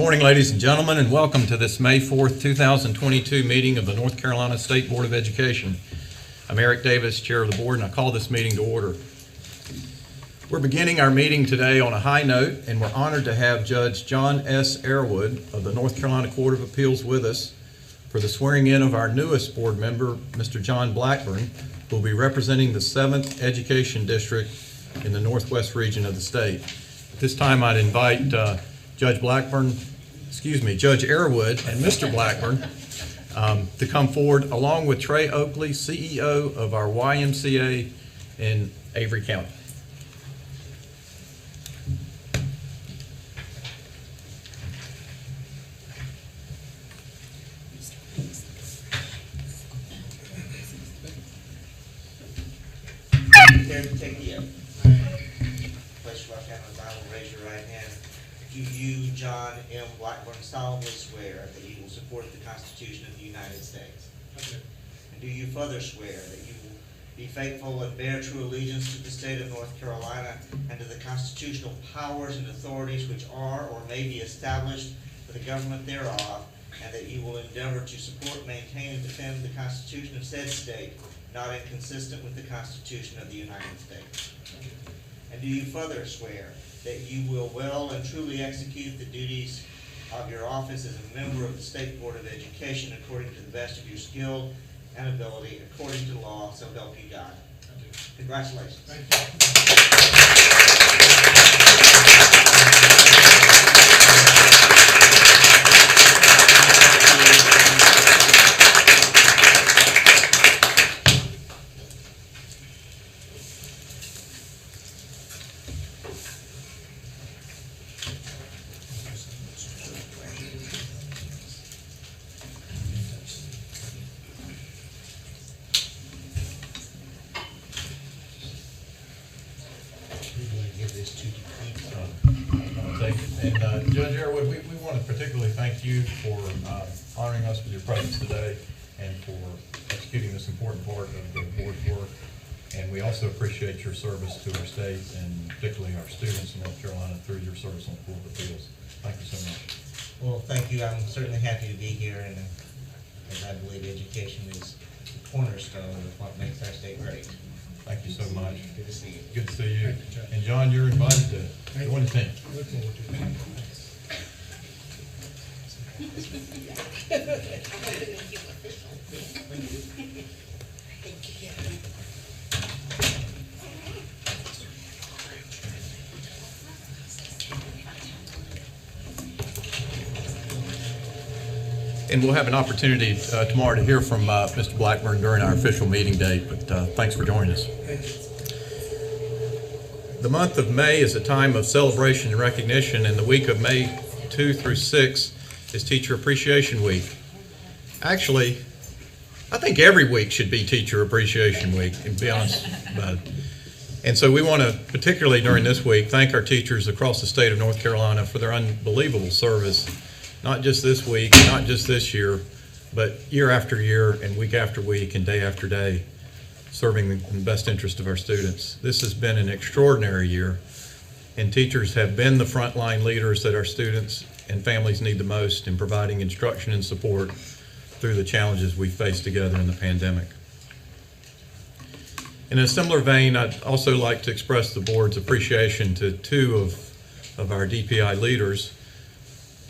morning, ladies and gentlemen, and welcome to this May 4th, 2022 meeting of the North Carolina State Board of Education. I'm Eric Davis, Chair of the Board, and I call this meeting to order. We're beginning our meeting today on a high note, and we're honored to have Judge John S. Airwood of the North Carolina Court of Appeals with us for the swearing in of our newest board member, Mr. John Blackburn, who will be representing the 7th Education District in the Northwest region of the state. At this time, I'd invite Judge Airwood and Mr. Blackburn to come forward, along with Trey Oakley, CEO of our YMCA in Avery County. Take the oath. Place your left hand on the Bible, raise your right hand. Do you, John M. Blackburn, solemnly swear that you will support the Constitution of the United States? Okay. And do you further swear that you will be faithful and bear true allegiance to the state of North Carolina and to the constitutional powers and authorities which are or may be established for the government thereof, and that you will endeavor to support, maintain, and defend the Constitution of said state, not inconsistent with the Constitution of the United States? And do you further swear that you will well and truly execute the duties of your office as a member of the State Board of Education according to the best of your skill and ability, according to law, so help you God? I do. Congratulations. Thank And Judge Airwood, we want to particularly thank you for honoring us with your presence today and for executing this important part of the board's work. And we also appreciate your service to our state and particularly our students in North Carolina through your service on the Court of Appeals. Thank you so much. Well, thank you. I'm certainly happy to be here, and as I believe education is the cornerstone of what makes our state great. Thank you so much. Good to see you. Good to see you. And John, you're invited to join the team. Look forward to it. And we'll have an opportunity tomorrow to hear from Mr. Blackburn during our official meeting date, but thanks for joining us. The month of May is a time of celebration and recognition, and the week of May 2 through 6 is Teacher Appreciation Week. Actually, I think every week should be Teacher Appreciation Week, to be honest about it. And so we want to, particularly during this week, thank our teachers across the state of North Carolina for their unbelievable service, not just this week, not just this year, but year after year and week after week and day after day, serving in the best interest of our students. This has been an extraordinary year, and teachers have been the frontline leaders that our students and families need the most in providing instruction and support through the challenges we faced together in the pandemic. In a similar vein, I'd also like to express the board's appreciation to two of our DPI leaders,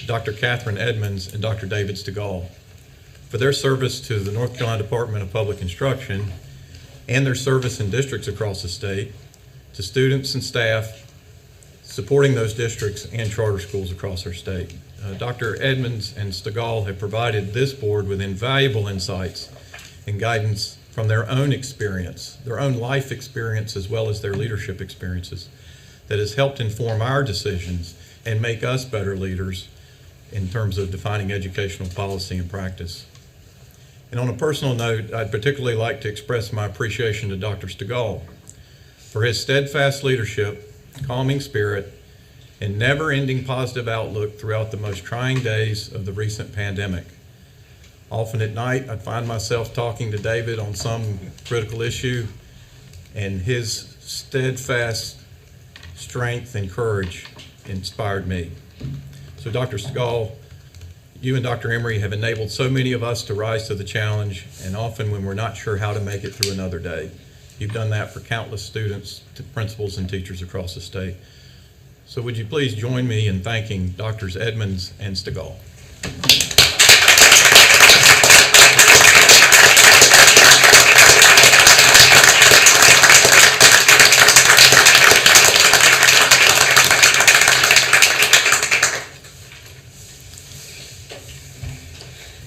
Dr. Catherine Edmonds and Dr. David Stegall, for their service to the North Carolina Department of Public Instruction and their service in districts across the state, to students and staff supporting those districts and charter schools across our state. Dr. Edmonds and Stegall have provided this board with invaluable insights and guidance from their own experience, their own life experience, as well as their leadership experiences, that has helped inform our decisions and make us better leaders in terms of defining educational policy and practice. And on a personal note, I'd particularly like to express my appreciation to Dr. Stegall for his steadfast leadership, calming spirit, and never-ending positive outlook throughout the most trying days of the recent pandemic. Often at night, I'd find myself talking to David on some critical issue, and his steadfast strength and courage inspired me. So Dr. Sgall, you and Dr. Emery have enabled so many of us to rise to the challenge, and often when we're not sure how to make it through another day. You've done that for countless students, principals, and teachers across the state. So would you please join me in thanking Drs. Edmonds and Sgall.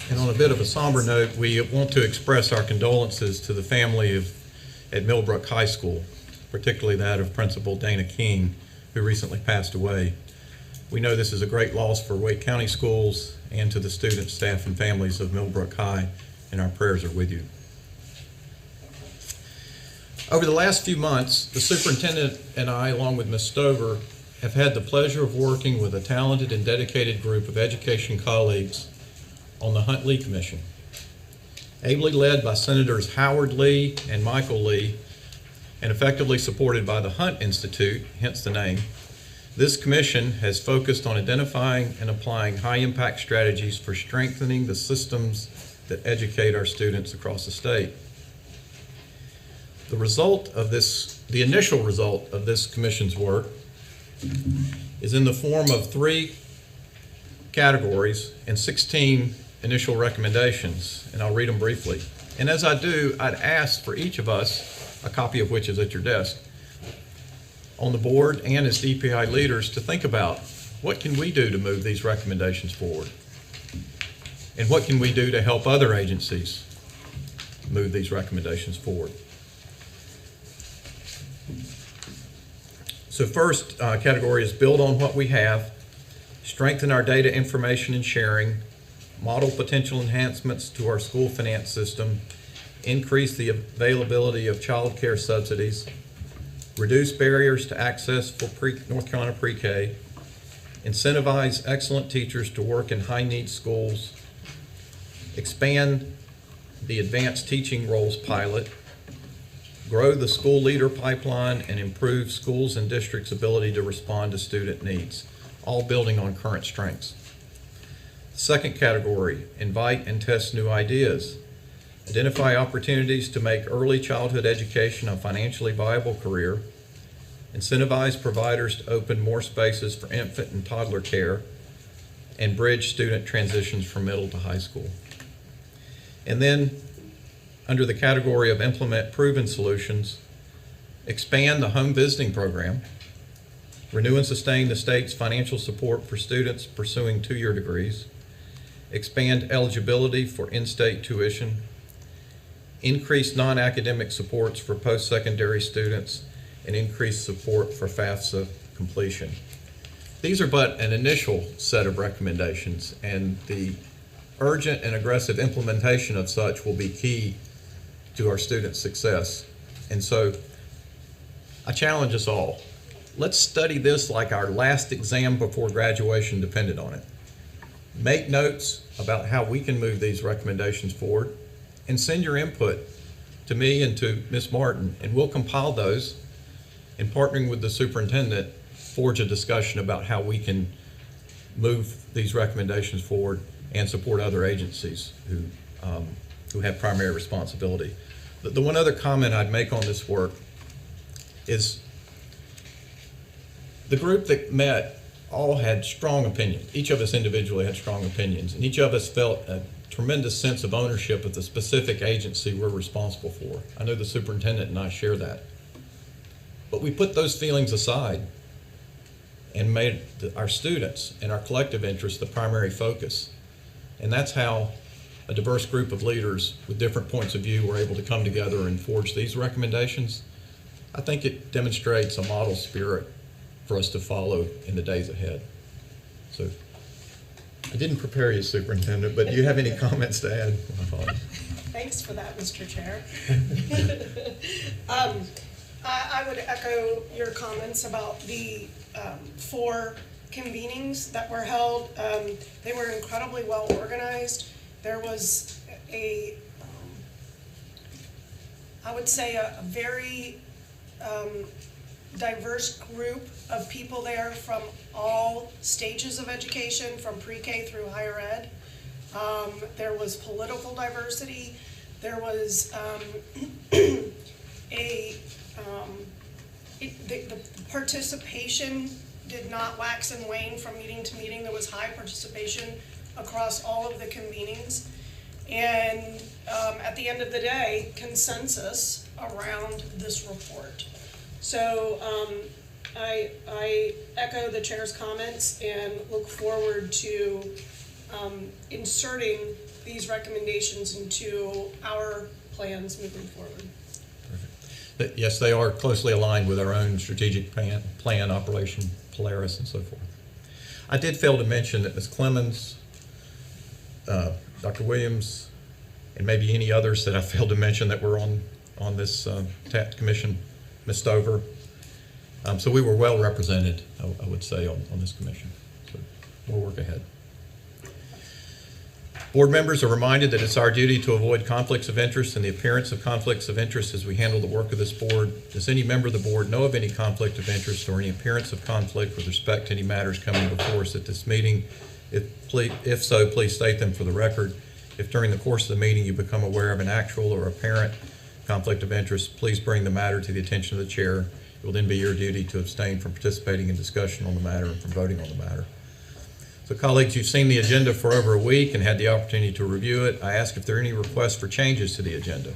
And on a bit of a somber note, we want to express our condolences to the family at Millbrook High School, particularly that of Principal Dana King, who recently passed away. We know this is a great loss for Wake County schools and to the students, staff, and families of Millbrook High, and our prayers are with you. Over the last few months, the superintendent and I, along with Ms. Stover, have had the pleasure of working with a talented and dedicated group of education colleagues on the Huntley Commission. Ably led by Senators Howard Lee and Michael Lee, and effectively supported by the Hunt Institute, hence the name, this commission has focused on identifying and applying high-impact strategies for strengthening the systems that educate our students across the state. The initial result of this commission's work is in the form of 3 categories and 16 initial recommendations, and I'll read them briefly. And as I do, I'd ask for each of us, a copy of which is at your desk, on the board and as DPI leaders, to think about what can we do to move these recommendations forward? And what can we do to help other agencies move these recommendations forward? So first category is build on what we have, strengthen our data information and sharing, model potential enhancements to our school finance system, increase the availability of child care subsidies, reduce barriers to access for North Carolina pre-K, incentivize excellent teachers to work in high-need schools, expand the advanced teaching roles pilot, grow the school leader pipeline, and improve schools and districts' ability to respond to student needs, all building on current strengths. Second category, invite and test new ideas. Identify opportunities to make early childhood education a financially viable career. Incentivize providers to open more spaces for infant and toddler care, and bridge student transitions from middle to high school. And then, under the category of implement proven solutions, expand the home visiting program, renew and sustain the state's financial support for students pursuing 2-year degrees, expand eligibility for in-state tuition, increase non-academic supports for post-secondary students, and increase support for FAFSA completion. These are but an initial set of recommendations, and the urgent and aggressive implementation of such will be key to our students' success. And so I challenge us all. Let's study this like our last exam before graduation depended on it. Make notes about how we can move these recommendations forward, and send your input to me and to Ms. Martin, and we'll compile those and, partnering with the superintendent, forge a discussion about how we can move these recommendations forward and support other agencies who have primary responsibility. The one other comment I'd make on this work is the group that met all had strong opinions. Each of us individually had strong opinions, and each of us felt a tremendous sense of ownership of the specific agency we're responsible for. I know the superintendent and I share that. But we put those feelings aside and made our students and our collective interests the primary focus. And that's how a diverse group of leaders with different points of view were able to come together and forge these recommendations. I think it demonstrates a model spirit for us to follow in the days ahead. So I didn't prepare you, Superintendent, but do you have any comments to add? Thanks for that, Mr. Chair. I would echo your comments about the 4 convenings that were held. They were incredibly well organized. There was I would say a very diverse group of people there from all stages of education, from pre-K through higher ed. There was political diversity. There was the participation did not wax and wane from meeting to meeting. There was high participation across all of the convenings. And at the end of the day, consensus around this report. So I echo the chair's comments and look forward to inserting these recommendations into our plans moving forward. Yes, they are closely aligned with our own strategic plan, Operation Polaris, and so forth. I did fail to mention that Ms. Clemens, Dr. Williams, and maybe any others that I failed to mention that were on this tax commission, Ms. Stover. So we were well represented, I would say, on this commission. So more work ahead. Board members are reminded that it's our duty to avoid conflicts of interest and the appearance of conflicts of interest as we handle the work of this board. Does any member of the board know of any conflict of interest or any appearance of conflict with respect to any matters coming before us at this meeting? If so, please state them for the record. If during the course of the meeting you become aware of an actual or apparent conflict of interest, please bring the matter to the attention of the chair. It will then be your duty to abstain from participating in discussion on the matter and from voting on the matter. So colleagues, you've seen the agenda for over a week and had the opportunity to review it. I ask if there are any requests for changes to the agenda.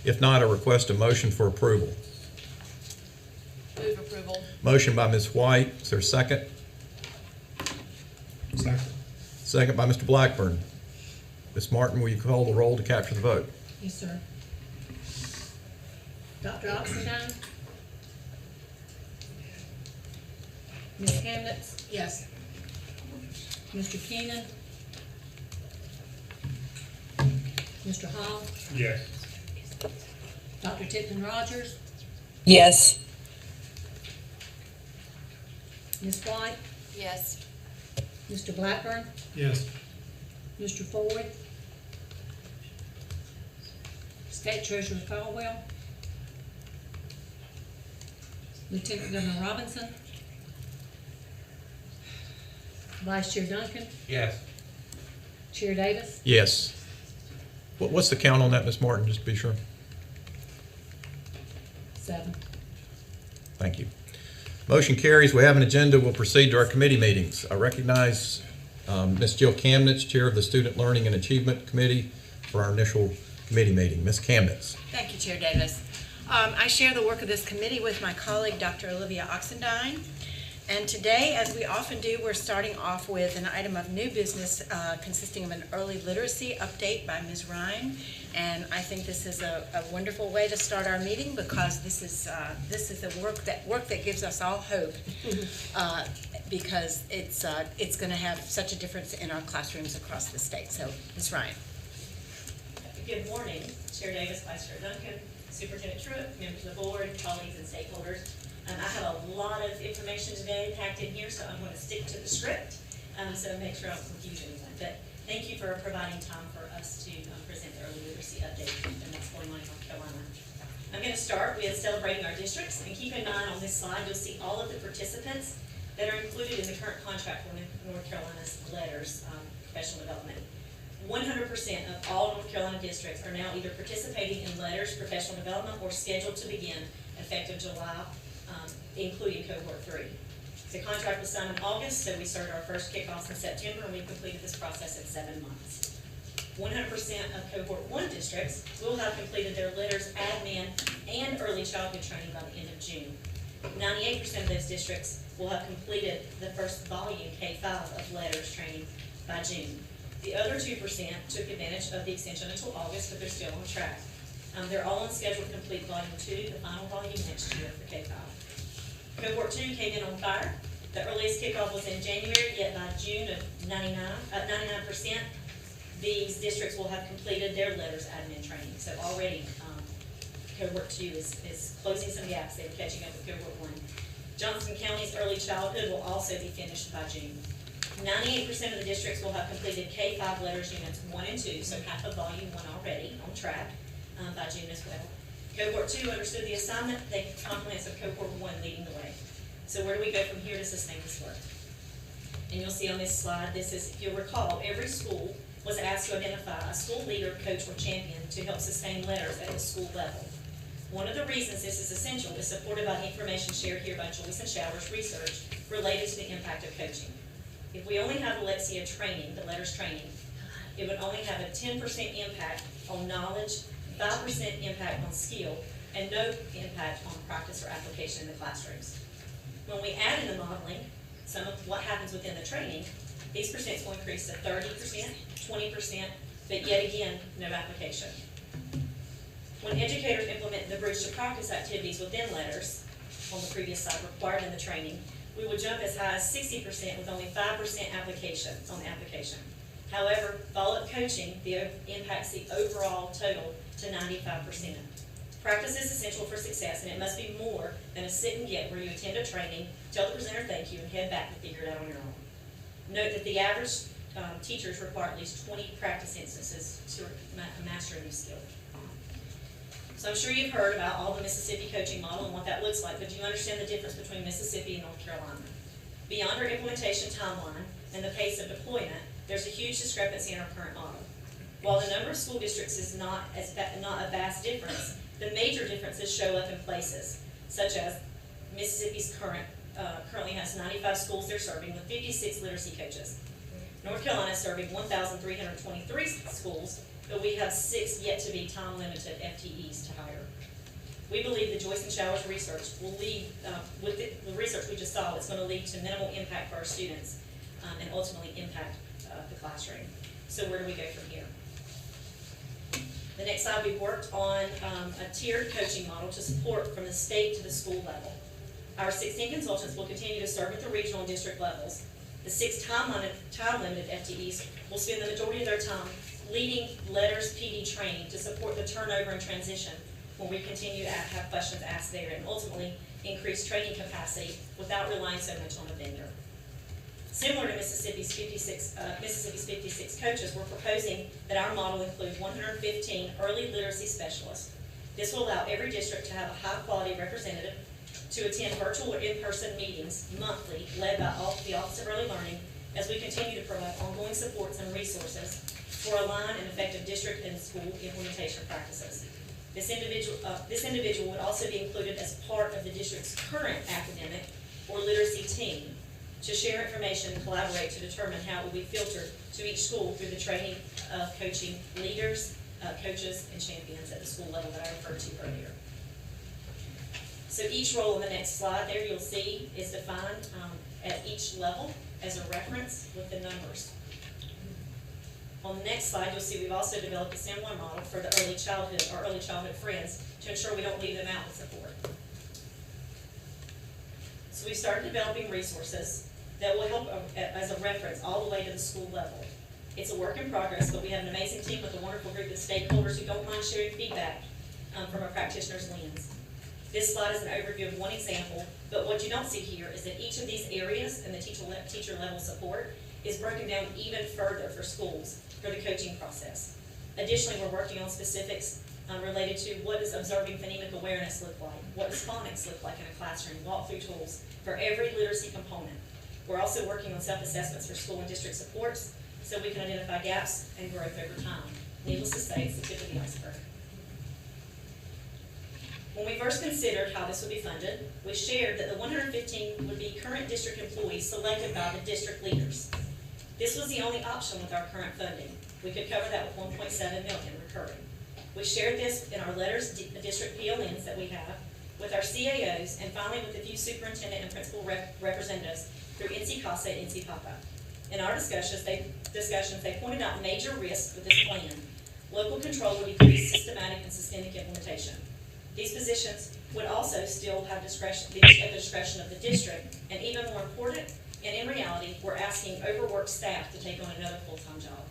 If not, I request a motion for approval. Move approval. Motion by Ms. White. Is there a second? Second. Second by Mr. Blackburn. Ms. Martin, will you call the roll to capture the vote? Yes, sir. Dr. Oxendine? Ms. Chemnitz? Yes. Mr. Keenan? Mr. Hall? Yes. Dr. Tipton Rogers? Yes. Ms. White? Yes. Mr. Blackburn? Yes. Mr. Ford? State Treasurer Caldwell? Lieutenant Governor Robinson? Vice Chair Duncan? Yes. Chair Davis? Yes. What's the count on that, Ms. Martin, just to be sure? 7. Thank you. Motion carries. We have an agenda. We'll proceed to our committee meetings. I recognize Ms. Jill Kamnitz, Chair of the Student Learning and Achievement Committee, for our initial committee meeting. Ms. Kamnitz. Thank you, Chair Davis. I share the work of this committee with my colleague, Dr. Olivia Oxendine. And today, as we often do, we're starting off with an item of new business consisting of an early literacy update by Ms. Ryan. And I think this is a wonderful way to start our meeting because this is a work that gives us all hope because it's going to have such a difference in our classrooms across the state. So, Ms. Ryan. Good morning, Chair Davis, Vice Chair Duncan, Superintendent Truitt, members of the board, colleagues, and stakeholders. I have a lot of information today packed in here, so I'm going to stick to the script, so make sure I don't confuse anyone. But thank you for providing time for us to present the early literacy update and what's going on in North Carolina. I'm going to start with celebrating our districts, and keep in mind on this slide, you'll see all of the participants that are included in the current contract for North Carolina's LETRS professional development. 100% of all North Carolina districts are now either participating in LETRS professional development or scheduled to begin effective July, including cohort 3. The contract was signed in August, so we started our first kickoffs in September, and we completed this process in 7 months. 100% of cohort 1 districts will have completed their LETRS admin and early childhood training by the end of June. 98% of those districts will have completed the first volume K-5 of LETRS training by June. The other 2% took advantage of the extension until August, but they're still on track. They're all on schedule to complete volume 2, the final volume next year for K-5. Cohort 2 came in on fire. The earliest kickoff was in January, yet by June of 99%, these districts will have completed their LETRS admin training. So already, Cohort 2 is closing some gaps. They were catching up with Cohort 1. Johnson County's early childhood will also be finished by June. 98% of the districts will have completed K-5 LETRS units 1 and 2, so half of volume 1 already on track by June as well. Cohort 2 understood the assignment, they compliments of Cohort 1 leading the way. So where do we go from here to sustain this work? And you'll see on this slide, this is, if you'll recall, every school was asked to identify a school leader, coach, or champion to help sustain letters at the school level. One of the reasons this is essential is supported by the information shared here by Joyce and Shower's research related to the impact of coaching. If we only have Alexia training, the letters training, it would only have a 10% impact on knowledge, 5% impact on skill, and no impact on practice or application in the classrooms. When we add in the modeling, some of what happens within the training, these percents will increase to 30%, 20%, but yet again, no application. When educators implement the bridge to practice activities within letters, on the previous slide required in the training, we would jump as high as 60% with only 5% application on the application. However, follow-up coaching impacts the overall total to 95%. Practice is essential for success, and it must be more than a sit and get where you attend a training, tell the presenter thank you, and head back and figure it out on your own. Note that the average teachers require at least 20 practice instances to master a new skill. So I'm sure you've heard about all the Mississippi coaching model and what that looks like, but do you understand the difference between Mississippi and North Carolina? Beyond our implementation timeline and the pace of deployment, there's a huge discrepancy in our current model. While the number of school districts is not a vast difference, the major differences show up in places, such as Mississippi's currently has 95 schools they're serving with 56 literacy coaches. North Carolina is serving 1,323 schools, but we have 6 yet to be time-limited FTEs to hire. We believe the Joyce and Showers research will lead, with the research we just saw, it's going to lead to minimal impact for our students and ultimately impact the classroom. So where do we go from here? The next slide, we've worked on a tiered coaching model to support from the state to the school level. Our 16 consultants will continue to serve at the regional and district levels. The 6 time-limited FTEs will spend the majority of their time leading letters PD training to support the turnover and transition when we continue to have questions asked there and ultimately increase training capacity without relying so much on a vendor. Similar to Mississippi's 56 coaches, we're proposing that our model include 115 early literacy specialists. This will allow every district to have a high-quality representative to attend virtual or in-person meetings monthly led by the Office of Early Learning as we continue to provide ongoing supports and resources for aligned and effective district and school implementation practices. This individual would also be included as part of the district's current academic or literacy team to share information and collaborate to determine how it will be filtered to each school through the training of coaching leaders, coaches, and champions at the school level that I referred to earlier. So each role in the next slide there you'll see is defined at each level as a reference with the numbers. On the next slide, you'll see we've also developed a similar model for the early childhood friends to ensure we don't leave them out with support. So we started developing resources that will help as a reference all the way to the school level. It's a work in progress, but we have an amazing team with a wonderful group of stakeholders who don't mind sharing feedback from a practitioner's lens. This slide is an overview of one example, but what you don't see here is that each of these areas and the teacher level support is broken down even further for schools for the coaching process. Additionally, we're working on specifics related to what does observing phonemic awareness look like, what does phonics look like in a classroom, walkthrough tools for every literacy component. We're also working on self-assessments for school and district supports so we can identify gaps and growth over time. Needless to say, it's the tip of the iceberg. When we first considered how this would be funded, we shared that the 115 would be current district employees selected by the district leaders. This was the only option with our current funding. We could cover that with $1.7 million recurring. We shared this in our letters, the district PLNs that we have, with our CAOs, and finally with a few superintendent and principal representatives through NC CASA and NC PAPA. In our discussions, they pointed out major risks with this plan. Local control would increase systematic and systemic implementation. These positions would also still have discretion, be at the discretion of the district, and even more important, and in reality, we're asking overworked staff to take on another full-time job.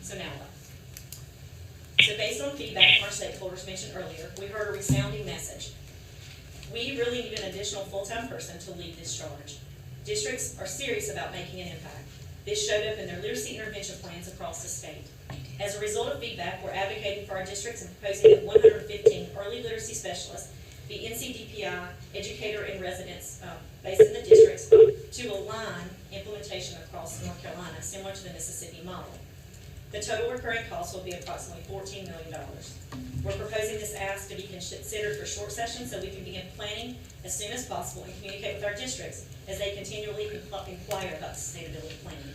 So now what? So based on feedback from our stakeholders mentioned earlier, we heard a resounding message. We really need an additional full-time person to lead this charge. Districts are serious about making an impact. This showed up in their literacy intervention plans across the state. As a result of feedback, we're advocating for our districts and proposing that 115 early literacy specialists be NCDPI educator in residence based in the districts to align implementation across North Carolina, similar to the Mississippi model. The total recurring cost will be approximately $14 million. We're proposing this ask to be considered for short sessions so we can begin planning as soon as possible and communicate with our districts as they continually inquire about sustainability planning.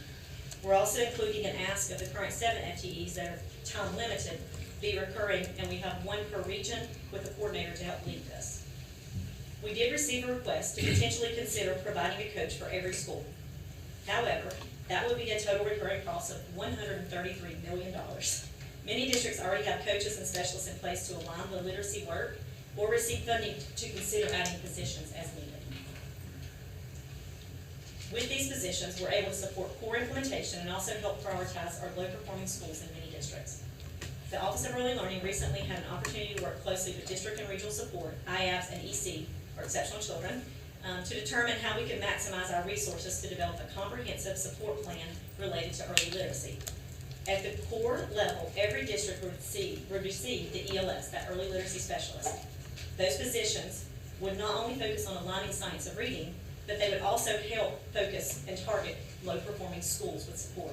We're also including an ask of the current 7 FTEs that are time limited be recurring, and we have 1 per region with a coordinator to help lead this. We did receive a request to potentially consider providing a coach for every school. However, that would be a total recurring cost of $133 million. Many districts already have coaches and specialists in place to align the literacy work or receive funding to consider adding positions as needed. With these positions, we're able to support core implementation and also help prioritize our low-performing schools in many districts. The Office of Early Learning recently had an opportunity to work closely with district and regional support, IABs and EC, or exceptional children, to determine how we can maximize our resources to develop a comprehensive support plan related to early literacy. At the core level, every district would receive the ELS, that early literacy specialist. Those positions would not only focus on aligning science of reading, but they would also help focus and target low-performing schools with support.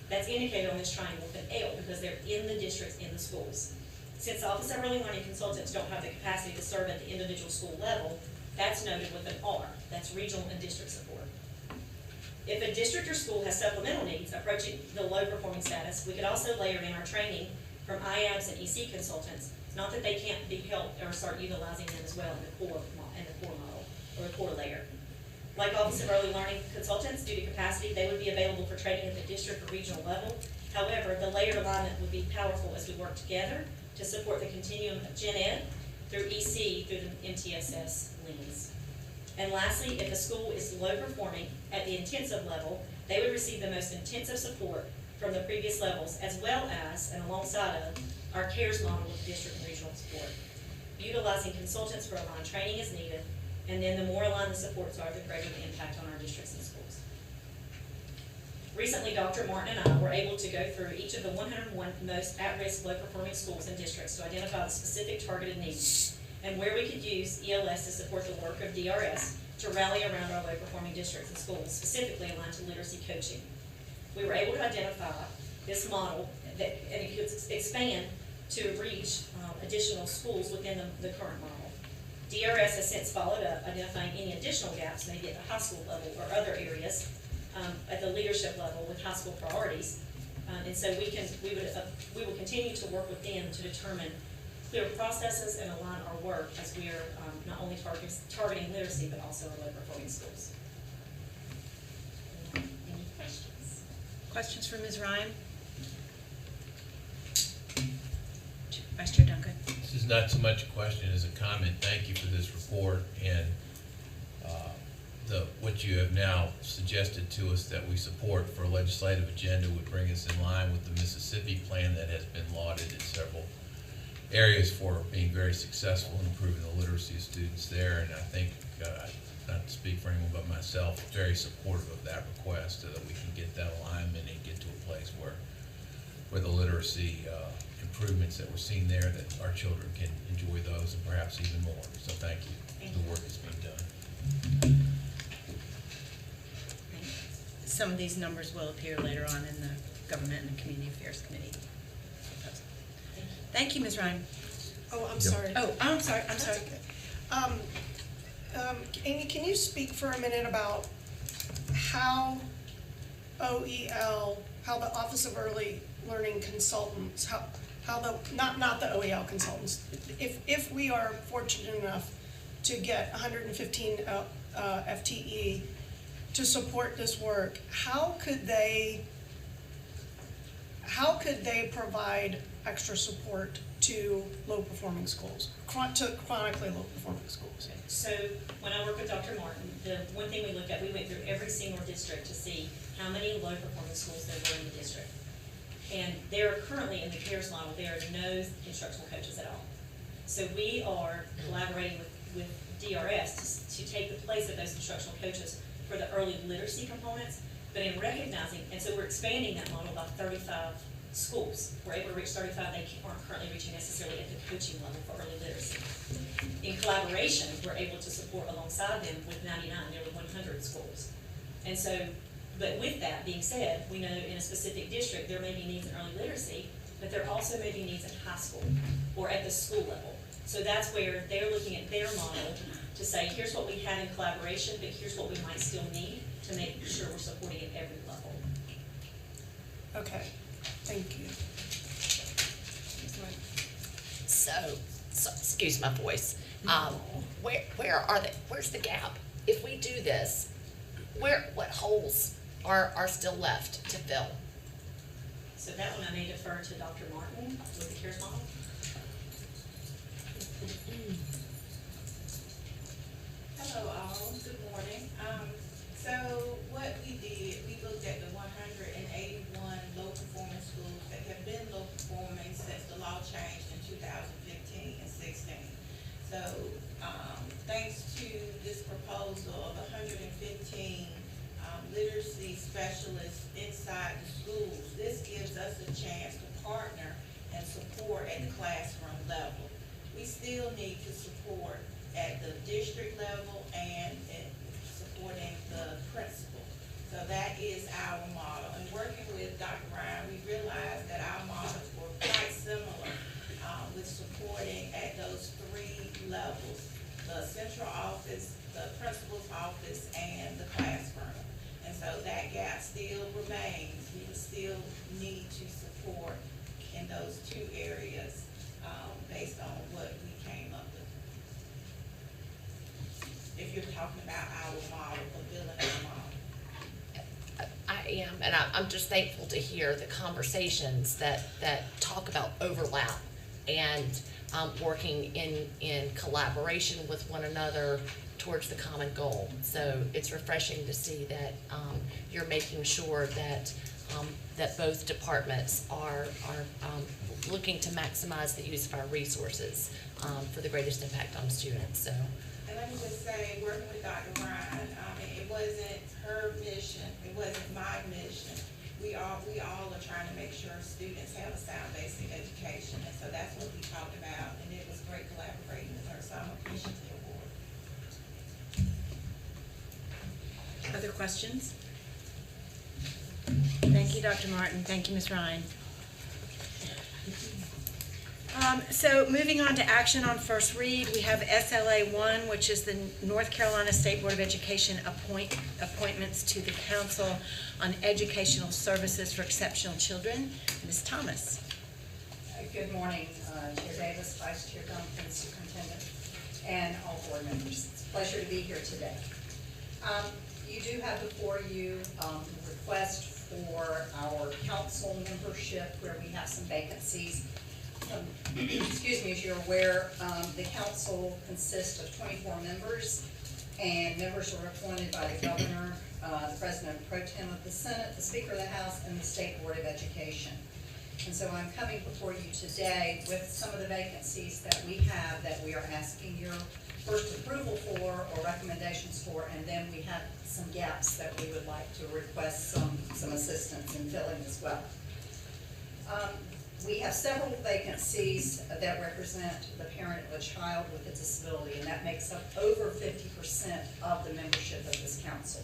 That's indicated on this triangle with an L because they're in the districts, in the schools. Since the Office of Early Learning Consultants don't have the capacity to serve at the individual school level, that's noted with an R, that's regional and district support. If a district or school has supplemental needs approaching the low-performing status, we could also layer in our training from IABs and EC consultants. It's not that they can't be helped or start utilizing them as well in the core model or the core layer. Like Office of Early Learning Consultants, due to capacity, they would be available for training at the district or regional level. However, the layered alignment would be powerful as we work together to support the continuum of Gen Ed through EC through the MTSS lens. And lastly, if a school is low performing at the intensive level, they would receive the most intensive support from the previous levels, as well as, and alongside of, our CARES model with district and regional support. Utilizing consultants for aligned training is needed, and then the more aligned the supports are, the greater the impact on our districts and schools. Recently, Dr. Martin and I were able to go through each of the 101 most at-risk low-performing schools and districts to identify the specific targeted needs and where we could use ELS to support the work of DRS to rally around our low-performing districts and schools, specifically aligned to literacy coaching. We were able to identify this model and it could expand to reach additional schools within the current model. DRS has since followed up, identifying any additional gaps, maybe at the high school level or other areas at the leadership level with high school priorities. And so we will continue to work with them to determine clear processes and align our work as we are not only targeting literacy, but also our low-performing schools. Any questions? Questions for Ms. Ryan? Vice Chair Duncan. This is not so much a question as a comment. Thank you for this report and what you have now suggested to us that we support for a legislative agenda would bring us in line with the Mississippi plan that has been lauded in several areas for being very successful in improving the literacy of students there. And I think, not to speak for anyone but myself, very supportive of that request so that we can get that alignment and get to a place where the literacy improvements that we're seeing there, that our children can enjoy those and perhaps even more. So thank you. The work is being done. Some of these numbers will appear later on in the Government and Community Affairs Committee. Thank you, Ms. Ryan. Oh, I'm sorry. Oh, I'm sorry. That's okay. Amy, can you speak for a minute about how OEL, how the Office of Early Learning Consultants, how the, not the OEL consultants, if we are fortunate enough to get 115 FTE to support this work, how could they provide extra support to low-performing schools, to chronically low-performing schools? So when I work with Dr. Martin, the one thing we looked at, we went through every single district to see how many low-performing schools there were in the district. And there are currently in the CARES model, there are no instructional coaches at all. So we are collaborating with DRS to take the place of those instructional coaches for the early literacy components, but in recognizing, and so we're expanding that model by 35 schools. We're able to reach 35 they aren't currently reaching necessarily at the coaching level for early literacy. In collaboration, we're able to support alongside them with 99, nearly 100 schools. And so, but with that being said, we know in a specific district, there may be needs in early literacy, but there also may be needs in high school or at the school level. So that's where they're looking at their model to say, here's what we have in collaboration, but here's what we might still need to make sure we're supporting at every level. Okay, thank you. So, excuse my voice, where are they, where's the gap? If we do this, what holes are still left to fill? So that one I may defer to Dr. Martin with the CARES model. Hello all, good morning. So what we did, we looked at the 181 low performing schools that have been low performing since the law changed in 2015 and 16. So, thanks to this proposal of 115 literacy specialists inside the schools, this gives us a chance to partner and support at the classroom level. We still need to support at the district level and at supporting the principal. So that is our model. And working with Dr. Ryan, we realized that our models were quite similar with supporting at those three levels: the central office, the principal's office, and the classroom. And so that gap still remains. We will still need to support in those two areas based on what we came up with. If you're talking about our model, or building our model. I am, and I'm just thankful to hear the conversations that talk about overlap and working in collaboration with one another towards the common goal. So it's refreshing to see that you're making sure that that both departments are looking to maximize the use of our resources for the greatest impact on students. So. And let me just say, working with Dr. Ryan, it wasn't her mission, it wasn't my mission. We all are trying to make sure students have a sound basic education, and so that's what we talked about, and it was great collaborating with her, so I'm appreciative of the award. Other questions? Thank you, Dr. Martin. Thank you, Ms. Ryan. So moving on to action on first read, we have SLA 1, which is the North Carolina State Board of Education appointments to the Council on Educational Services for Exceptional Children. Ms. Thomas. Good morning, Chair Davis, Vice Chair Duncan, Superintendent, and all board members. It's a pleasure to be here today. You do have before you the request for our council membership where we have some vacancies. Excuse me, as you're aware, the council consists of 24 members, and members are appointed by the governor, the president pro tem of the Senate, the Speaker of the House, and the State Board of Education. And so I'm coming before you today with some of the vacancies that we have that we are asking your first approval for or recommendations for, and then we have some gaps that we would like to request some assistance in filling as well. We have several vacancies that represent the parent of a child with a disability, and that makes up over 50% of the membership of this council.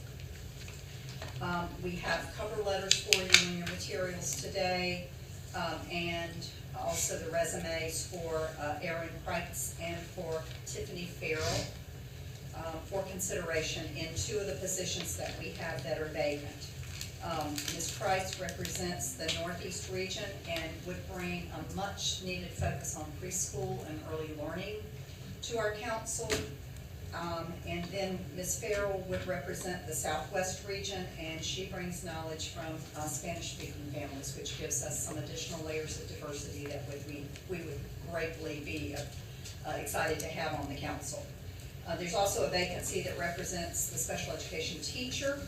We have cover letters for you in your materials today, and also the resumes for Erin Kreitz and for Tiffany Farrell for consideration in two of the positions that we have that are vacant. Ms. Kreitz represents the Northeast region and would bring a much needed focus on preschool and early learning to our council. And then Ms. Farrell would represent the Southwest region, and she brings knowledge from Spanish-speaking families, which gives us some additional layers of diversity that we would greatly be excited to have on the council. There's also a vacancy that represents the special education teacher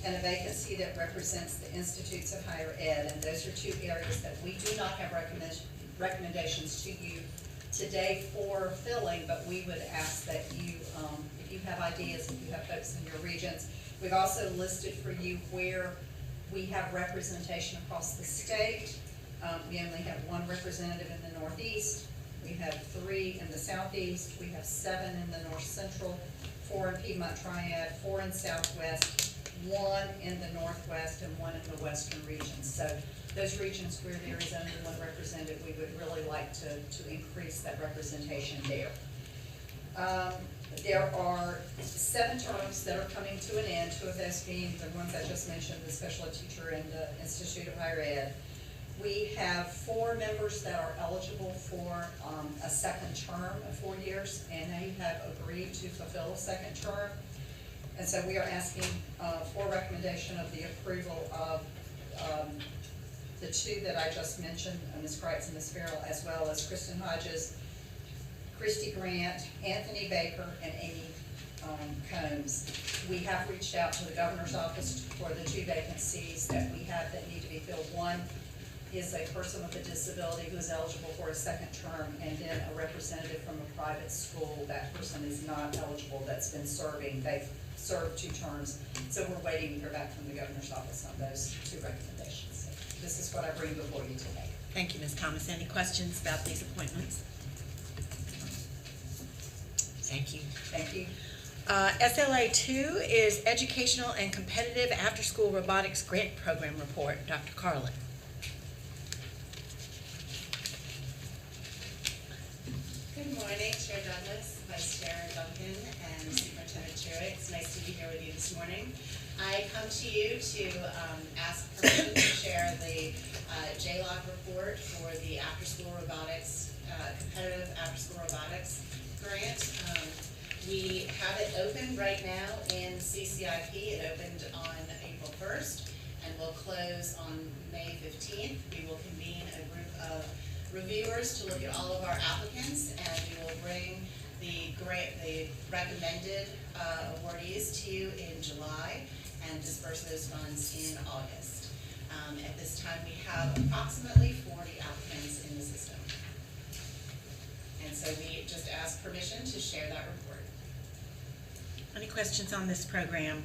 and a vacancy that represents the institutes of higher ed, and those are two areas that we do not have recommendations to you today for filling, but we would ask that you, if you have ideas, if you have folks in your regions, we've also listed for you where we have representation across the state We only have one representative in the Northeast. We have 3 in the Southeast. We have 7 in the North Central, 4 in Piedmont Triad, 4 in Southwest, 1 in the Northwest, and 1 in the Western regions. So those regions where there is only one representative, we would really like to increase that representation there. There are 7 terms that are coming to an end, 2 of those being the ones I just mentioned, the special ed teacher and the Institute of Higher Ed. We have 4 members that are eligible for a second term of 4 years, and they have agreed to fulfill a second term. And so we are asking for recommendation of the approval of the 2 that I just mentioned, Ms. Kreitz and Ms. Farrell, as well as Kristen Hodges, Christy Grant, Anthony Baker, and Amy Combs. We have reached out to the governor's office for the 2 vacancies that we have that need to be filled. One is a person with a disability who is eligible for a second term, and then a representative from a private school. That person is not eligible, that's been serving. They've served 2 terms, so we're waiting to hear back from the governor's office on those 2 recommendations. So this is what I bring before you today. Thank you, Ms. Thomas. Any questions about these appointments? Thank you. Thank you. SLA2 is Educational and Competitive After-School Robotics Grant Program Report. Dr. Carlin. Good morning, Chair Douglas, Vice Chair Duncan, and Superintendent Truitt. It's nice to be here with you this morning. I come to you to ask permission to share the JLOC report for the after-school robotics, competitive after-school robotics grant. We have it open right now in CCIP. It opened on April 1st and will close on May 15th. We will convene a group of reviewers to look at all of our applicants, and we will bring the recommended awardees to you in July and disperse those funds in August. At this time, we have approximately 40 applicants in the system. And so we just ask permission to share that report. Any questions on this program?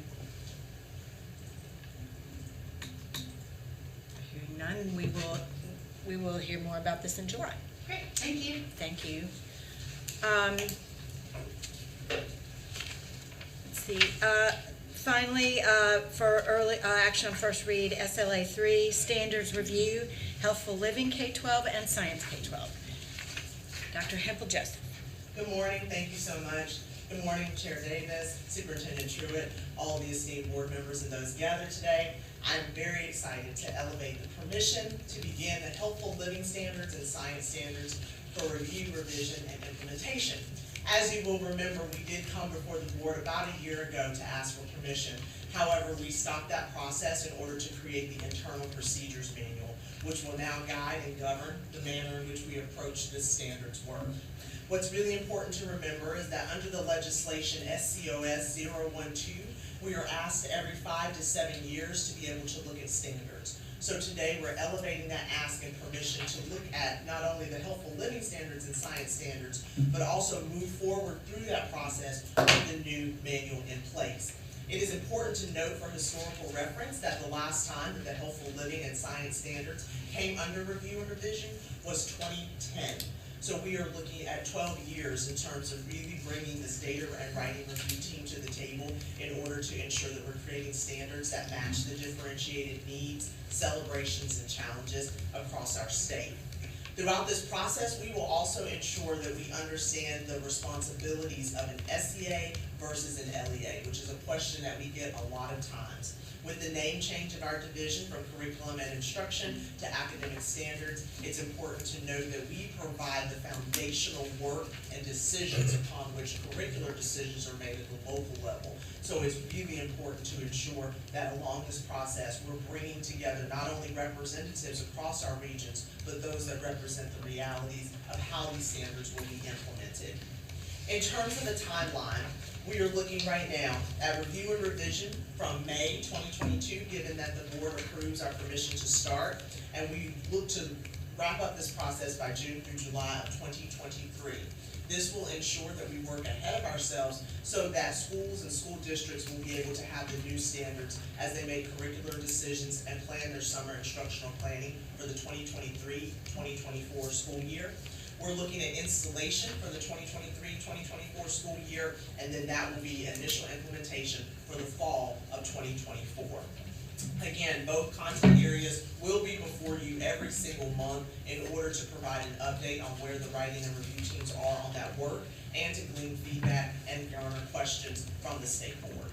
Hearing none, we will hear more about this in July. Great, thank you. Thank you. Let's see. Finally, for early action on first read, SLA3 Standards Review, Healthful Living K-12 and Science K-12. Dr. Hempel-Joseph. Good morning, thank you so much. Good morning, Chair Davis, Superintendent Truitt, all the esteemed board members and those gathered today. I'm very excited to elevate the permission to begin the Healthful Living Standards and Science Standards for review, revision, and implementation. As you will remember, we did come before the board about a year ago to ask for permission. However, we stopped that process in order to create the internal procedures manual, which will now guide and govern the manner in which we approach this standards work. What's really important to remember is that under the legislation SCOS 012, we are asked every 5 to 7 years to be able to look at standards. So today we're elevating that ask and permission to look at not only the healthful living standards and science standards, but also move forward through that process with the new manual in place. It is important to note for historical reference that the last time that the healthful living and science standards came under review and revision was 2010. So we are looking at 12 years in terms of really bringing this data and writing review team to the table in order to ensure that we're creating standards that match the differentiated needs, celebrations, and challenges across our state. Throughout this process, we will also ensure that we understand the responsibilities of an SEA versus an LEA, which is a question that we get a lot of times. With the name change of our division from curriculum and instruction to academic standards, it's important to note that we provide the foundational work and decisions upon which curricular decisions are made at the local level. So it's really important to ensure that along this process, we're bringing together not only representatives across our regions, but those that represent the realities of how these standards will be implemented. In terms of the timeline, we are looking right now at review and revision from May 2022, given that the board approves our permission to start, and we look to wrap up this process by June through July of 2023. This will ensure that we work ahead of ourselves so that schools and school districts will be able to have the new standards as they make curricular decisions and plan their summer instructional planning for the 2023-2024 school year. We're looking at installation for the 2023-2024 school year, and then that will be initial implementation for the fall of 2024. Again, both content areas will be before you every single month in order to provide an update on where the writing and review teams are on that work and to glean feedback and garner questions from the state board.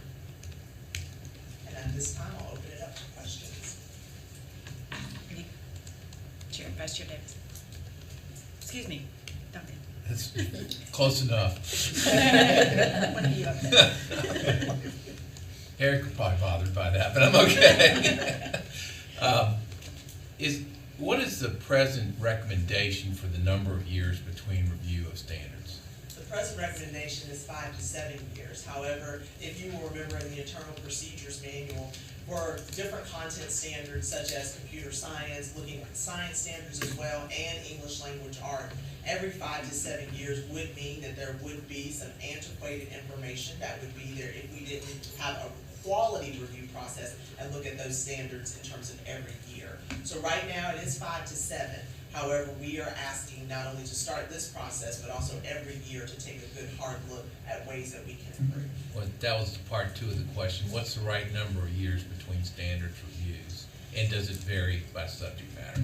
And at this time, I'll open it up to questions. Chair, Vice Chair Davis. Excuse me, Duncan. That's close enough. One of you up there. Eric will probably be bothered by that, but I'm okay. What is the present recommendation for the number of years between review of standards? The present recommendation is 5 to 7 years. However, if you will remember in the internal procedures manual, for different content standards such as computer science, looking at science standards as well, and English language art, every 5 to 7 years would mean that there would be some antiquated information that would be there if we didn't have a quality review process and look at those standards in terms of every year. So right now it is 5 to 7. However, we are asking not only to start this process, but also every year to take a good hard look at ways that we can improve. Well, that was part 2 of the question. What's the right number of years between standards reviews? And does it vary by subject matter?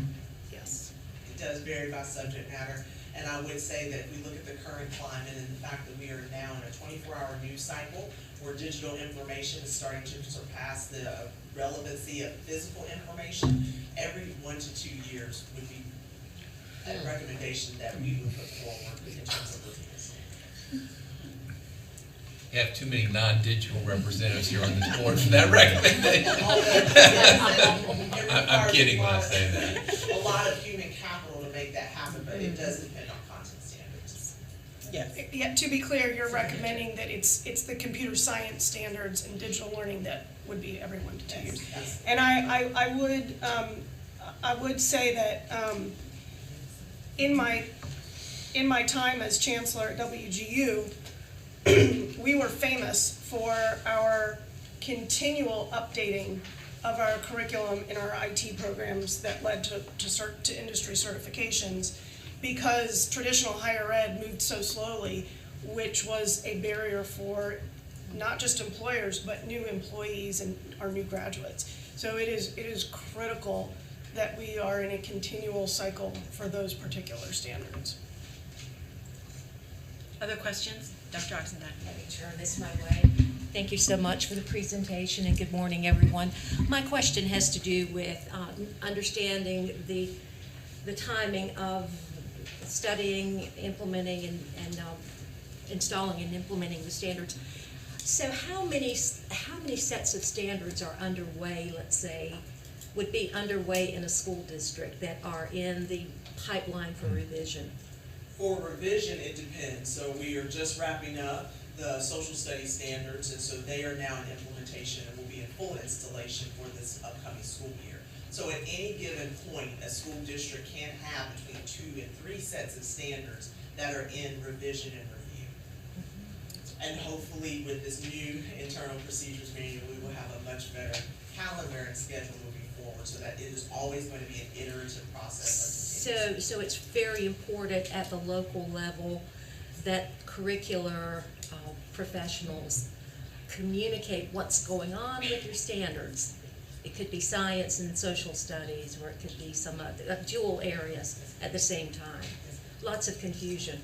Yes. It does vary by subject matter, and I would say that if we look at the current climate and the fact that we are now in a 24-hour news cycle where digital information is starting to surpass the relevancy of physical information, every 1 to 2 years would be a recommendation that we would put forward in terms of reviews. You have too many non-digital representatives here on this board for that recommendation. I'm kidding when I say that. A lot of human capital to make that happen, but it does depend on content standards. Yes. Yet, to be clear, you're recommending that it's the computer science standards and digital learning that would be every 1 to 2 years. Yes. And I would say that in my time as chancellor at WGU, we were famous for our continual updating of our curriculum in our IT programs that led to industry certifications, because traditional higher ed moved so slowly, which was a barrier for not just employers, but new employees and our new graduates. So it is critical that we are in a continual cycle for those particular standards. Other questions? Dr. Oxendine. Let me turn this my way. Thank you so much for the presentation, and good morning, everyone. My question has to do with understanding the timing of studying, implementing, and installing and implementing the standards. So how many sets of standards are underway, let's say, would be underway in a school district that are in the pipeline for revision? For revision, it depends. So we are just wrapping up the social studies standards, and so they are now in implementation and will be in full installation for this upcoming school year. So at any given point, a school district can have between 2 and 3 sets of standards that are in revision and review. And hopefully with this new internal procedures manual, we will have a much better calendar and schedule moving forward so that it is always going to be an iterative process. So it's very important at the local level that curricular professionals communicate what's going on with your standards. It could be science and social studies, or it could be some other dual areas at the same time. Lots of confusion.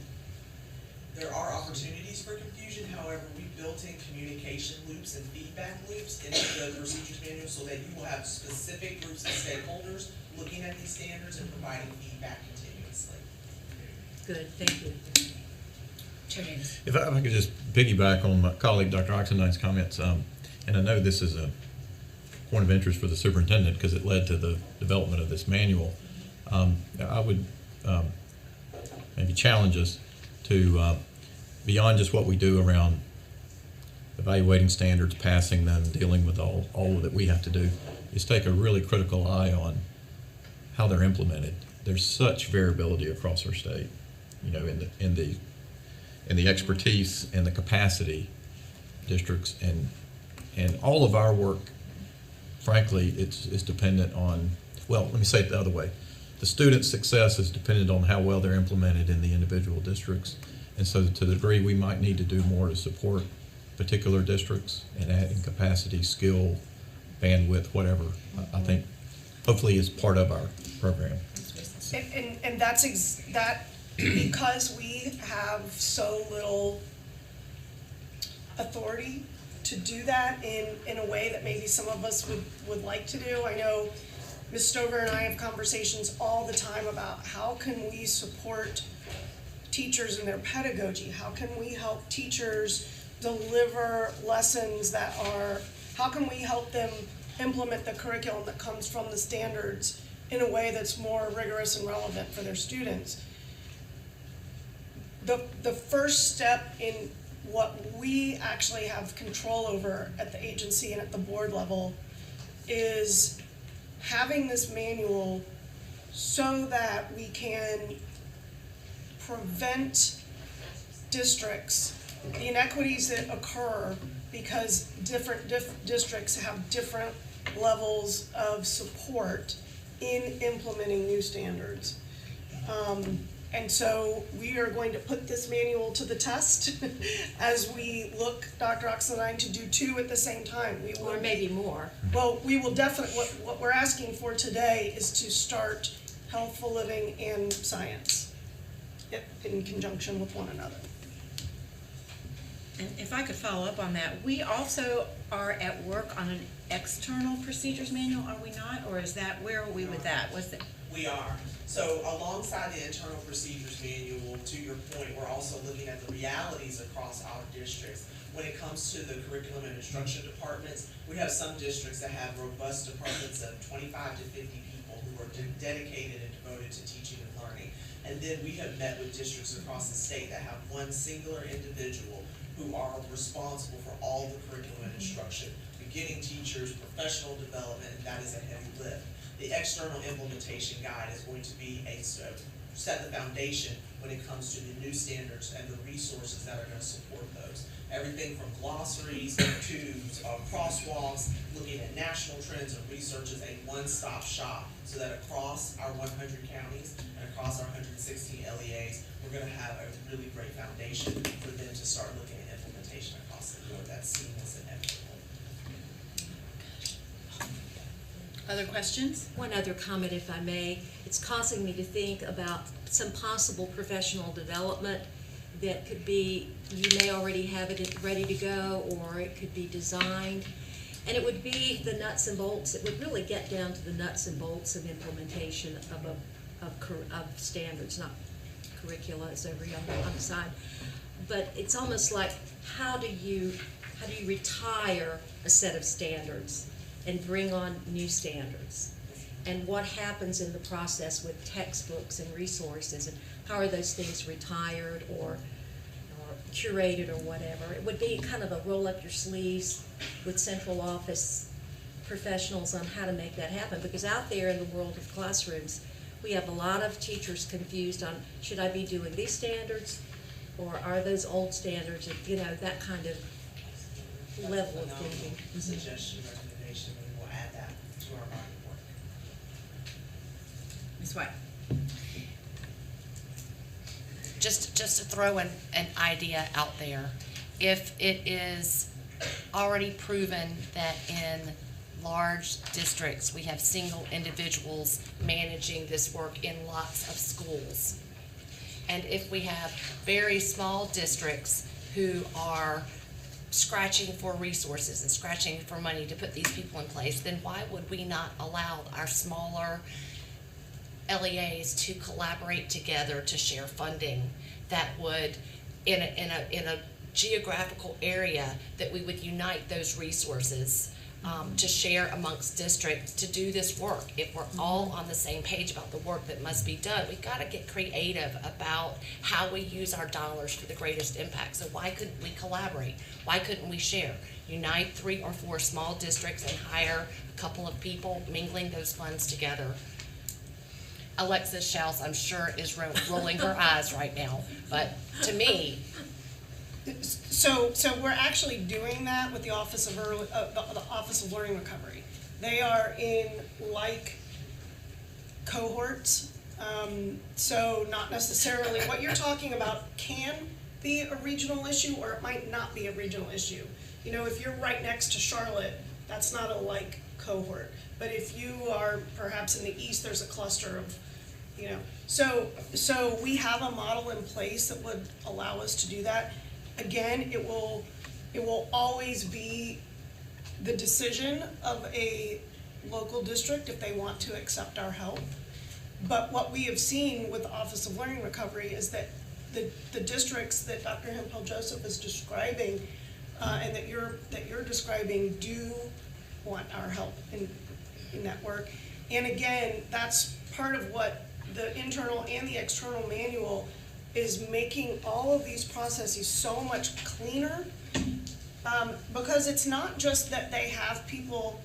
There are opportunities for confusion, however, we built in communication loops and feedback loops into the procedures manual so that you will have specific groups of stakeholders looking at these standards and providing feedback continuously. Good, thank you. Chair Davis. If I could just piggyback on my colleague, Dr. Oxendine's comments, and I know this is a point of interest for the superintendent because it led to the development of this manual. I would maybe challenge us to, beyond just what we do around evaluating standards, passing them, dealing with all that we have to do, is take a really critical eye on how they're implemented. There's such variability across our state, you know, in the and the expertise and the capacity districts and all of our work, frankly, is dependent on, well, let me say it the other way. The student's success is dependent on how well they're implemented in the individual districts. And so to the degree we might need to do more to support particular districts and adding capacity, skill, bandwidth, whatever, I think hopefully is part of our program. And that's that because we have so little authority to do that in a way that maybe some of us would like to do. I know Ms. Stover and I have conversations all the time about how can we support teachers in their pedagogy? How can we help teachers deliver lessons that are, how can we help them implement the curriculum that comes from the standards in a way that's more rigorous and relevant for their students? The first step in what we actually have control over at the agency and at the board level is having this manual so that we can prevent districts, the inequities that occur because different districts have different levels of support in implementing new standards. And so we are going to put this manual to the test as we look, Dr. Oxendine, to do two at the same time. We will, Or maybe more. well, we will definitely, what we're asking for today is to start healthful living and science in conjunction with one another. And if I could follow up on that, we also are at work on an external procedures manual, are we not? Or is that, where are we with that? What's the? We are. So alongside the internal procedures manual, to your point, we're also looking at the realities across our districts. When it comes to the curriculum and instruction departments, we have some districts that have robust departments of 25 to 50 people who are dedicated and devoted to teaching and learning. And then we have met with districts across the state that have one singular individual who are responsible for all the curriculum and instruction, beginning teachers, professional development, and that is a heavy lift. The external implementation guide is going to be set the foundation when it comes to the new standards and the resources that are going to support those. Everything from glossaries to crosswalks, looking at national trends and research is a one-stop shop so that across our 100 counties and across our 116 LEAs, we're going to have a really great foundation for them to start looking at implementation across the board that's seamless and equitable. Other questions? One other comment, if I may. It's causing me to think about some possible professional development that could be, you may already have it ready to go, or it could be designed. And it would be the nuts and bolts. It would really get down to the nuts and bolts of implementation of standards, not curricula, as over on the side. But it's almost like, how do you retire a set of standards and bring on new standards? And what happens in the process with textbooks and resources, and how are those things retired or curated or whatever? It would be kind of a roll up your sleeves with central office professionals on how to make that happen, because out there in the world of classrooms, we have a lot of teachers confused on, should I be doing these standards, or are those old standards, and, that kind of level of thinking. Suggestion, recommendation, and we'll add that to our body of work. Ms. White? Just to throw an idea out there, if it is already proven that in large districts, we have single individuals managing this work in lots of schools, and if we have very small districts who are scratching for resources and scratching for money to put these people in place, then why would we not allow our smaller LEAs to collaborate together to share funding that would, in a geographical area, that we would unite those resources to share amongst districts to do this work. If we're all on the same page about the work that must be done, we've got to get creative about how we use our dollars for the greatest impact. So why couldn't we collaborate? Why couldn't we share? Unite 3 or 4 small districts and hire a couple of people, mingling those funds together. Alexis Schaus, I'm sure, is rolling her eyes right now, but to me, So we're actually doing that with the Office of the Office of Learning Recovery. They are in like cohorts. So not necessarily, what you're talking about can be a regional issue, or it might not be a regional issue. You know, if you're right next to Charlotte, that's not a like cohort. But if you are perhaps in the east, there's a cluster of, you know. So we have a model in place that would allow us to do that. Again, it will always be the decision of a local district if they want to accept our help. But what we have seen with the Office of Learning Recovery is that the districts that Dr. Hempel-Joseph is describing and that you're describing do want our help in that work. And again, that's part of what the internal and the external manual is, making all of these processes so much cleaner, because it's not just that they have people.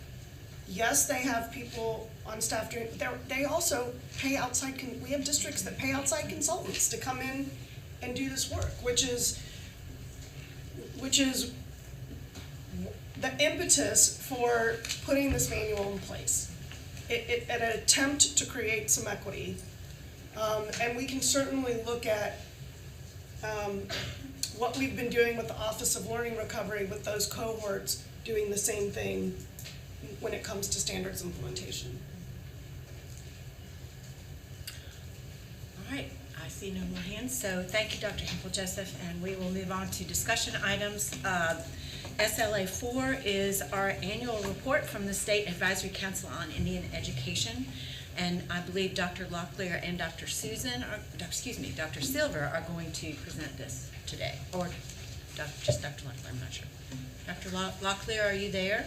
Yes, they have people on staff doing. They also pay outside. We have districts that pay outside consultants to come in and do this work, which is the impetus for putting this manual in place. An attempt to create some equity, and we can certainly look at what we've been doing with the Office of Learning Recovery with those cohorts, doing the same thing when it comes to standards implementation. All right, I see no more hands, so thank you, Dr. Hempel-Joseph, and we will move on to discussion items. SLA 4 is our annual report from the State Advisory Council on Indian Education, and I believe Dr. Locklear and Dr. Silver are going to present this today, or just Dr. Locklear, I'm not sure. Dr. Locklear, are you there?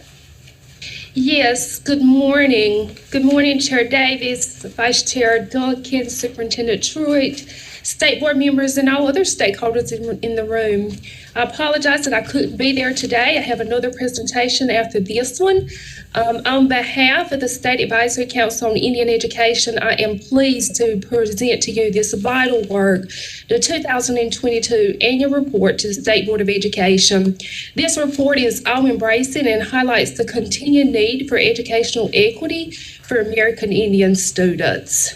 Yes, good morning. Good morning, Chair Davis, Vice Chair Duncan, Superintendent Truitt, State Board members, and all other stakeholders in the room. I apologize that I couldn't be there today. I have another presentation after this one. On behalf of the State Advisory Council on Indian Education, I am pleased to present to you this vital work, the 2022 Annual Report to the State Board of Education. This report is all-embracing and highlights the continued need for educational equity for American Indian students.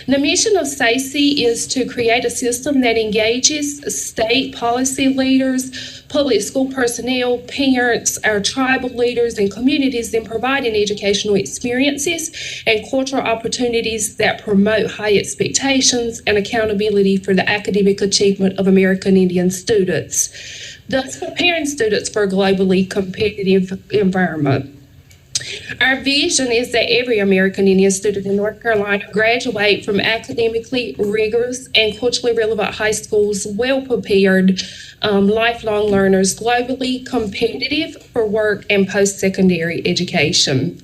The mission of SACE is to create a system that engages state policy leaders, public school personnel, parents, our tribal leaders, and communities in providing educational experiences and cultural opportunities that promote high expectations and accountability for the academic achievement of American Indian students, thus preparing students for a globally competitive environment. Our vision is that every American Indian student in North Carolina graduate from academically rigorous and culturally relevant high schools, well-prepared, lifelong learners, globally competitive for work and post-secondary education.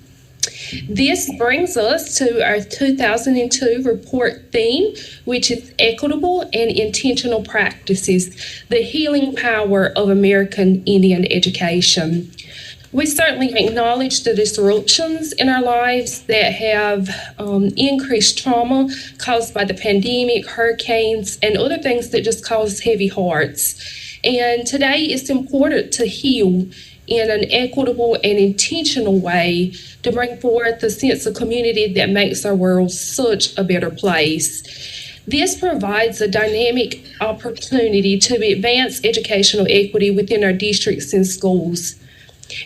This brings us to our 2002 report theme, which is equitable and intentional practices, the healing power of American Indian education. We certainly acknowledge the disruptions in our lives that have increased trauma caused by the pandemic, hurricanes, and other things that just cause heavy hearts. And today it's important to heal in an equitable and intentional way to bring forth a sense of community that makes our world such a better place. This provides a dynamic opportunity to advance educational equity within our districts and schools.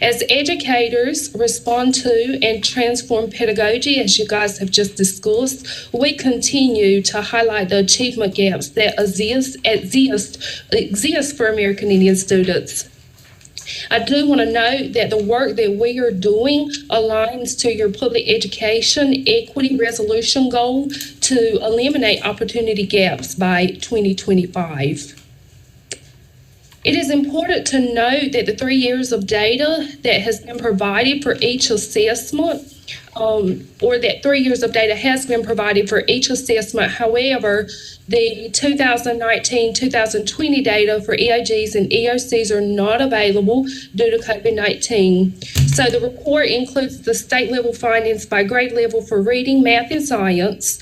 As educators respond to and transform pedagogy, as you guys have just discussed, we continue to highlight the achievement gaps that exist for American Indian students. I do want to note that the work that we are doing aligns to your public education equity resolution goal to eliminate opportunity gaps by 2025. It is important to note that the 3 years of data that has been provided for each assessment, or that 3 years of data has been provided for each assessment. However, the 2019-2020 data for EOGs and EOCs are not available due to COVID-19. So the report includes the state level findings by grade level for reading, math, and science.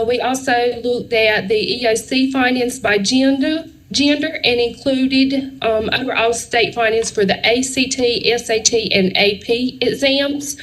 We also looked at the EOC findings by gender, gender and included overall state findings for the ACT, SAT, and AP exams.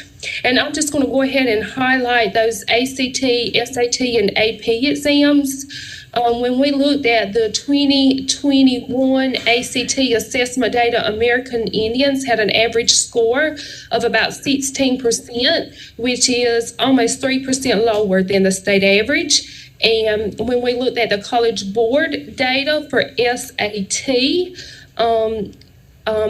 And I'm just going to go ahead and highlight those ACT, SAT, and AP exams. When we looked at the 2021 ACT assessment data, American Indians had an average score of about 16%, which is almost 3% lower than the state average. And when we looked at the College Board data for SAT,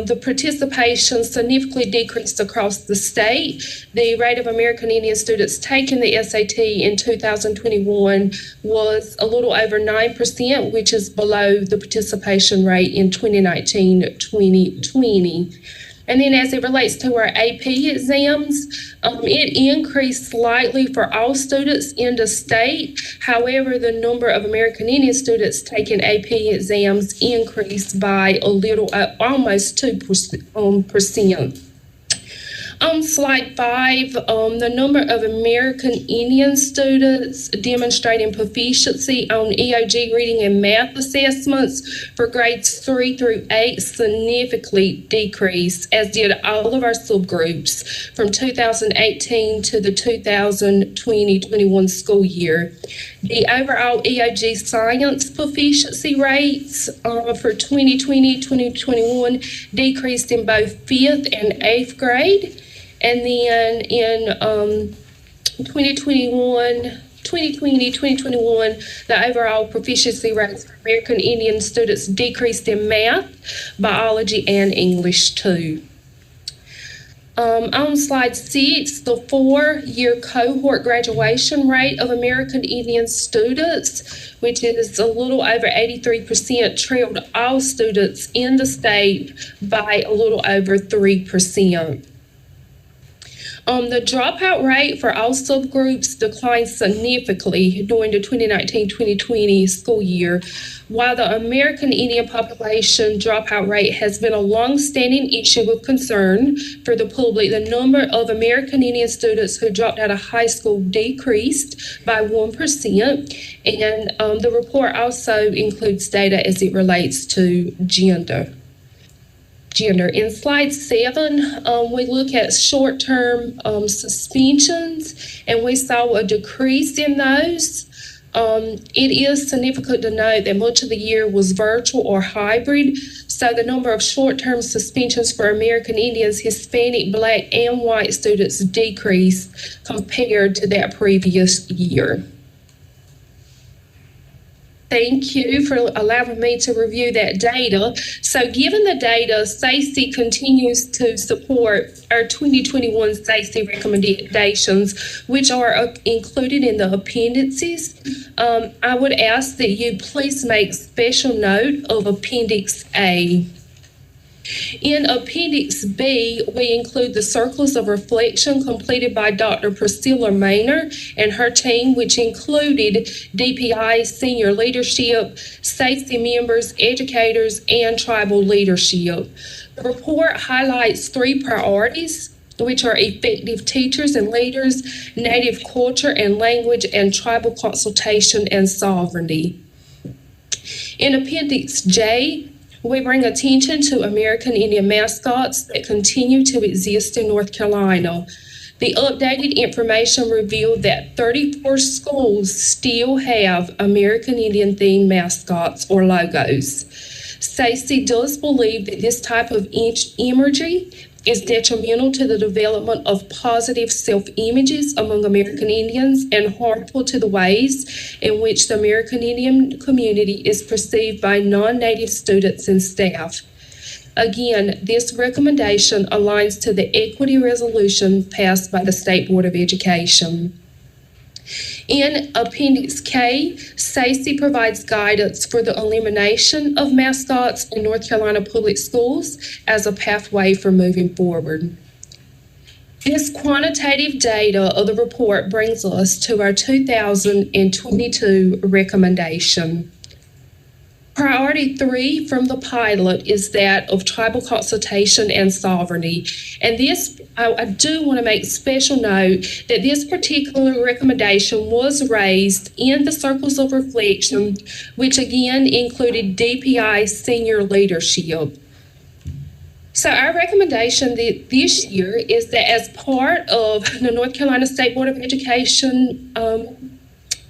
the participation significantly decreased across the state. The rate of American Indian students taking the SAT in 2021 was a little over 9%, which is below the participation rate in 2019-2020. And then as it relates to our AP exams, it increased slightly for all students in the state. However, the number of American Indian students taking AP exams increased by a little, almost 2%. On slide 5, the number of American Indian students demonstrating proficiency on EOG reading and math assessments for grades 3 through 8 significantly decreased, as did all of our subgroups from 2018 to the 2020-21 school year. The overall EOG science proficiency rates for 2020-2021 decreased in both 5th and 8th grade. And then in 2020-2021, the overall proficiency rates for American Indian students decreased in math, biology, and English too. On slide 6, the 4-year cohort graduation rate of American Indian students, which is a little over 83%, trailed all students in the state by a little over 3%. The dropout rate for all subgroups declined significantly during the 2019-2020 school year. While the American Indian population dropout rate has been a long-standing issue of concern for the public, the number of American Indian students who dropped out of high school decreased by 1%. And the report also includes data as it relates to gender. In slide 7, we look at short-term suspensions, and we saw a decrease in those. It is significant to note that much of the year was virtual or hybrid, so the number of short-term suspensions for American Indians, Hispanic, Black, and white students decreased compared to that previous year. Thank you for allowing me to review that data. So given the data, SACE continues to support our 2021 SACE recommendations, which are included in the appendices. I would ask that you please make special note of Appendix A. In Appendix B, we include the circles of reflection completed by Dr. Priscilla Maynor and her team, which included DPI senior leadership, SACE members, educators, and tribal leadership. The report highlights 3 priorities, which are effective teachers and leaders, native culture and language, and tribal consultation and sovereignty. In Appendix J, we bring attention to American Indian mascots that continue to exist in North Carolina. The updated information revealed that 34 schools still have American Indian themed mascots or logos. SACE does believe that this type of imagery is detrimental to the development of positive self-images among American Indians and harmful to the ways in which the American Indian community is perceived by non-native students and staff. Again, this recommendation aligns to the equity resolution passed by the State Board of Education. In Appendix K, SACE provides guidance for the elimination of mascots in North Carolina public schools as a pathway for moving forward. This quantitative data of the report brings us to our 2022 recommendation. Priority 3 from the pilot is that of tribal consultation and sovereignty. And this, I do want to make special note that this particular recommendation was raised in the circles of reflection, which again included DPI senior leadership. So our recommendation this year is that as part of the North Carolina State Board of Education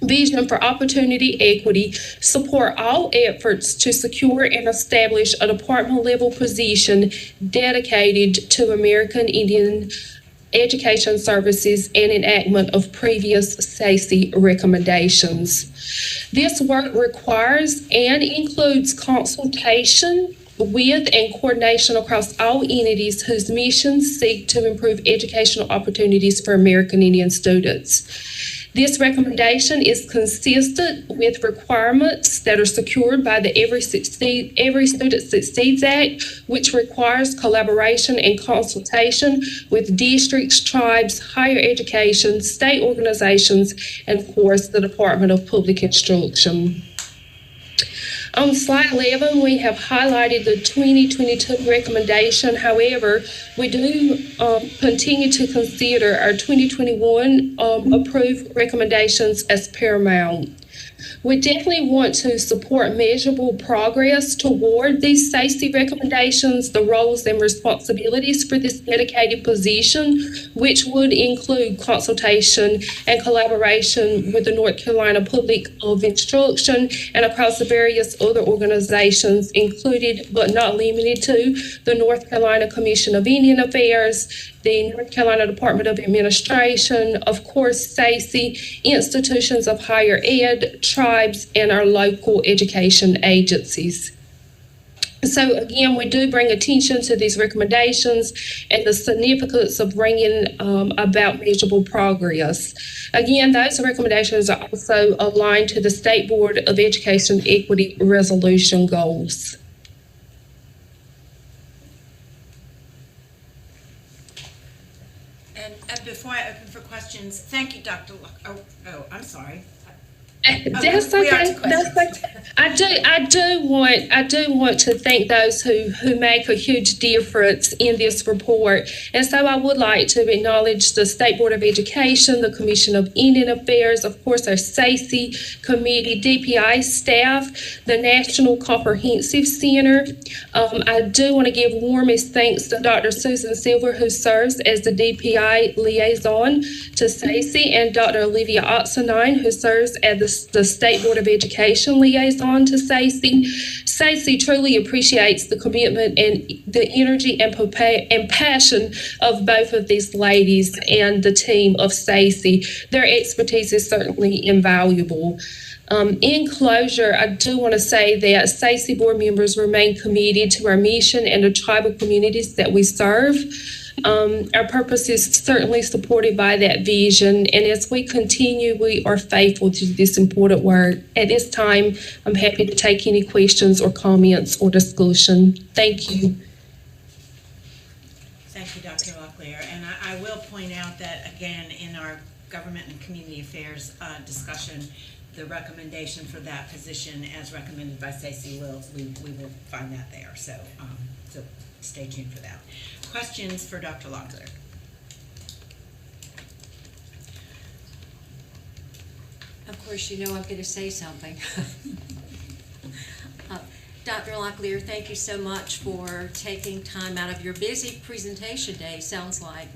vision for opportunity equity, support all efforts to secure and establish a department-level position dedicated to American Indian education services and enactment of previous SACE recommendations. This work requires and includes consultation with and coordination across all entities whose missions seek to improve educational opportunities for American Indian students. This recommendation is consistent with requirements that are secured by the Every Student Succeeds Act, which requires collaboration and consultation with districts, tribes, higher education, state organizations, and of course, the Department of Public Instruction. On slide 11, we have highlighted the 2022 recommendation. However, we do continue to consider our 2021 approved recommendations as paramount. We definitely want to support measurable progress toward these SACE recommendations, the roles and responsibilities for this dedicated position, which would include consultation and collaboration with the North Carolina Public of Instruction and across the various other organizations, included but not limited to the North Carolina Commission of Indian Affairs, the North Carolina Department of Administration, of course, SACE, institutions of higher ed, tribes, and our local education agencies. So again, we do bring attention to these recommendations and the significance of bringing about measurable progress. Again, those recommendations are also aligned to the State Board of Education Equity Resolution goals. And before I open for questions, thank you, Dr. I'm sorry. That's okay. That's okay. I do want to thank those who make a huge difference in this report. And so I would like to acknowledge the State Board of Education, the Commission of Indian Affairs, of course, our SACE committee, DPI staff, the National Comprehensive Center. I do want to give warmest thanks to Dr. Susan Silver, who serves as the DPI liaison to SACE, and Dr. Olivia Oxendine, who serves as the State Board of Education liaison to SACE. SACE truly appreciates the commitment and the energy and passion of both of these ladies and the team of SACE. Their expertise is certainly invaluable. In closure, I do want to say that SACE board members remain committed to our mission and the tribal communities that we serve. Our purpose is certainly supported by that vision, and as we continue, we are faithful to this important work. At this time, I'm happy to take any questions or comments or discussion. Thank you. Thank you, Dr. Locklear. And I will point out that, again, in our Government and Community Affairs discussion, the recommendation for that position as recommended by SACE we will find that there. So stay tuned for that. Questions for Dr. Locklear? Of course, you know I'm going to say something. Dr. Locklear, thank you so much for taking time out of your busy presentation day, sounds like,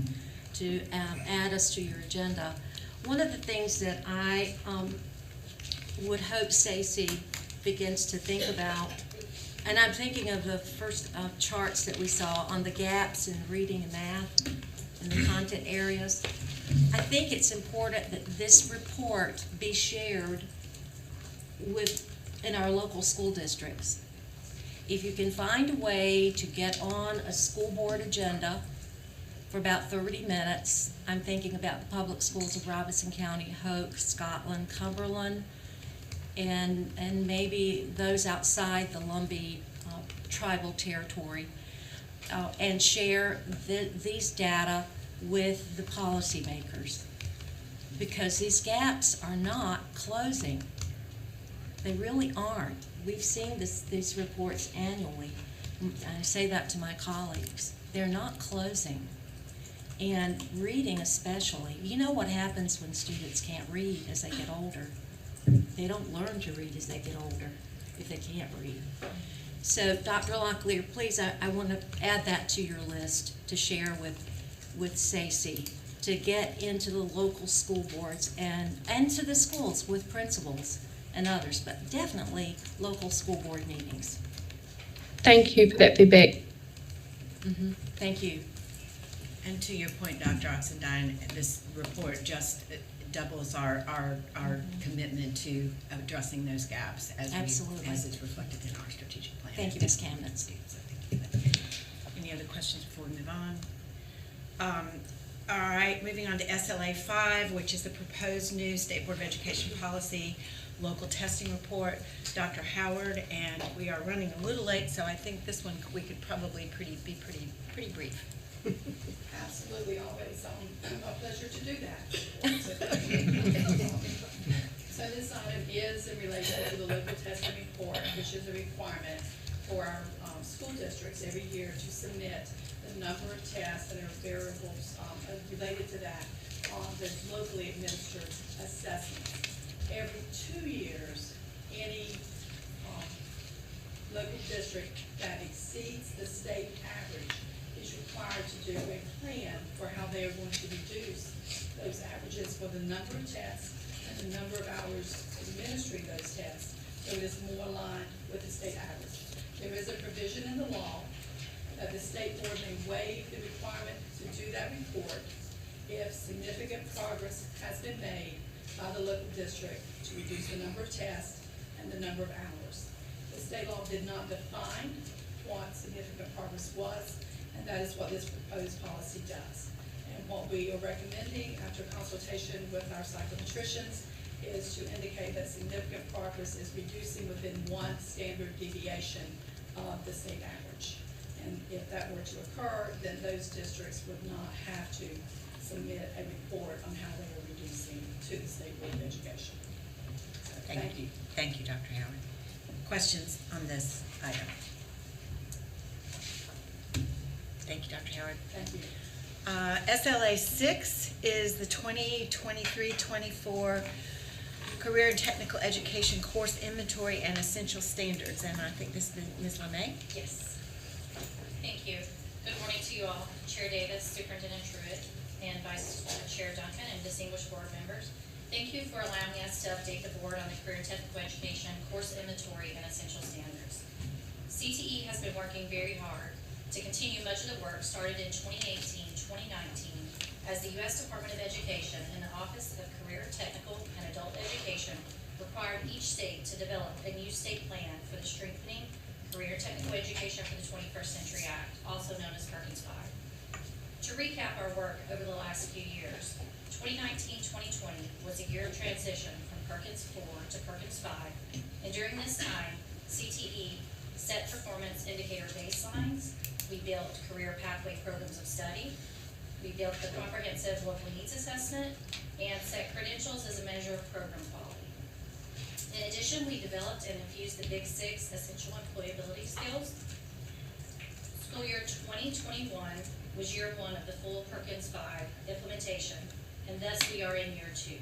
to add us to your agenda. One of the things that I would hope SACE begins to think about, and I'm thinking of the first charts that we saw on the gaps in reading and math and the content areas. I think it's important that this report be shared in our local school districts. If you can find a way to get on a school board agenda for about 30 minutes, I'm thinking about the public schools of Robeson County, Hoke, Scotland, Cumberland, and maybe those outside the Lumbee tribal territory, and share these data with the policymakers, because these gaps are not closing. They really aren't. we've seen these reports annually. I say that to my colleagues. They're not closing. And reading especially, you know what happens when students can't read as they get older? They don't learn to read as they get older if they can't read. So Dr. Locklear, please, I want to add that to your list to share with SACE, to get into the local school boards and to the schools with principals and others, but definitely local school board meetings. Thank you for that feedback. Thank you. And to your point, Dr. Oxendine, this report just doubles our commitment to addressing those gaps Absolutely. as it's reflected in our strategic plan. Thank you, Ms. Kamnitz. So thank you. Any other questions before we move on? All right, moving on to SLA 5, which is the proposed new State Board of Education policy local testing report. Dr. Howard, and we are running a little late, so I think this one we could probably be pretty brief. Absolutely, always a pleasure to do that. So this item is in relation to the local testing report, which is a requirement for our school districts every year to submit the number of tests and their variables related to that on those locally administered assessments. Every 2 years, any local district that exceeds the state average is required to do a plan for how they are going to reduce those averages for the number of tests and the number of hours administering those tests, so it is more aligned with the state average. There is a provision in the law that the state board may waive the requirement to do that report if significant progress has been made by the local district to reduce the number of tests and the number of hours. The state law did not define what significant progress was, and that is what this proposed policy does. And what we are recommending after consultation with our psychometricians is to indicate that significant progress is reducing within one standard deviation of the state average. And if that were to occur, then those districts would not have to submit a report on how they are reducing to the State Board of Education. So, thank you. Thank you, Dr. Howard. Questions on this item? Thank you, Dr. Howard. Thank you. SLA 6 is the 2023-24 Career and Technical Education Course Inventory and Essential Standards, and I think this is Ms. LeMay. Yes. Thank you. Good morning to you all. Chair Davis, Superintendent Truitt, and Vice Chair Duncan, and distinguished board members. Thank you for allowing us to update the board on the Career and Technical Education Course Inventory and Essential Standards. CTE has been working very hard to continue much of the work started in 2018-2019 as the U.S. Department of Education and the Office of Career, Technical, and Adult Education required each state to develop a new state plan for the Strengthening Career Technical Education for the 21st Century Act, also known as Perkins 5. To recap our work over the last few years, 2019-2020 was a year of transition from Perkins 4 to Perkins 5, and during this time, CTE set performance indicator baselines, we built career pathway programs of study, we built the comprehensive local needs assessment, and set credentials as a measure of program quality. In addition, we developed and infused the Big 6 essential employability skills. School year 2021 was year 1 of the full Perkins 5 implementation, and thus we are in year 2.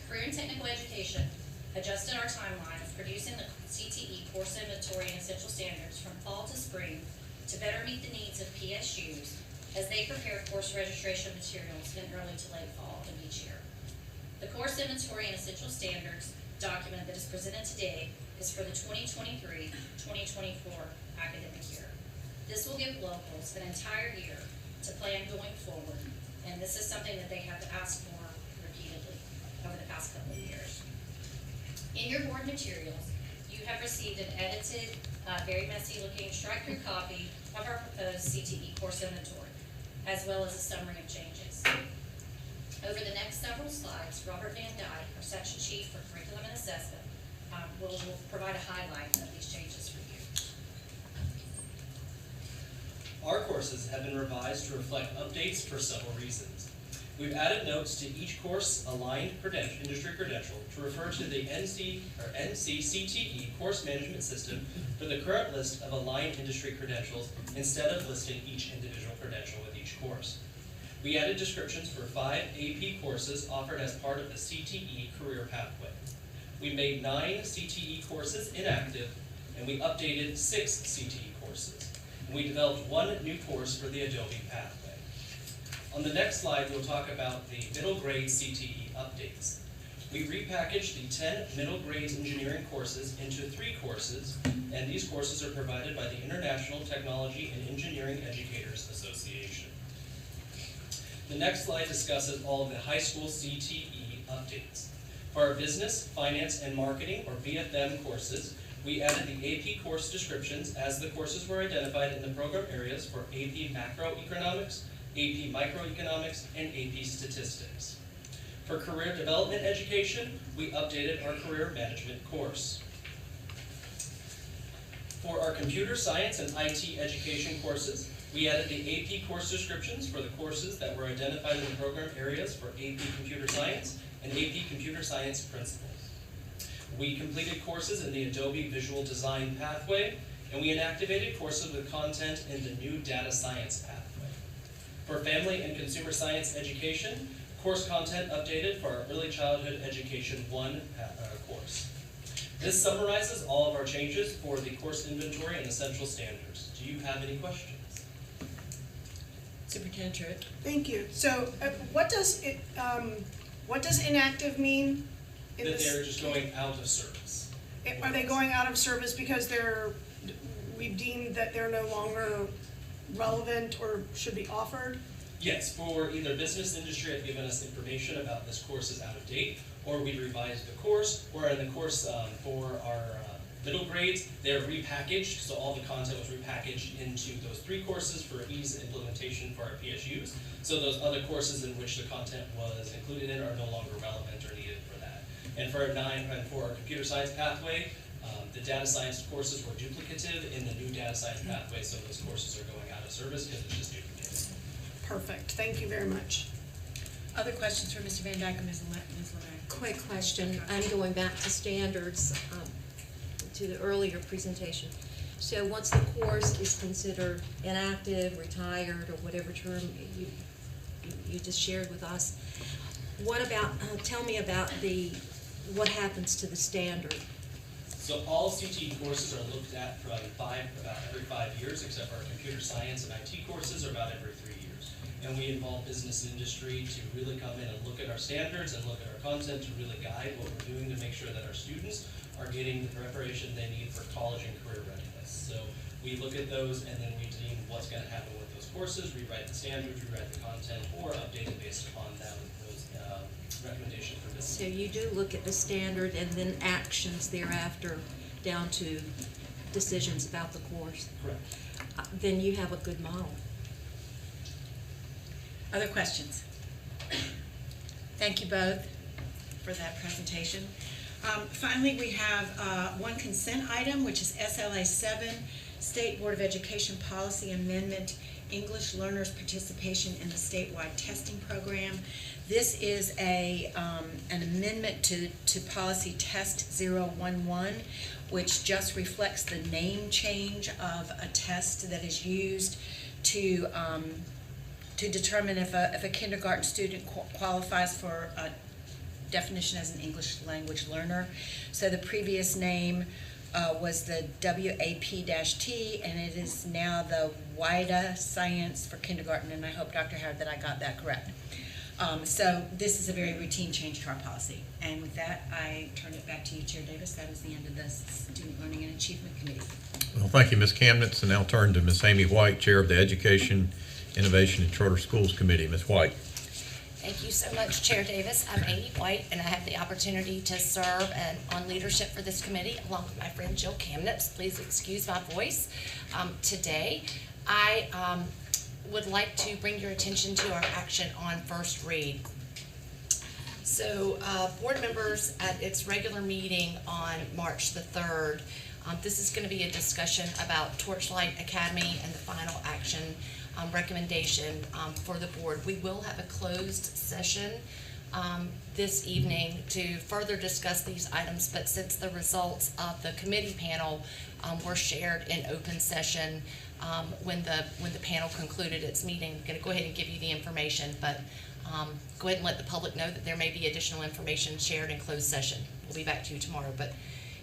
Career and Technical Education adjusted our timeline of producing the CTE course inventory and essential standards from fall to spring to better meet the needs of PSUs as they prepare course registration materials in early to late fall of each year. The course inventory and essential standards document that is presented today is for the 2023-2024 academic year. This will give locals an entire year to plan going forward, and this is something that they have asked for repeatedly over the past couple of years. In your board materials, you have received an edited, very messy looking strike-through copy of our proposed CTE course inventory, as well as a summary of changes. Over the next several slides, Robert Van Dyke, our section chief for curriculum and assessment, will provide a highlight of these changes for you. Our courses have been revised to reflect updates for several reasons. We've added notes to each course aligned industry credential to refer to the NCCTE course management system for the current list of aligned industry credentials instead of listing each individual credential with each course. We added descriptions for 5 AP courses offered as part of the CTE career pathway. We made 9 CTE courses inactive, and we updated 6 CTE courses. And we developed 1 new course for the Adobe pathway. On the next slide, we'll talk about the middle grade CTE updates. We repackaged the 10 middle grade engineering courses into 3 courses, and these courses are provided by the International Technology and Engineering Educators Association. The next slide discusses all of the high school CTE updates. For our business, finance, and marketing, or BFM courses, we added the AP course descriptions as the courses were identified in the program areas for AP macroeconomics, AP microeconomics, and AP statistics. For career development education, we updated our career management course. For our computer science and IT education courses, we added the AP course descriptions for the courses that were identified in the program areas for AP computer science and AP computer science principles. We completed courses in the Adobe Visual Design pathway, and we inactivated courses with content in the new data science pathway. For family and consumer science education, course content updated for our early childhood education 1 course. This summarizes all of our changes for the course inventory and essential standards. Do you have any questions? Superintendent Truitt. Thank you. So what does inactive mean? That they're just going out of service. Are they going out of service because we've deemed that they're no longer relevant or should be offered? Yes, for either business industry have given us information about this course is out of date, or we revised the course, or in the course for our middle grades, they're repackaged, so all the content was repackaged into those 3 courses for ease of implementation for our PSUs. So those other courses in which the content was included in are no longer relevant or needed for that. And for our computer science pathway, the data science courses were duplicative in the new data science pathway, so those courses are going out of service because it's just duplicated. Perfect. Thank you very much. Other questions for Mr. Van Dyke and Ms. Lemay? Quick question. I'm going back to standards, to the earlier presentation. So once the course is considered inactive, retired, or whatever term you just shared with us, what about, tell me about what happens to the standard? So all CTE courses are looked at about every 5 years, except for our computer science and IT courses are about every 3 years. And we involve business and industry to really come in and look at our standards and look at our content to really guide what we're doing to make sure that our students are getting the preparation they need for college and career readiness. So we look at those and then we deem what's going to happen with those courses, rewrite the standards, rewrite the content, or update it based upon those recommendations for business. So you do look at the standard and then actions thereafter down to decisions about the course. Correct. Then you have a good model. Other questions? Thank you both for that presentation. Finally, we have one consent item, which is SLA 7, State Board of Education Policy Amendment, English Learners Participation in the Statewide Testing Program. This is an amendment to Policy Test 011, which just reflects the name change of a test that is used to determine if a kindergarten student qualifies for a definition as an English language learner. So the previous name was the WAP-T, and it is now the WIDA Science for Kindergarten, and I hope, Dr. Howard, that I got that correct. So this is a very routine change to our policy. And with that, I turn it back to you, Chair Davis. That is the end of the Student Learning and Achievement Committee. Well, thank you, Ms. Kamnitz, and now turn to Ms. Amy White, Chair of the Education, Innovation, and Charter Schools Committee. Ms. White. Thank you so much, Chair Davis. I'm Amy White, and I have the opportunity to serve on leadership for this committee, along with my friend Jill Kamnitz. Please excuse my voice. Today, I would like to bring your attention to our action on first read. So, board members, at its regular meeting on March the 3rd, this is going to be a discussion about Torchlight Academy and the final action recommendation for the board. We will have a closed session this evening to further discuss these items, but since the results of the committee panel were shared in open session when the panel concluded its meeting, I'm going to go ahead and give you the information, but go ahead and let the public know that there may be additional information shared in closed session. We'll be back to you tomorrow. But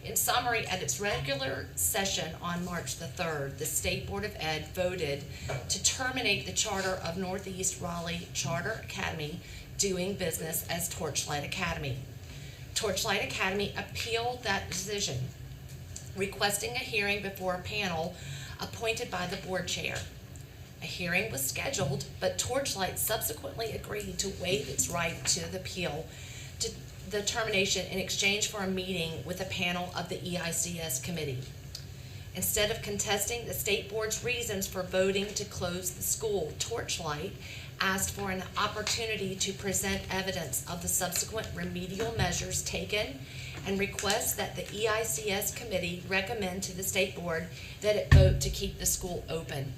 in summary, at its regular session on March the 3rd, the State Board of Ed voted to terminate the charter of Northeast Raleigh Charter Academy doing business as Torchlight Academy. Torchlight Academy appealed that decision, requesting a hearing before a panel appointed by the board chair. A hearing was scheduled, but Torchlight subsequently agreed to waive its right to the appeal to the termination in exchange for a meeting with a panel of the EICS committee. Instead of contesting the state board's reasons for voting to close the school, Torchlight asked for an opportunity to present evidence of the subsequent remedial measures taken and requests that the EICS committee recommend to the state board that it vote to keep the school open.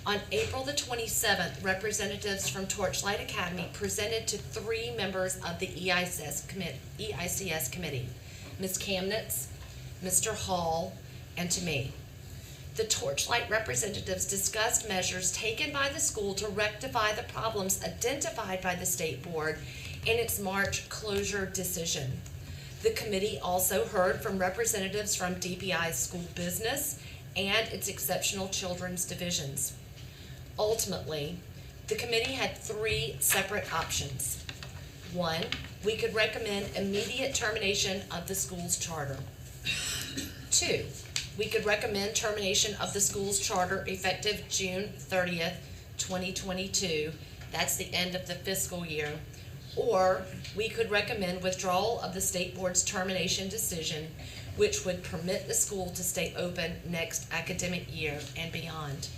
On April the 27th, representatives from Torchlight Academy presented to 3 members of the EICS committee, Ms. Kamnitz, Mr. Hall, and to me. The Torchlight representatives discussed measures taken by the school to rectify the problems identified by the state board in its March closure decision. The committee also heard from representatives from DPI's school business and its exceptional children's divisions. Ultimately, the committee had 3 separate options. 1, we could recommend immediate termination of the school's charter. 2, we could recommend termination of the school's charter effective June 30th, 2022. That's the end of the fiscal year. Or we could recommend withdrawal of the state board's termination decision, which would permit the school to stay open next academic year and beyond.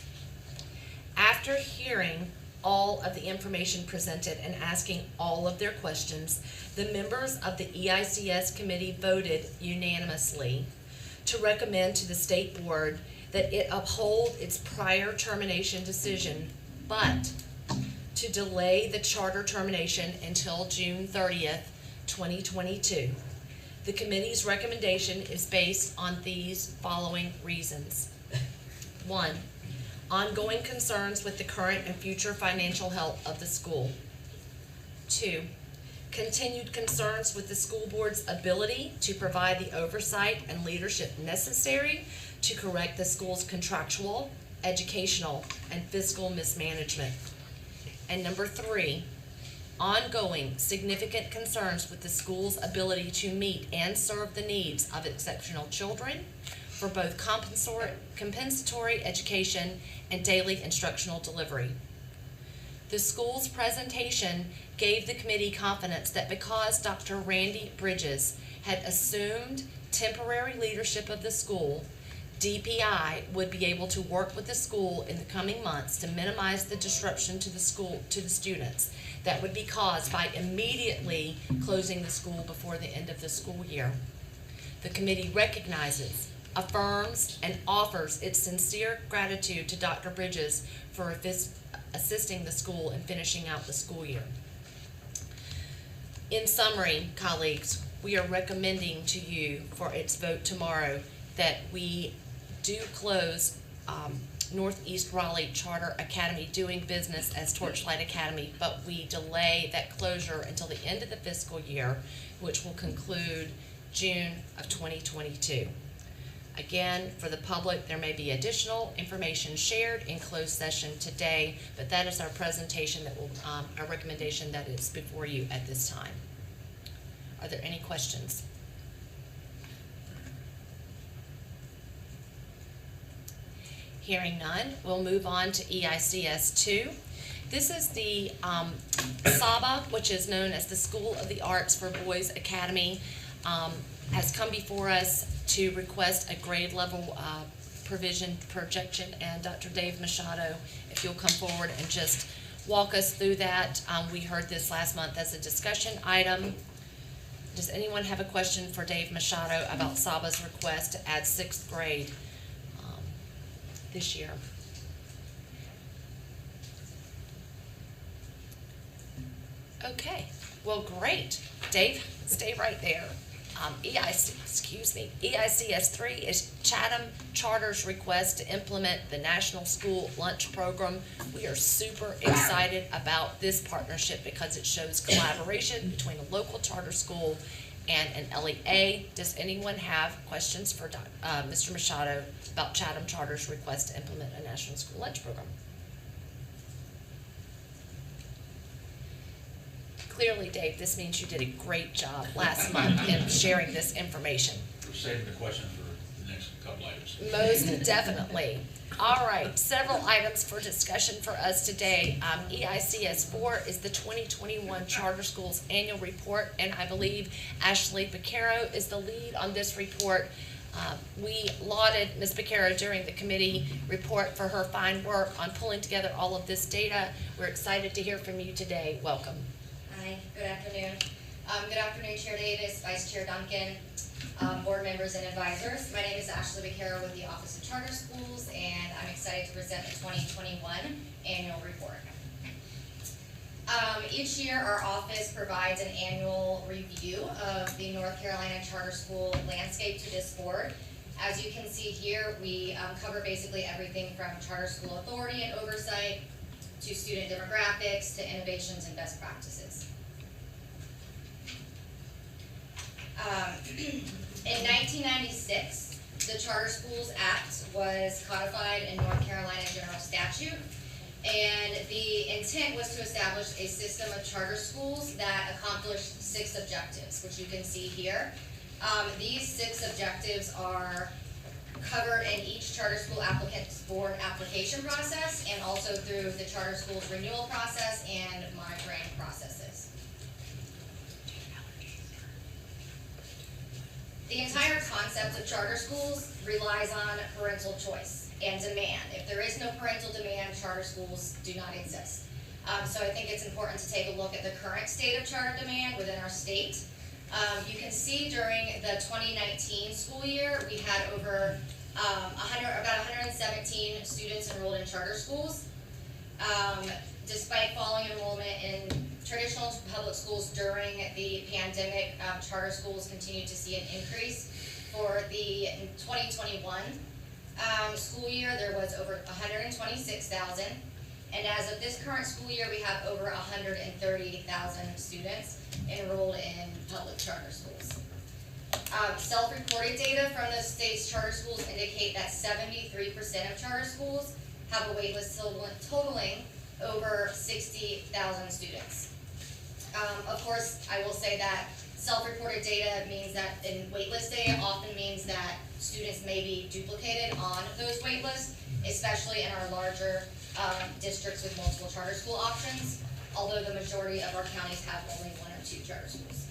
After hearing all of the information presented and asking all of their questions, the members of the EICS committee voted unanimously to recommend to the state board that it uphold its prior termination decision, but to delay the charter termination until June 30th, 2022. The committee's recommendation is based on these following reasons. 1, ongoing concerns with the current and future financial health of the school. 2, continued concerns with the school board's ability to provide the oversight and leadership necessary to correct the school's contractual, educational, and fiscal mismanagement. And number 3, ongoing significant concerns with the school's ability to meet and serve the needs of exceptional children for both compensatory education and daily instructional delivery. The school's presentation gave the committee confidence that because Dr. Randy Bridges had assumed temporary leadership of the school, DPI would be able to work with the school in the coming months to minimize the disruption to the students that would be caused by immediately closing the school before the end of the school year. The committee recognizes, affirms, and offers its sincere gratitude to Dr. Bridges for assisting the school in finishing out the school year. In summary, colleagues, we are recommending to you for its vote tomorrow that we do close Northeast Raleigh Charter Academy doing business as Torchlight Academy, but we delay that closure until the end of the fiscal year, which will conclude June of 2022. Again, for the public, there may be additional information shared in closed session today, but that is our presentation that will, our recommendation that is before you at this time. Are there any questions? Hearing none, we'll move on to EICS 2. This is the SABA, which is known as the School of the Arts for Boys Academy, has come before us to request a grade level projection, and Dr. Dave Machado, if you'll come forward and just walk us through that. We heard this last month as a discussion item. Does anyone have a question for Dave Machado about SABA's request to add 6th grade this year? Okay, well, great. Dave, stay right there. EICS 3 is Chatham Charter's request to implement the National School Lunch Program. We are super excited about this partnership because it shows collaboration between a local charter school and an LEA. Does anyone have questions for Mr. Machado about Chatham Charter's request to implement a National School Lunch Program? Clearly, Dave, this means you did a great job last month in sharing this information. We're saving the question for the next couple items. Most definitely. All right, several items for discussion for us today. EICS 4 is the 2021 Charter Schools Annual Report, and I believe Ashley Beccaro is the lead on this report. We lauded Ms. Beccaro during the committee report for her fine work on pulling together all of this data. We're excited to hear from you today. Welcome. Hi, good afternoon. Good afternoon, Chair Davis, Vice Chair Duncan, board members and advisors. My name is Ashley Beccaro with the Office of Charter Schools, and I'm excited to present the 2021 annual report. Each year, our office provides an annual review of the North Carolina charter school landscape to this board. As you can see here, we cover basically everything from charter school authority and oversight to student demographics to innovations and best practices. In 1996, the Charter Schools Act was codified in North Carolina General Statute, and the intent was to establish a system of charter schools that accomplished 6 objectives, which you can see here. These 6 objectives are covered in each charter school applicant's board application process and also through the charter school's renewal process and monitoring processes. The entire concept of charter schools relies on parental choice and demand. If there is no parental demand, charter schools do not exist. So I think it's important to take a look at the current state of charter demand within our state. You can see during the 2019 school year, we had over about 117 students enrolled in charter schools. Despite falling enrollment in traditional public schools during the pandemic, charter schools continued to see an increase. For the 2021 school year, there was over 126,000. And as of this current school year, we have over 130,000 students enrolled in public charter schools. Self-reported data from the state's charter schools indicate that 73% of charter schools have a waitlist totaling over 60,000 students. Of course, I will say that self-reported data means that in waitlist data often means that students may be duplicated on those waitlists, especially in our larger districts with multiple charter school options, although the majority of our counties have only 1 or 2 charter schools.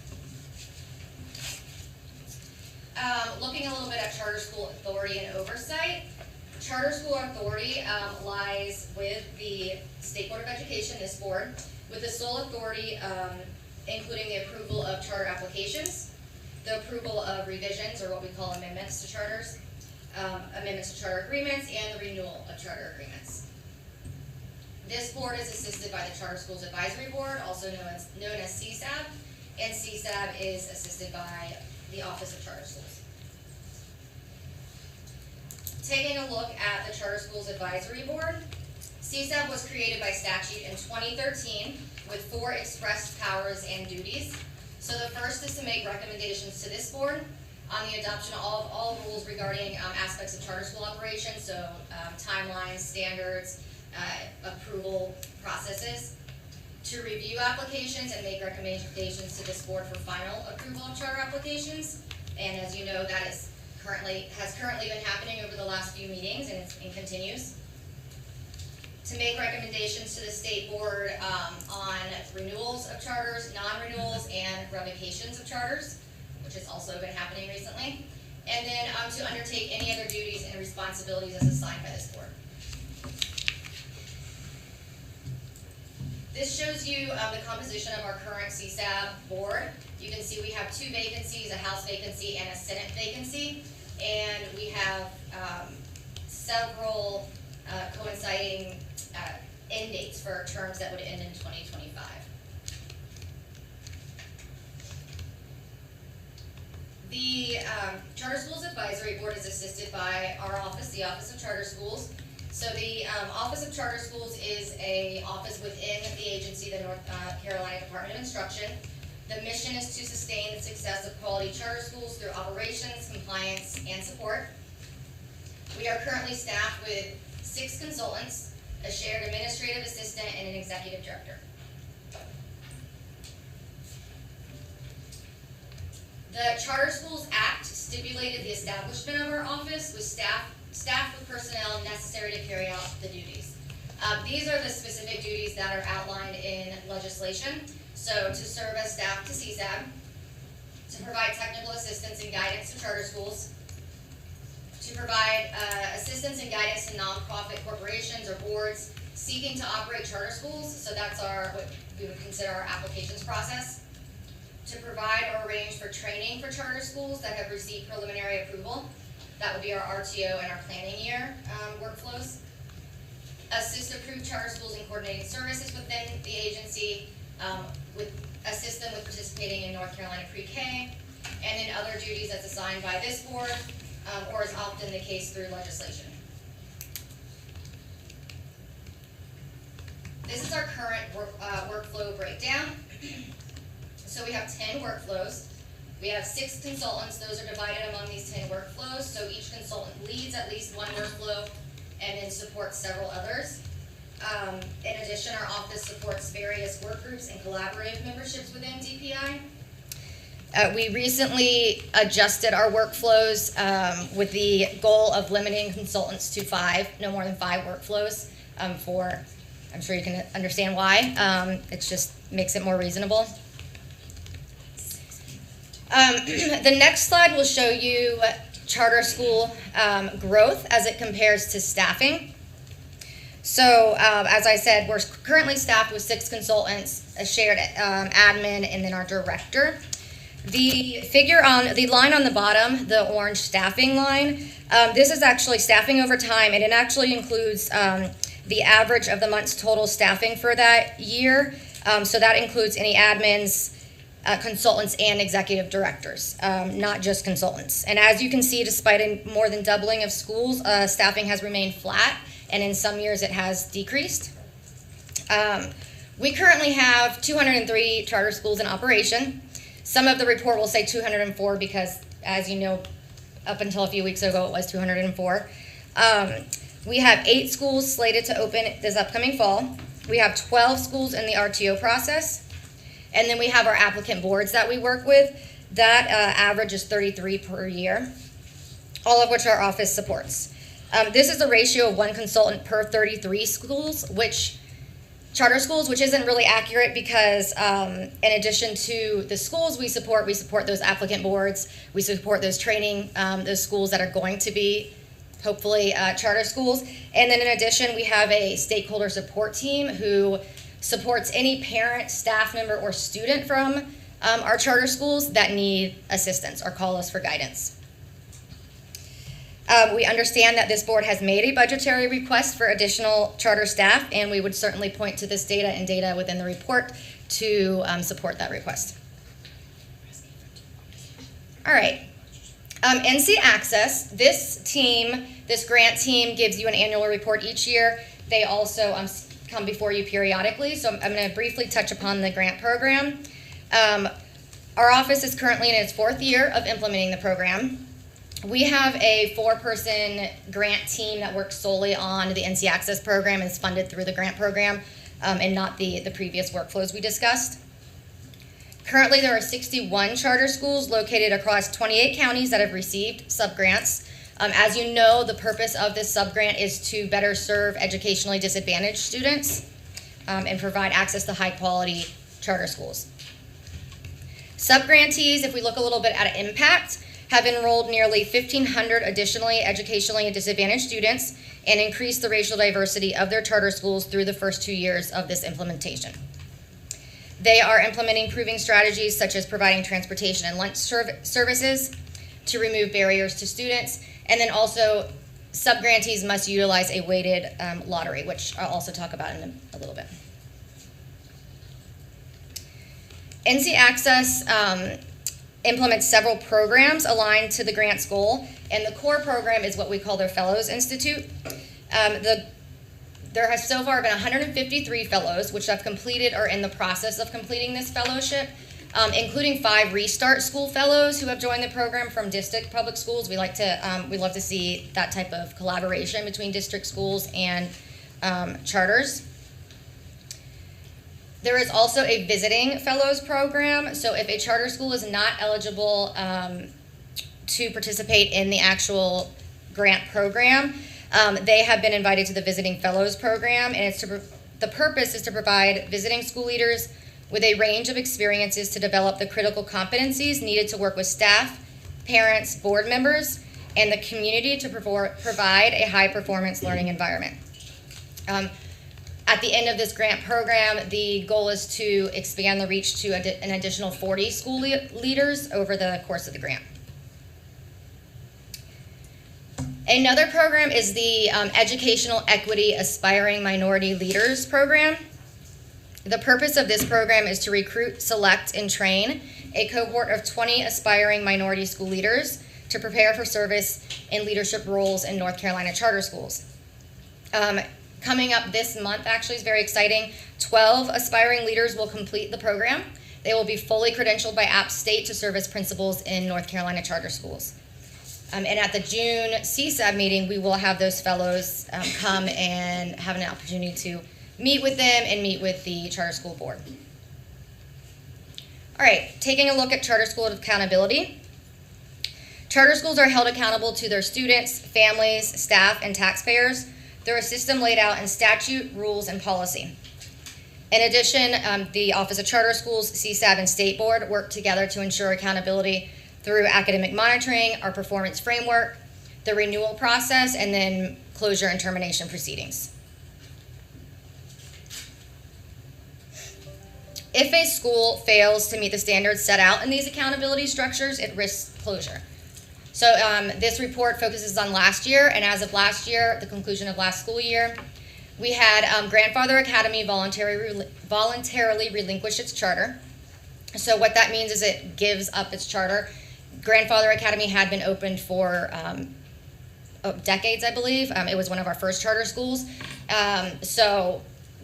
Looking a little bit at charter school authority and oversight, charter school authority lies with the State Board of Education, this board, with the sole authority including the approval of charter applications, the approval of revisions, or what we call amendments to charters, amendments to charter agreements, and the renewal of charter agreements. This board is assisted by the Charter Schools Advisory Board, also known as CSAB, and CSAB is assisted by the Office of Charter Schools. Taking a look at the Charter Schools Advisory Board, CSAB was created by statute in 2013 with 4 express powers and duties. So the first is to make recommendations to this board on the adoption of all rules regarding aspects of charter school operations, so timelines, standards, approval processes, to review applications and make recommendations to this board for final approval of charter applications. And as you know, that has currently been happening over the last few meetings and continues. To make recommendations to the state board on renewals of charters, non-renewals, and revocations of charters, which has also been happening recently. And then to undertake any other duties and responsibilities as assigned by this board. This shows you the composition of our current CSAB board. You can see we have 2 vacancies, a House vacancy and a Senate vacancy. And we have several coinciding end dates for terms that would end in 2025. The Charter Schools Advisory Board is assisted by our office, the Office of Charter Schools. So the Office of Charter Schools is a office within the agency, the North Carolina Department of Instruction. The mission is to sustain the success of quality charter schools through operations, compliance, and support. We are currently staffed with 6 consultants, a shared administrative assistant, and an executive director. The Charter Schools Act stipulated the establishment of our office with staff with personnel necessary to carry out the duties. These are the specific duties that are outlined in legislation. So to serve as staff to CSAB, to provide technical assistance and guidance to charter schools, to provide assistance and guidance to nonprofit corporations or boards seeking to operate charter schools. So that's what we would consider our applications process. To provide or arrange for training for charter schools that have received preliminary approval. That would be our RTO and our planning year workflows. Assist approved charter schools in coordinating services within the agency, assist them with participating in North Carolina pre-K, and in other duties as assigned by this board, or is often the case through legislation. This is our current workflow breakdown. So we have 10 workflows. We have 6 consultants. Those are divided among these 10 workflows. So each consultant leads at least one workflow and then supports several others. In addition, our office supports various work groups and collaborative memberships within DPI. We recently adjusted our workflows with the goal of limiting consultants to 5, no more than 5 workflows I'm sure you can understand why. It just makes it more reasonable. The next slide will show you charter school growth as it compares to staffing. So as I said, we're currently staffed with 6 consultants, a shared admin, and then our director. The figure on the line on the bottom, the orange staffing line, this is actually staffing over time, and it actually includes the average of the month's total staffing for that year. So that includes any admins, consultants, and executive directors, not just consultants. And as you can see, despite a more than doubling of schools, staffing has remained flat, and in some years it has decreased. We currently have 203 charter schools in operation. Some of the report will say 204 because, as you know, up until a few weeks ago it was 204. We have 8 schools slated to open this upcoming fall. We have 12 schools in the RTO process. And then we have our applicant boards that we work with. That average is 33 per year, all of which our office supports. This is a ratio of 1 consultant per 33 schools, charter schools, which isn't really accurate because in addition to the schools we support those applicant boards, we support those training, those schools that are going to be hopefully charter schools. And then in addition, we have a stakeholder support team who supports any parent, staff member, or student from our charter schools that need assistance or call us for guidance. We understand that this board has made a budgetary request for additional charter staff, and we would certainly point to this data and data within the report to support that request. All right. NC Access, this grant team gives you an annual report each year. They also come before you periodically, so I'm going to briefly touch upon the grant program. Our office is currently in its 4th year of implementing the program. We have a 4-person grant team that works solely on the NC Access program and is funded through the grant program and not the previous workflows we discussed. Currently, there are 61 charter schools located across 28 counties that have received subgrants. As you know, the purpose of this subgrant is to better serve educationally disadvantaged students and provide access to high-quality charter schools. Subgrantees, if we look a little bit at impact, have enrolled nearly 1,500 additionally educationally disadvantaged students and increased the racial diversity of their charter schools through the first 2 years of this implementation. They are implementing proving strategies such as providing transportation and lunch services to remove barriers to students, and then also subgrantees must utilize a weighted lottery, which I'll also talk about in a little bit. NC Access implements several programs aligned to the grant's goal, and the core program is what we call their Fellows Institute. There has so far been 153 fellows which have completed or in the process of completing this fellowship, including 5 Restart School fellows who have joined the program from district public schools. We love to see that type of collaboration between district schools and charters. There is also a visiting fellows program. So if a charter school is not eligible to participate in the actual grant program, they have been invited to the Visiting Fellows program, and the purpose is to provide visiting school leaders with a range of experiences to develop the critical competencies needed to work with staff, parents, board members, and the community to provide a high-performance learning environment. At the end of this grant program, the goal is to expand the reach to an additional 40 school leaders over the course of the grant. Another program is the Educational Equity Aspiring Minority Leaders program. The purpose of this program is to recruit, select, and train a cohort of 20 aspiring minority school leaders to prepare for service in leadership roles in North Carolina charter schools. Coming up this month, actually, is very exciting. 12 aspiring leaders will complete the program. They will be fully credentialed by App State to serve as principals in North Carolina charter schools. And at the June CSAB meeting, we will have those fellows come and have an opportunity to meet with them and meet with the charter school board. All right, taking a look at charter school accountability. Charter schools are held accountable to their students, families, staff, and taxpayers through a system laid out in statute, rules, and policy. In addition, the Office of Charter Schools, CSAB, and State Board work together to ensure accountability through academic monitoring, our performance framework, the renewal process, and then closure and termination proceedings. If a school fails to meet the standards set out in these accountability structures, it risks closure. So this report focuses on last year, and as of last year, the conclusion of last school year, we had Grandfather Academy voluntarily relinquish its charter. So what that means is it gives up its charter. Grandfather Academy had been opened for decades, I believe. It was one of our first charter schools. But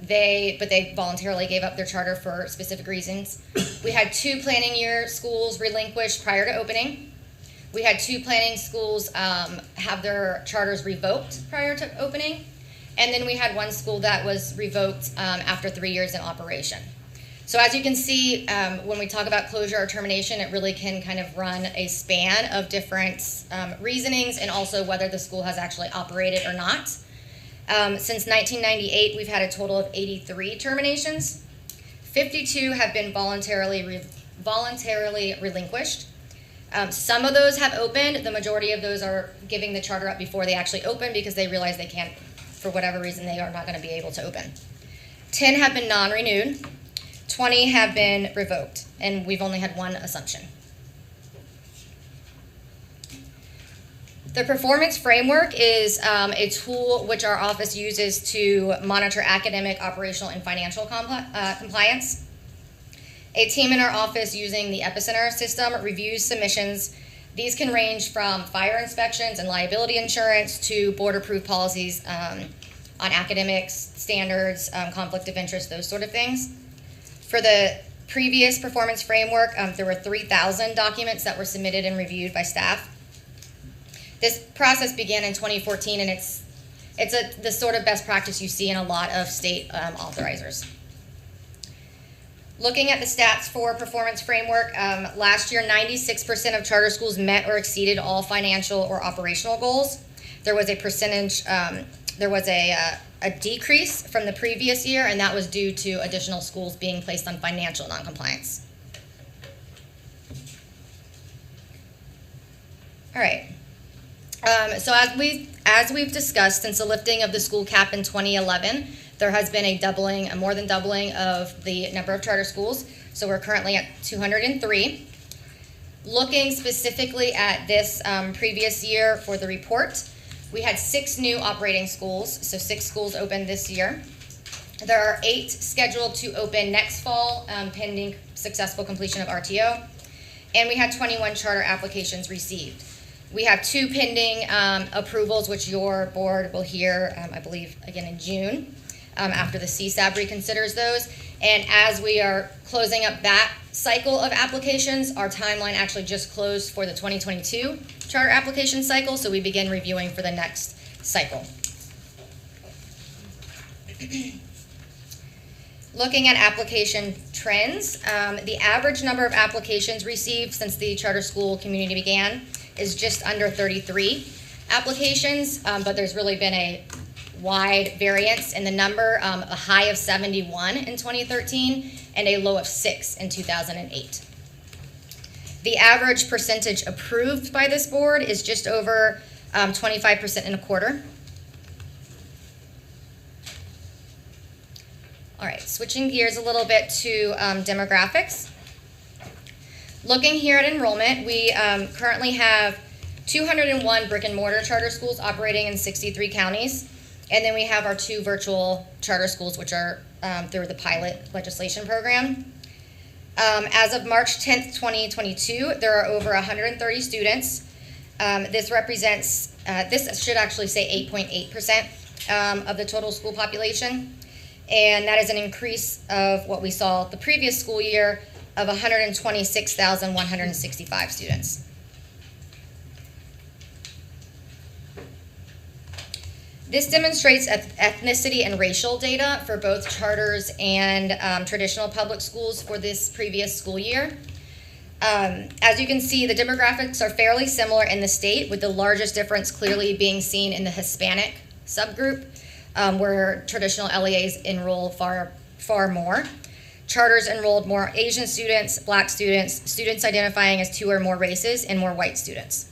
they voluntarily gave up their charter for specific reasons. We had 2 planning year schools relinquished prior to opening. We had 2 planning schools have their charters revoked prior to opening. And then we had 1 school that was revoked after 3 years in operation. So as you can see, when we talk about closure or termination, it really can kind of run a span of different reasonings and also whether the school has actually operated or not. Since 1998, we've had a total of 83 terminations. 52 have been voluntarily relinquished. Some of those have opened. The majority of those are giving the charter up before they actually open because they realize they can't, for whatever reason, they are not going to be able to open. 10 have been non-renewed. 20 have been revoked, and we've only had 1 assumption. The performance framework is a tool which our office uses to monitor academic, operational, and financial compliance. A team in our office using the Epicenter system reviews submissions. These can range from fire inspections and liability insurance to board-approved policies on academics, standards, conflict of interest, those sort of things. For the previous performance framework, there were 3,000 documents that were submitted and reviewed by staff. This process began in 2014, and it's the sort of best practice you see in a lot of state authorizers. Looking at the stats for performance framework, last year 96% of charter schools met or exceeded all financial or operational goals. There was a decrease from the previous year, and that was due to additional schools being placed on financial noncompliance. All right. So as we've discussed, since the lifting of the school cap in 2011, there has been a more than doubling of the number of charter schools. So we're currently at 203. Looking specifically at this previous year for the report, we had 6 new operating schools, so 6 schools opened this year. There are 8 scheduled to open next fall, pending successful completion of RTO. and we had 21 charter applications received. We have 2 pending approvals, which your board will hear, I believe, again in June, after the CSAB reconsiders those. And as we are closing up that cycle of applications, our timeline actually just closed for the 2022 charter application cycle, so we begin reviewing for the next cycle. Looking at application trends, the average number of applications received since the charter school community began is just under 33 applications, but there's really been a wide variance in the number, a high of 71 in 2013 and a low of 6 in 2008. The average percentage approved by this board is just over 25% and a quarter. All right, switching gears a little bit to demographics. Looking here at enrollment, we currently have 201 brick and mortar charter schools operating in 63 counties. And then we have our 2 virtual charter schools, which are through the pilot legislation program. As of March 10th, 2022, there are over 130 students. This represents, this should actually say 8.8% of the total school population. And that is an increase of what we saw the previous school year of 126,165 students. This demonstrates ethnicity and racial data for both charters and traditional public schools for this previous school year. As you can see, the demographics are fairly similar in the state, with the largest difference clearly being seen in the Hispanic subgroup, where traditional LEAs enroll far more. Charters enrolled more Asian students, Black students, students identifying as 2 or more races, and more white students.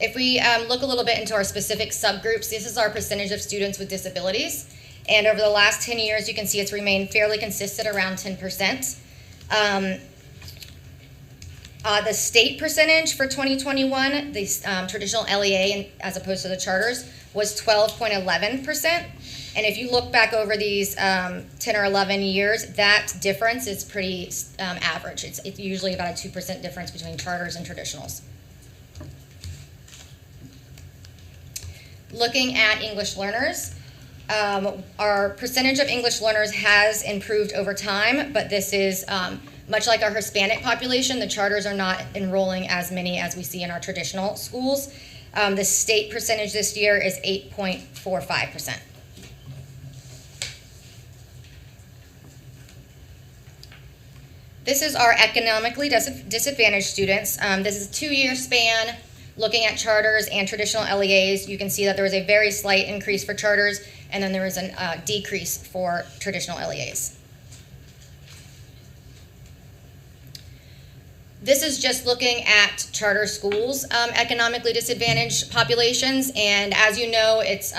If we look a little bit into our specific subgroups, this is our percentage of students with disabilities. And over the last 10 years, you can see it's remained fairly consistent around 10%. The state percentage for 2021, the traditional LEA as opposed to the charters, was 12.11%. And if you look back over these 10 or 11 years, that difference is pretty average. It's usually about a 2% difference between charters and traditionals. Looking at English learners, our percentage of English learners has improved over time, but this is much like our Hispanic population. The charters are not enrolling as many as we see in our traditional schools. The state percentage this year is 8.45%. This is our economically disadvantaged students. This is a 2-year span. Looking at charters and traditional LEAs, you can see that there was a very slight increase for charters, and then there was a decrease for traditional LEAs. This is just looking at charter schools, economically disadvantaged populations, and as you know, it's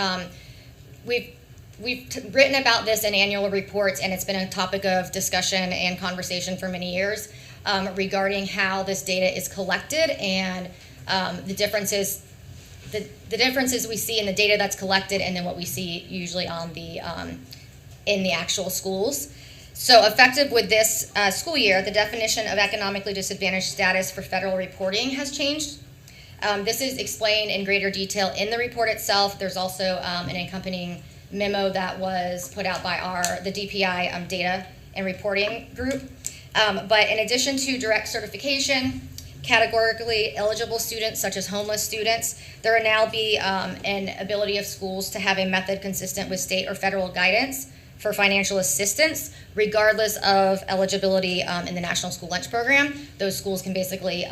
we've written about this in annual reports, and it's been a topic of discussion and conversation for many years regarding how this data is collected and the differences we see in the data that's collected and then what we see usually on the in the actual schools. So effective with this school year, the definition of economically disadvantaged status for federal reporting has changed. This is explained in greater detail in the report itself. There's also an accompanying memo that was put out by the DPI data and reporting group. But in addition to direct certification, categorically eligible students such as homeless students, there will now be an ability of schools to have a method consistent with state or federal guidance for financial assistance, regardless of eligibility in the National School Lunch Program. Those schools can basically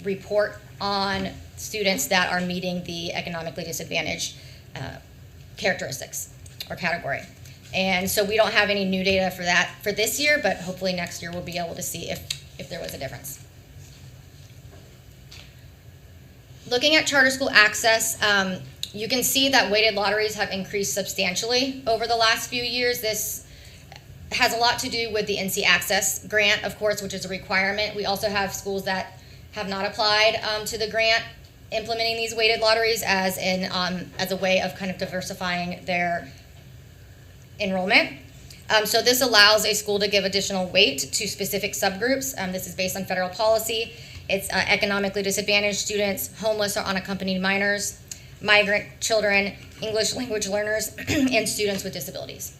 report on students that are meeting the economically disadvantaged characteristics or category. And so we don't have any new data for that for this year, but hopefully next year we'll be able to see if there was a difference. Looking at charter school access, you can see that weighted lotteries have increased substantially over the last few years. This has a lot to do with the NC Access grant, of course, which is a requirement. We also have schools that have not applied to the grant implementing these weighted lotteries as a way of kind of diversifying their enrollment. So this allows a school to give additional weight to specific subgroups. This is based on federal policy. It's economically disadvantaged students, homeless or unaccompanied minors, migrant children, English language learners, and students with disabilities.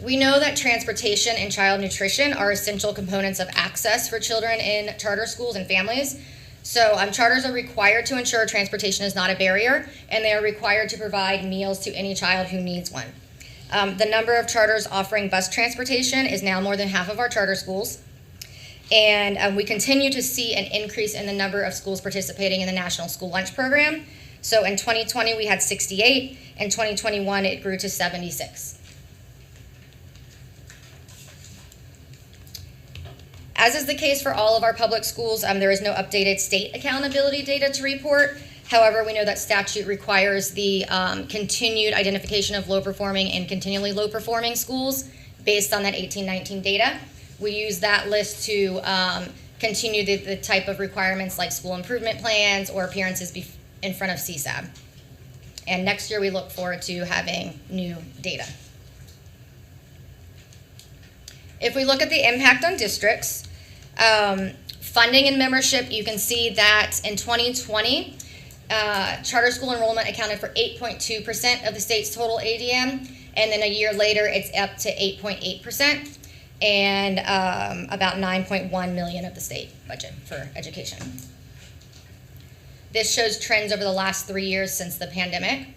We know that transportation and child nutrition are essential components of access for children in charter schools and families. So charters are required to ensure transportation is not a barrier, and they are required to provide meals to any child who needs one. The number of charters offering bus transportation is now more than half of our charter schools. And we continue to see an increase in the number of schools participating in the National School Lunch Program. So in 2020, we had 68. In 2021, it grew to 76. As is the case for all of our public schools, there is no updated state accountability data to report. However, we know that statute requires the continued identification of low-performing and continually low-performing schools based on that 1819 data. We use that list to continue the type of requirements like school improvement plans or appearances in front of CSAB. And next year, we look forward to having new data. If we look at the impact on districts, funding and membership, you can see that in 2020, charter school enrollment accounted for 8.2% of the state's total ADM, and then a year later, it's up to 8.8%, and about 9.1 million of the state budget for education. This shows trends over the last 3 years since the pandemic.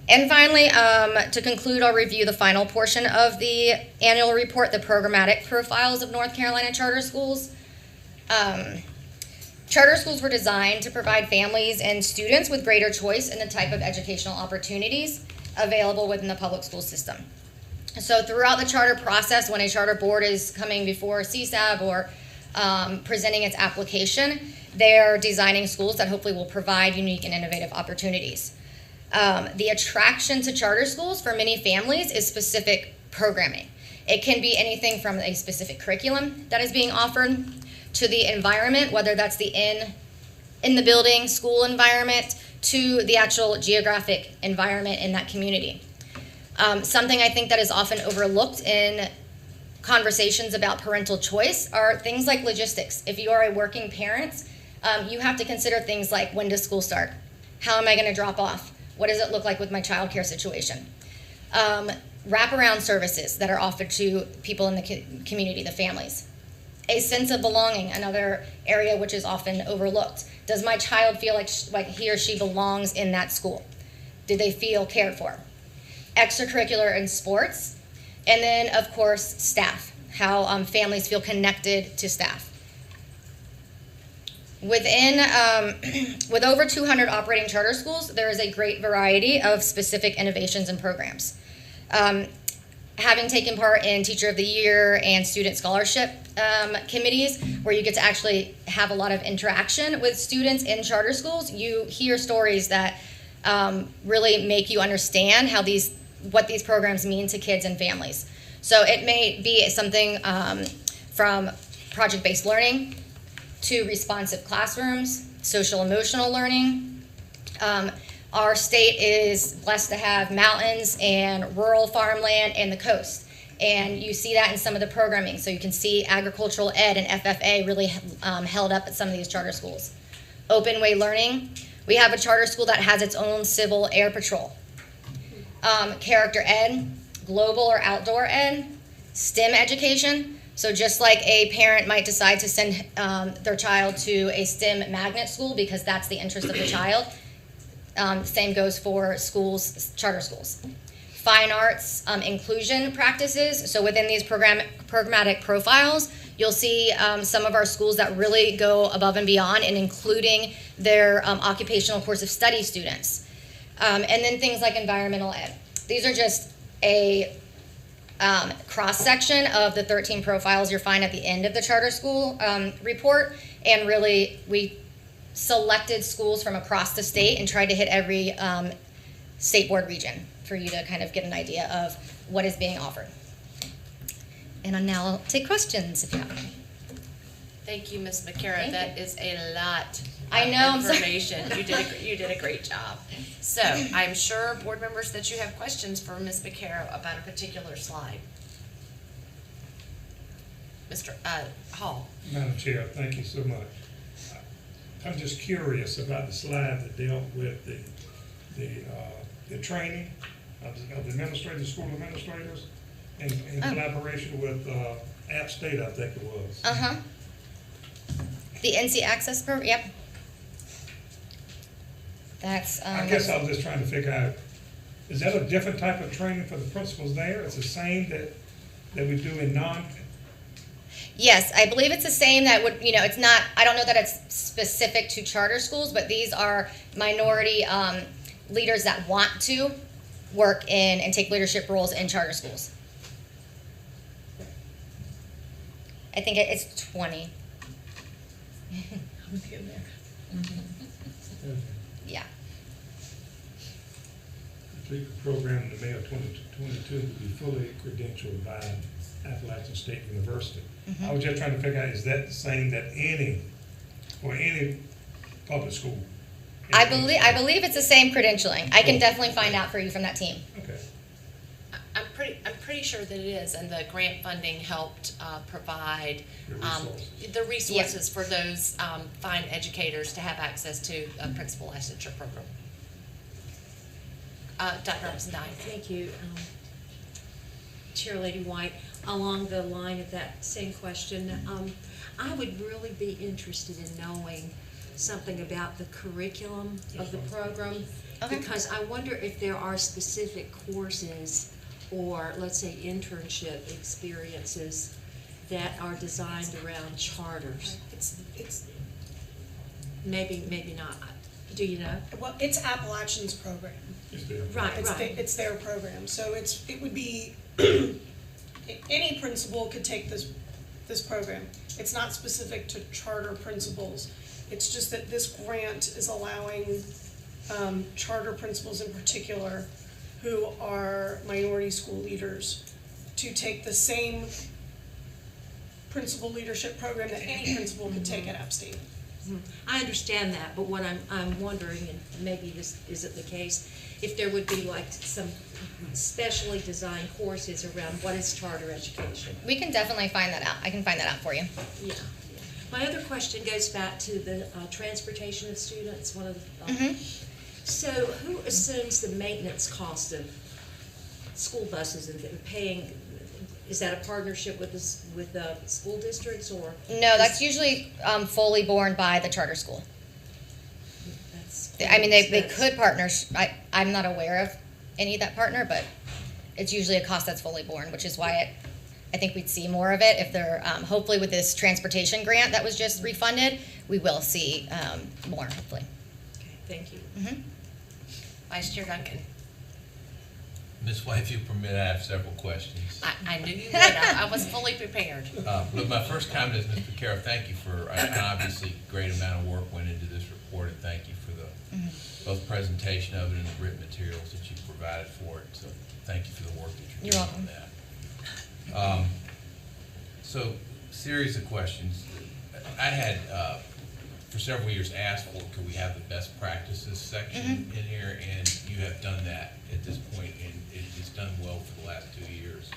And finally, to conclude, I'll review the final portion of the annual report, the programmatic profiles of North Carolina charter schools. Charter schools were designed to provide families and students with greater choice in the type of educational opportunities available within the public school system. So throughout the charter process, when a charter board is coming before CSAB or presenting its application, they're designing schools that hopefully will provide unique and innovative opportunities. The attraction to charter schools for many families is specific programming. It can be anything from a specific curriculum that is being offered to the environment, whether that's the in the building school environment, to the actual geographic environment in that community. Something I think that is often overlooked in conversations about parental choice are things like logistics. If you are a working parent, you have to consider things like, when does school start? How am I going to drop off? What does it look like with my childcare situation? Wraparound services that are offered to people in the community, the families. A sense of belonging, another area which is often overlooked. Does my child feel like he or she belongs in that school? Do they feel cared for? Extracurricular and sports. And then, of course, staff, how families feel connected to staff. With over 200 operating charter schools, there is a great variety of specific innovations and programs. Having taken part in Teacher of the Year and Student Scholarship committees, where you get to actually have a lot of interaction with students in charter schools, you hear stories that really make you understand what these programs mean to kids and families. So it may be something from project-based learning to responsive classrooms, social emotional learning. Our state is blessed to have mountains and rural farmland and the coast. And you see that in some of the programming. So you can see agricultural ed and FFA really held up at some of these charter schools. Open way learning. We have a charter school that has its own civil air patrol. Character ed, global or outdoor ed, STEM education. So just like a parent might decide to send their child to a STEM magnet school because that's the interest of the child, same goes for schools, charter schools. Fine arts inclusion practices. So within these programmatic profiles, you'll see some of our schools that really go above and beyond in including their occupational course of study students. And then things like environmental ed. These are just a cross-section of the 13 profiles you'll find at the end of the charter school report. And really, we selected schools from across the state and tried to hit every state board region for you to kind of get an idea of what is being offered. And now I'll take questions if you have any. Thank you, Ms. McCara. Thank That is a lot I of know, I'm sorry. information. You did a great job. So I'm sure, board members, that you have questions for Ms. McCara about a particular slide. Mr. Hall. Madam Chair, thank you so much. I'm just curious about the slide that dealt with the training of the administrators, school administrators, in collaboration with App State, I think it was. Uh-huh. The NC Access program, yep. That's, I guess I was just trying to figure out, is that a different type of training for the principals there? It's the same that we do in yes, I believe it's the same that would, it's not, I don't know that it's specific to charter schools, but these are minority leaders that want to work in and take leadership roles in charter schools. I think it's 20. Yeah. Complete the program in the May of 2022 to be fully credentialed by Appalachian State University. I was just trying to figure out, is that the same that any public school? I believe it's the same credentialing. I can definitely find out for you from that team. Okay. I'm pretty sure that it is, and the grant funding helped provide the resources for those fine educators to have access to a principal licensure program. Dr. Robinson-Dine. Thank you, Chair Lady White. Along the line of that same question, I would really be interested in knowing something about the curriculum of the program, because I wonder if there are specific courses or, let's say, internship experiences that are designed around charters. It's Maybe not. Do you know? well, it's Appalachian's program. Right. It's their program, so it would be any principal could take this program. It's not specific to charter principals. It's just that this grant is allowing charter principals in particular, who are minority school leaders, to take the same principal leadership program that any principal could take at App State. I understand that, but what I'm wondering, and maybe this isn't the case, if there would be like some specially designed courses around what is charter education. We can definitely find that out. I can find that out for you. Yeah. My other question goes back to the transportation of students. One of the, so who assumes the maintenance cost of school buses and paying? Is that a partnership with school districts, or? No, that's usually fully borne by the charter school. That's I mean, they could partner. I'm not aware of any that partner, but it's usually a cost that's fully borne, which is why I think we'd see more of it if they're, hopefully with this transportation grant that was just refunded, we will see more, hopefully. Okay, thank you. Vice Chair Duncan. Ms. White, if you permit, I have several questions. I knew you would. I was fully prepared. But my first comment is, Ms. McCara, thank you for, an obviously great amount of work went into this report, and thank you for the both presentation of it and the written materials that you provided for it. So thank you for the work that you're doing on that. So, series of questions. I had, for several years, asked for, could we have the best practices section in here, and you have done that at this point, and it's done well for the last 2 years.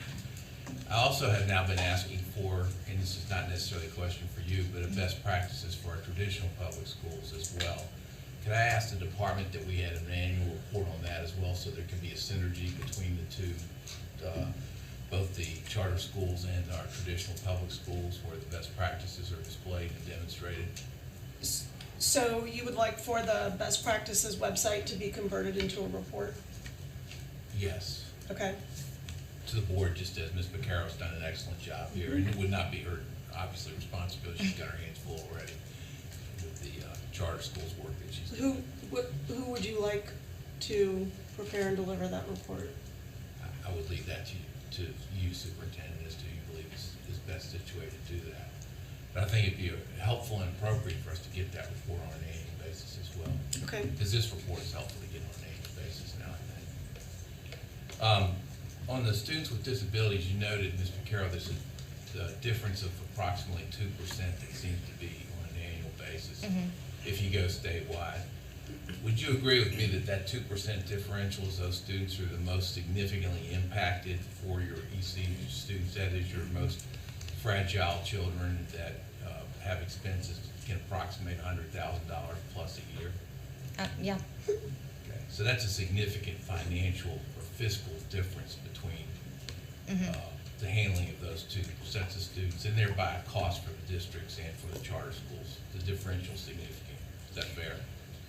I also have now been asking for, and this is not necessarily a question for you, but a best practices for our traditional public schools as well. Can I ask the department that we had an annual report on that as well, so there can be a synergy between the two, both the charter schools and our traditional public schools, where the best practices are displayed and demonstrated? So you would like for the best practices website to be converted into a report? Yes. Okay. To the board, just as Ms. McCarroll's done an excellent job here, and it would not be her, obviously, responsibility. She's got her hands full already with the charter schools work that she's doing. Who would you like to prepare and deliver that report? I would leave that to you, Superintendent, as to who you believe is best situated to do that. But I think it'd be helpful and appropriate for us to get that report on an annual basis as well. Okay. Because this report is helpful to get on an annual basis now, I think. On the students with disabilities, you noted, Ms. McCarroll, there's the difference of approximately 2% that seems to be on an annual basis if you go statewide. Would you agree with me that that 2% differential is those students who are the most significantly impacted for your ECU students, that is your most fragile children that have expenses can approximate $100,000 plus a year? Yeah. Okay. So that's a significant financial or fiscal difference between the handling of those two sets of students, and thereby a cost for the districts and for the charter schools. The differential is significant. Is that fair?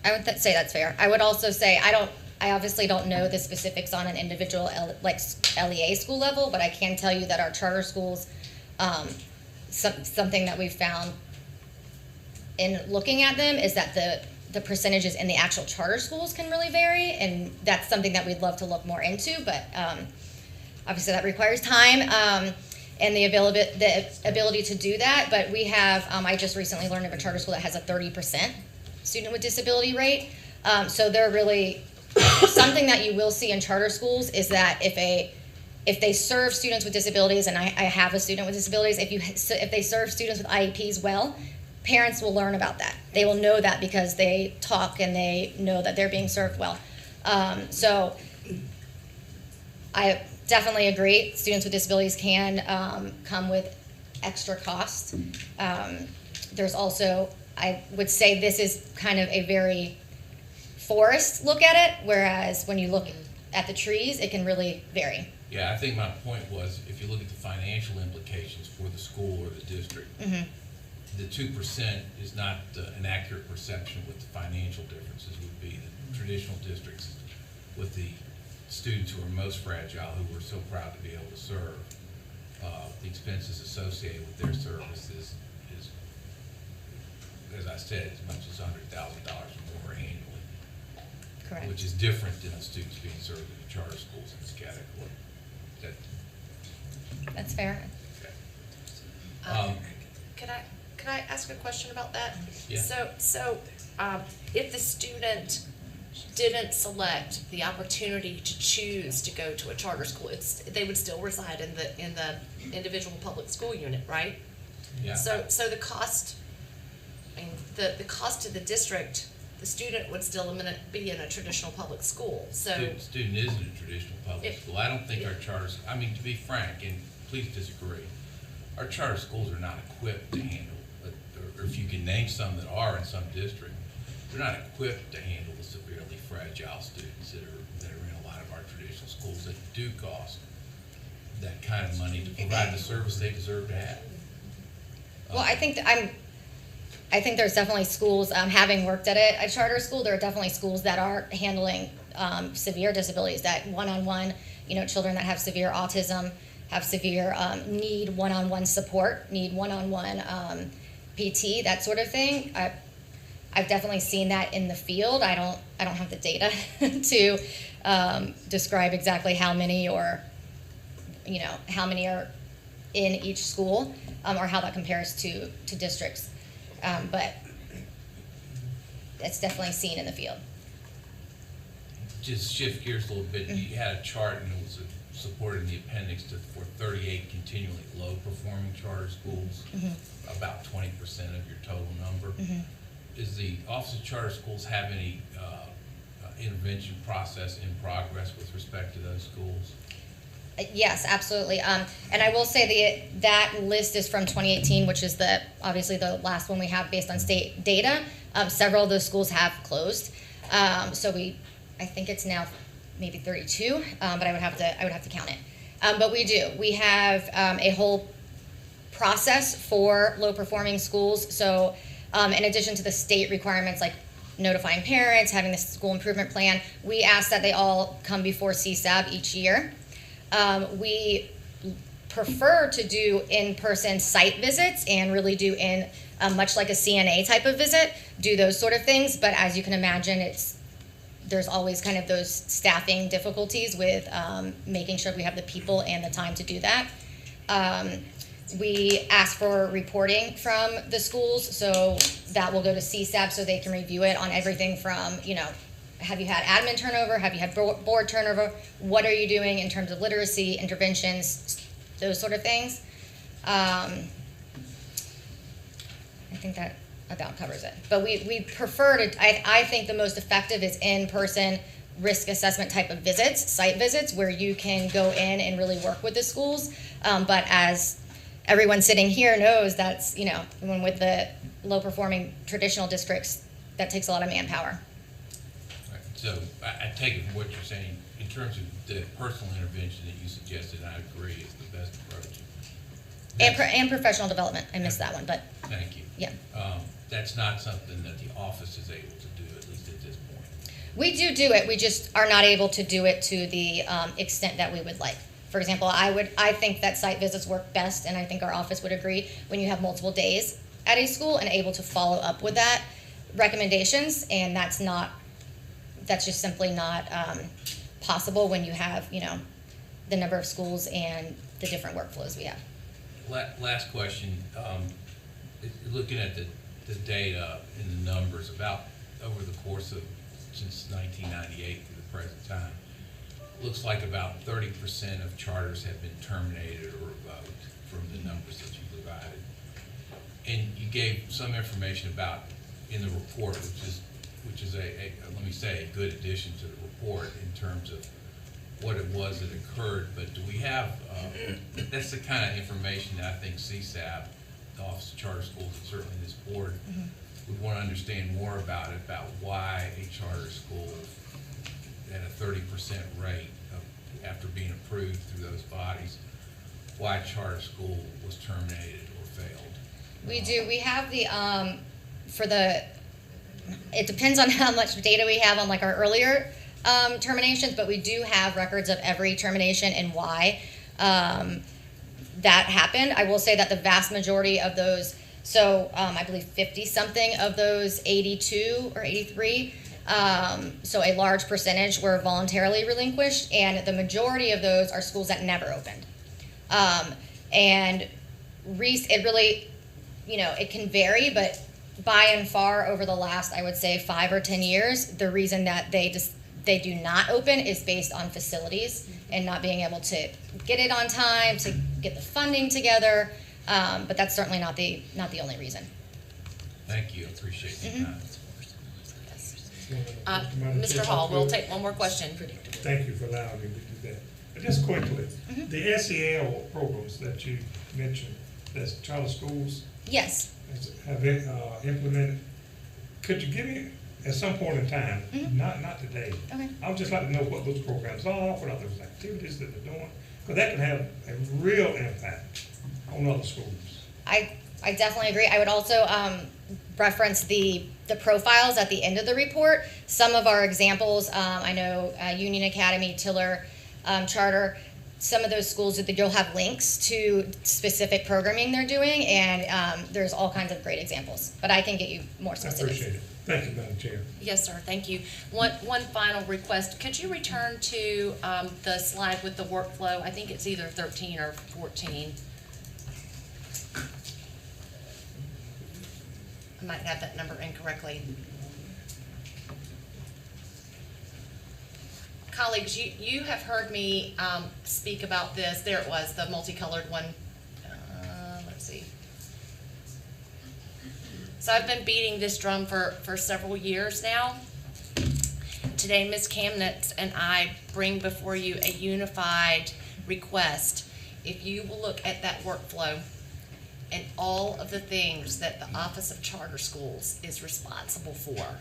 I would say that's fair. I would also say, I obviously don't know the specifics on an individual LEA school level, but I can tell you that our charter schools, something that we've found in looking at them is that the percentages in the actual charter schools can really vary, and that's something that we'd love to look more into, but obviously that requires time and the ability to do that. But we have, I just recently learned of a charter school that has a 30% student with disability rate. So they're really, something that you will see in charter schools is that if they serve students with disabilities, and I have a student with disabilities, if they serve students with IEPs well, parents will learn about that. They will know that because they talk and they know that they're being served well. So I definitely agree. Students with disabilities can come with extra costs. There's also, I would say this is kind of a very forest look at it, whereas when you look at the trees, it can really vary. Yeah, I think my point was, if you look at the financial implications for the school or the district, the 2% is not an accurate perception of what the financial differences would be. The traditional districts with the students who are most fragile, who we're so proud to be able to serve, the expenses associated with their services is, as I said, as much as $100,000 or more annually. Correct. Which is different than the students being served in the charter schools in this category. That's fair. Could I ask a question about that? Yeah. So, if the student didn't select the opportunity to choose to go to a charter school, they would still reside in the individual public school unit, right? Yeah. So the cost, I mean, the cost to the district, the student would still be in a traditional public school, so. Student is in a traditional public school. I don't think our charters, I mean, to be frank, and please disagree, our charter schools are not equipped to handle, or if you can name some that are in some district, they're not equipped to handle the severely fragile students that are in a lot of our traditional schools that do cost that kind of money to provide the service they deserve to have. Well, I think there's definitely schools, having worked at a charter school, there are definitely schools that are handling severe disabilities, that one-on-one, children that have severe autism, have severe need one-on-one support, need one-on-one PT, that sort of thing. I've definitely seen that in the field. I don't have the data to describe exactly how many or how many are in each school or how that compares to districts. But it's definitely seen in the field. Just shift gears a little bit. You had a chart, and it was supported in the appendix for 38 continually low-performing charter schools, about 20% of your total number. Is the Office of Charter Schools have any intervention process in progress with respect to those schools? Yes, absolutely. And I will say that list is from 2018, which is obviously the last one we have based on state data. Several of those schools have closed. So I think it's now maybe 32, but I would have to count it. But we do. We have a whole process for low-performing schools. So in addition to the state requirements like notifying parents, having the school improvement plan, we ask that they all come before CSAB each year. We prefer to do in-person site visits and really do in much like a CNA type of visit, do those sort of things. But as you can imagine, there's always kind of those staffing difficulties with making sure we have the people and the time to do that. We ask for reporting from the schools, so that will go to CSAB so they can review it on everything from, have you had admin turnover? Have you had board turnover? What are you doing in terms of literacy, interventions, those sort of things? I think that about covers it. But we prefer to, I think the most effective is in-person risk assessment type of visits, site visits, where you can go in and really work with the schools. But as everyone sitting here knows, that's, you know, when with the low-performing traditional districts, that takes a lot of manpower. Right. So I take it from what you're saying, in terms of the personal intervention that you suggested, I agree, is the best approach. And professional development, I missed that one, but Thank you. yeah. That's not something that the office is able to do, at least at this point. We do it, we just are not able to do it to the extent that we would like. For example, I think that site visits work best, and I think our office would agree, when you have multiple days at a school and able to follow up with that recommendations, and that's just simply not possible when you have, you know, the number of schools and the different workflows we have. Last question, looking at the data and the numbers about over the course of since 1998 to the present time, looks like about 30% of charters have been terminated or revoked from the numbers that you provided. And you gave some information about in the report, which is a let me say, a good addition to the report in terms of what it was that occurred. But do we have, that's the kind of information that I think CSAB, the Office of Charter Schools, and certainly this board, would want to understand more about why a charter school at a 30% rate after being approved through those bodies, why a charter school was terminated or failed. We do. We have the it depends on how much data we have on like our earlier terminations, but we do have records of every termination and why that happened. I will say that the vast majority of those, so I believe 50-something of those 82 or 83, so a large percentage were voluntarily relinquished, and the majority of those are schools that never opened. And it really, you know, it can vary, but by and far over the last, I would say, 5 or 10 years, the reason that they do not open is based on facilities and not being able to get it on time, to get the funding together, but that's certainly not the only reason. Thank you, I appreciate your time. Mr. Hall, we'll take one more question. Thank you for allowing me to do that. But just quickly, the SEL programs that you mentioned, that's charter schools Yes. have implemented, could you give me, at some point in time, not today, Okay. I would just like to know what those programs are, what other activities that they're doing, because that can have a real impact on other schools. I definitely agree. I would also reference the profiles at the end of the report. Some of our examples, I know Union Academy, Tiller, Charter, some of those schools, you'll have links to specific programming they're doing, and there's all kinds of great examples. But I can get you more specifics. I appreciate it. Thank you, Madam Chair. Yes, sir, thank you. One final request, could you return to the slide with the workflow? I think it's either 13 or 14. I might have that number incorrectly. Colleagues, you have heard me speak about this. There it was, the multicolored one. Let's see. So I've been beating this drum for several years now. Today, Ms. Kamnitz and I bring before you a unified request. If you will look at that workflow and all of the things that the Office of Charter Schools is responsible for,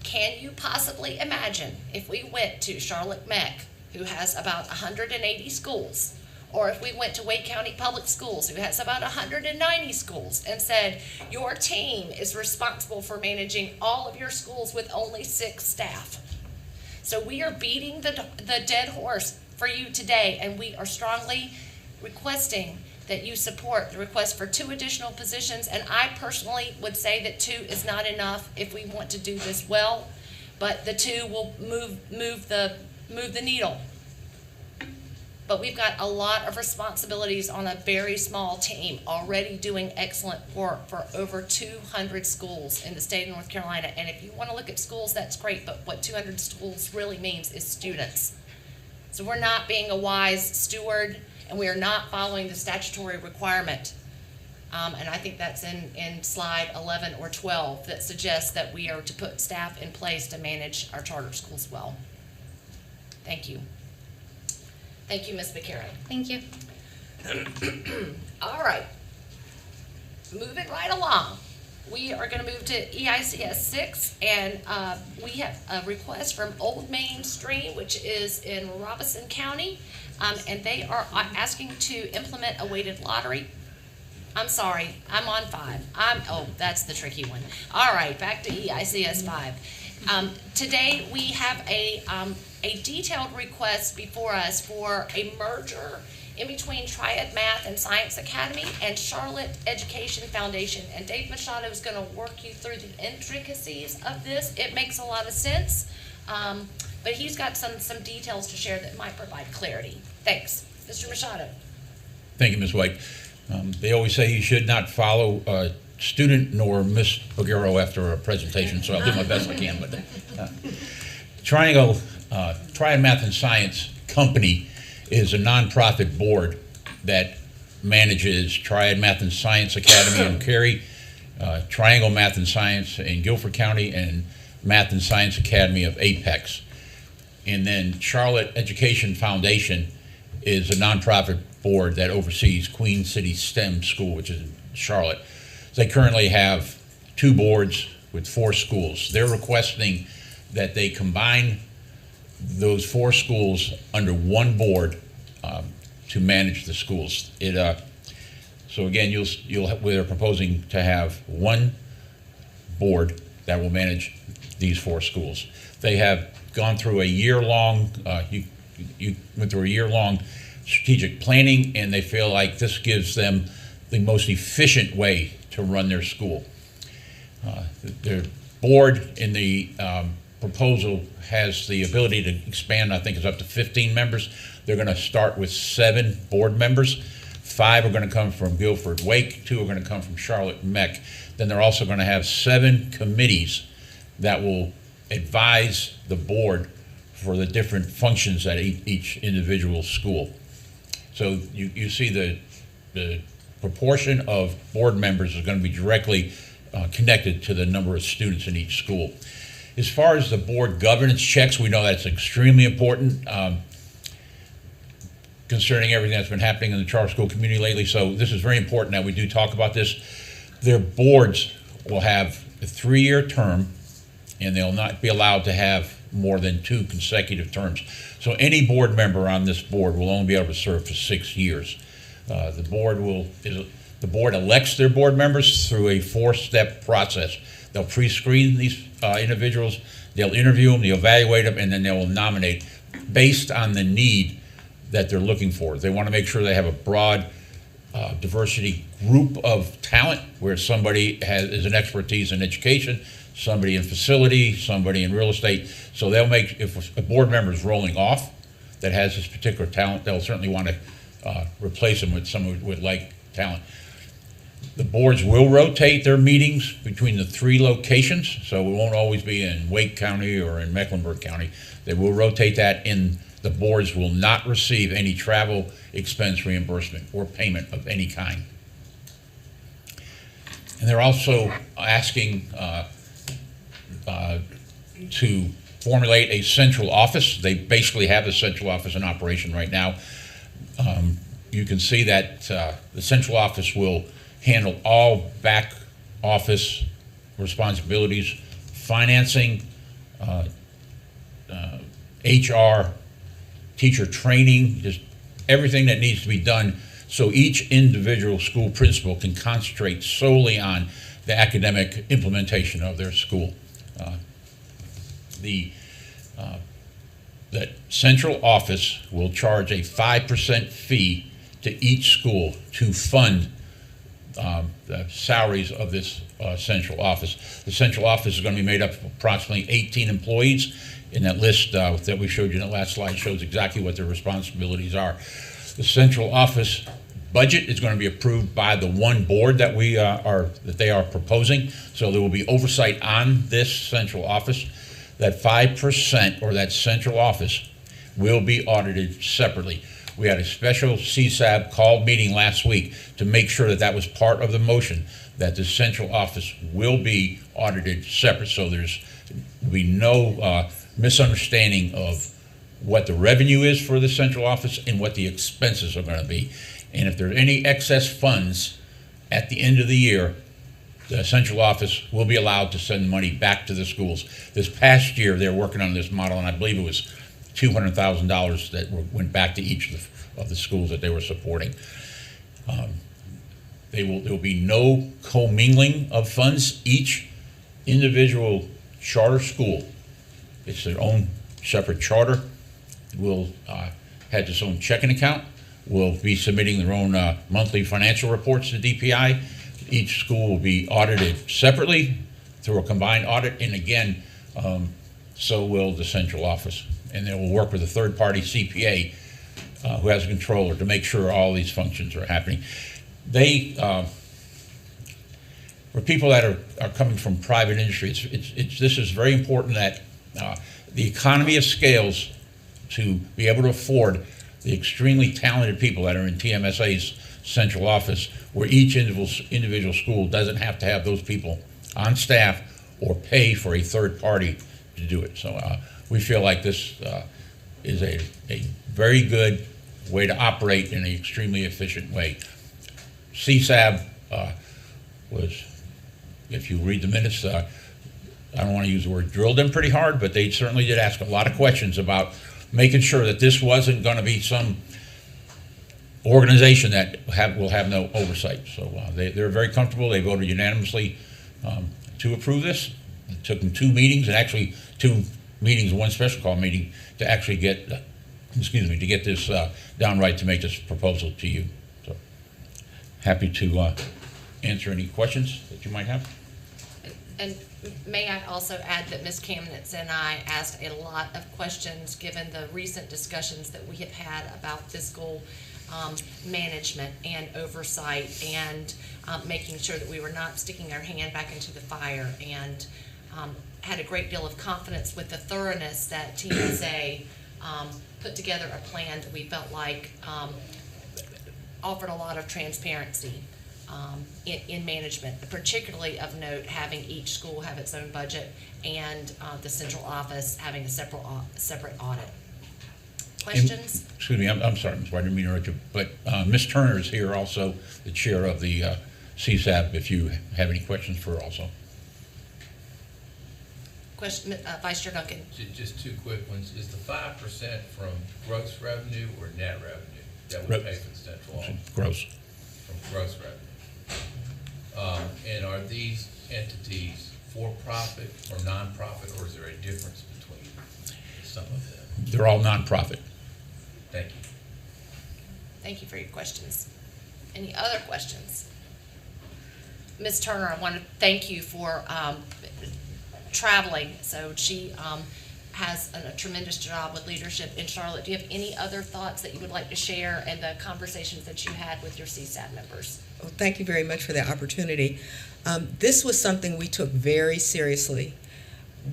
can you possibly imagine if we went to Charlotte Meck, who has about 180 schools, or if we went to Wake County Public Schools, who has about 190 schools, and said, your team is responsible for managing all of your schools with only 6 staff. So we are beating the dead horse for you today, and we are strongly requesting that you support the request for 2 additional positions, and I personally would say that 2 is not enough if we want to do this well, but the 2 will move the needle. But we've got a lot of responsibilities on a very small team already doing excellent work for over 200 schools in the state of North Carolina. And if you want to look at schools, that's great, but what 200 schools really means is students. So we're not being a wise steward, and we are not following the statutory requirement. And I think that's in slide 11 or 12 that suggests that we are to put staff in place to manage our charter schools well. Thank you. Thank you, Ms. McCarron. Thank you. All right. Moving right along. We are going to move to EICS 6, and we have a request from Old Main Stream, which is in Robeson County, and they are asking to implement a weighted lottery. I'm sorry, I'm on 5. Oh, that's the tricky one. All right, back to EICS 5. Today we have a detailed request before us for a merger in between Triad Math and Science Academy and Charlotte Education Foundation. And Dave Machado is going to work you through the intricacies of this. It makes a lot of sense, but he's got some details to share that might provide clarity. Thanks. Mr. Machado. Thank you, Ms. White. They always say you should not follow a student nor Miss Bogero after a presentation, so I'll do my best I can. But Triad Math and Science Company is a nonprofit board that manages Triad Math and Science Academy in Cary, Triangle Math and Science in Guilford County, and Math and Science Academy of Apex. And then Charlotte Education Foundation is a nonprofit board that oversees Queen City STEM School, which is in Charlotte. They currently have 2 boards with 4 schools. They're requesting that they combine those 4 schools under one board to manage the schools. So again, we're proposing to have one board that will manage these 4 schools. They have gone through a year-long, you went through a year-long strategic planning, and they feel like this gives them the most efficient way to run their school. Their board in the proposal has the ability to expand. I think it's up to 15 members. They're going to start with 7 board members. 5 are going to come from Guilford Wake, 2 are going to come from Charlotte Mech. Then they're also going to have 7 committees that will advise the board for the different functions at each individual school. So you see the proportion of board members is going to be directly connected to the number of students in each school. As far as the board governance checks, we know that's extremely important concerning everything that's been happening in the charter school community lately. So this is very important that we do talk about this. Their boards will have a 3-year term, and they'll not be allowed to have more than 2 consecutive terms. So any board member on this board will only be able to serve for 6 years. The board elects their board members through a 4-step process. They'll pre-screen these individuals, they'll interview them, they'll evaluate them, and then they will nominate based on the need that they're looking for. They want to make sure they have a broad diversity group of talent, where somebody is an expertise in education, somebody in facility, somebody in real estate. So they'll make, if a board member is rolling off that has this particular talent, they'll certainly want to replace them with someone with like talent. The boards will rotate their meetings between the 3 locations, so it won't always be in Wake County or in Mecklenburg County. They will rotate that in. The boards will not receive any travel expense reimbursement or payment of any kind. And they're also asking to formulate a central office. They basically have a central office in operation right now. You can see that the central office will handle all back office responsibilities, financing, HR, teacher training, just everything that needs to be done so each individual school principal can concentrate solely on the academic implementation of their school. That central office will charge a 5% fee to each school to fund the salaries of this central office. The central office is going to be made up of approximately 18 employees, and that list that we showed you in the last slide shows exactly what their responsibilities are. The central office budget is going to be approved by the one board that they are proposing, so there will be oversight on this central office. That 5% or that central office will be audited separately. We had a special CSAB called meeting last week to make sure that that was part of the motion, that the central office will be audited separate, so there's be no misunderstanding of what the revenue is for the central office and what the expenses are going to be. And if there's any excess funds at the end of the year, the central office will be allowed to send money back to the schools. This past year, they were working on this model, and I believe it was $200,000 that went back to each of the schools that they were supporting. There will be no commingling of funds. Each individual charter school, it's their own separate charter, will have its own checking account, will be submitting their own monthly financial reports to DPI. Each school will be audited separately through a combined audit, and again, so will the central office. And they will work with a third-party CPA who has a controller to make sure all these functions are happening. They, for people that are coming from private industry, this is very important that the economy of scales to be able to afford the extremely talented people that are in TMSA's central office, where each individual school doesn't have to have those people on staff or pay for a third party to do it. So we feel like this is a very good way to operate in an extremely efficient way. CSAB was, if you read the minutes, I don't want to use the word drilled them pretty hard, but they certainly did ask a lot of questions about making sure that this wasn't going to be some organization that will have no oversight. So they're very comfortable. They voted unanimously to approve this. It took them 2 meetings, and actually 2 meetings, 1 special call meeting, to actually get, to get this down right, to make this proposal to you. So happy to answer any questions that you might have. And may I also add that Ms. Kamnitz and I asked a lot of questions given the recent discussions that we have had about fiscal management and oversight, and making sure that we were not sticking our hand back into the fire, and had a great deal of confidence with the thoroughness that TSA put together a plan that we felt like offered a lot of transparency in management, particularly of note having each school have its own budget and the central office having a separate audit. Questions? Excuse me, I'm sorry, Ms. White, I didn't mean to interrupt you, but Ms. Turner is here also, the chair of the CSAB, if you have any questions for her also. Question, Vice Chair Duncan. Just 2 quick ones. Is the 5% from gross revenue or net revenue that we pay for the central office? Gross. From gross revenue. And are these entities for-profit or non-profit, or is there a difference between some of them? They're all nonprofit. Thank you. Thank you for your questions. Any other questions? Ms. Turner, I want to thank you for traveling. So she has a tremendous job with leadership in Charlotte. Do you have any other thoughts that you would like to share and the conversations that you had with your CSAB members? Well, thank you very much for the opportunity. This was something we took very seriously.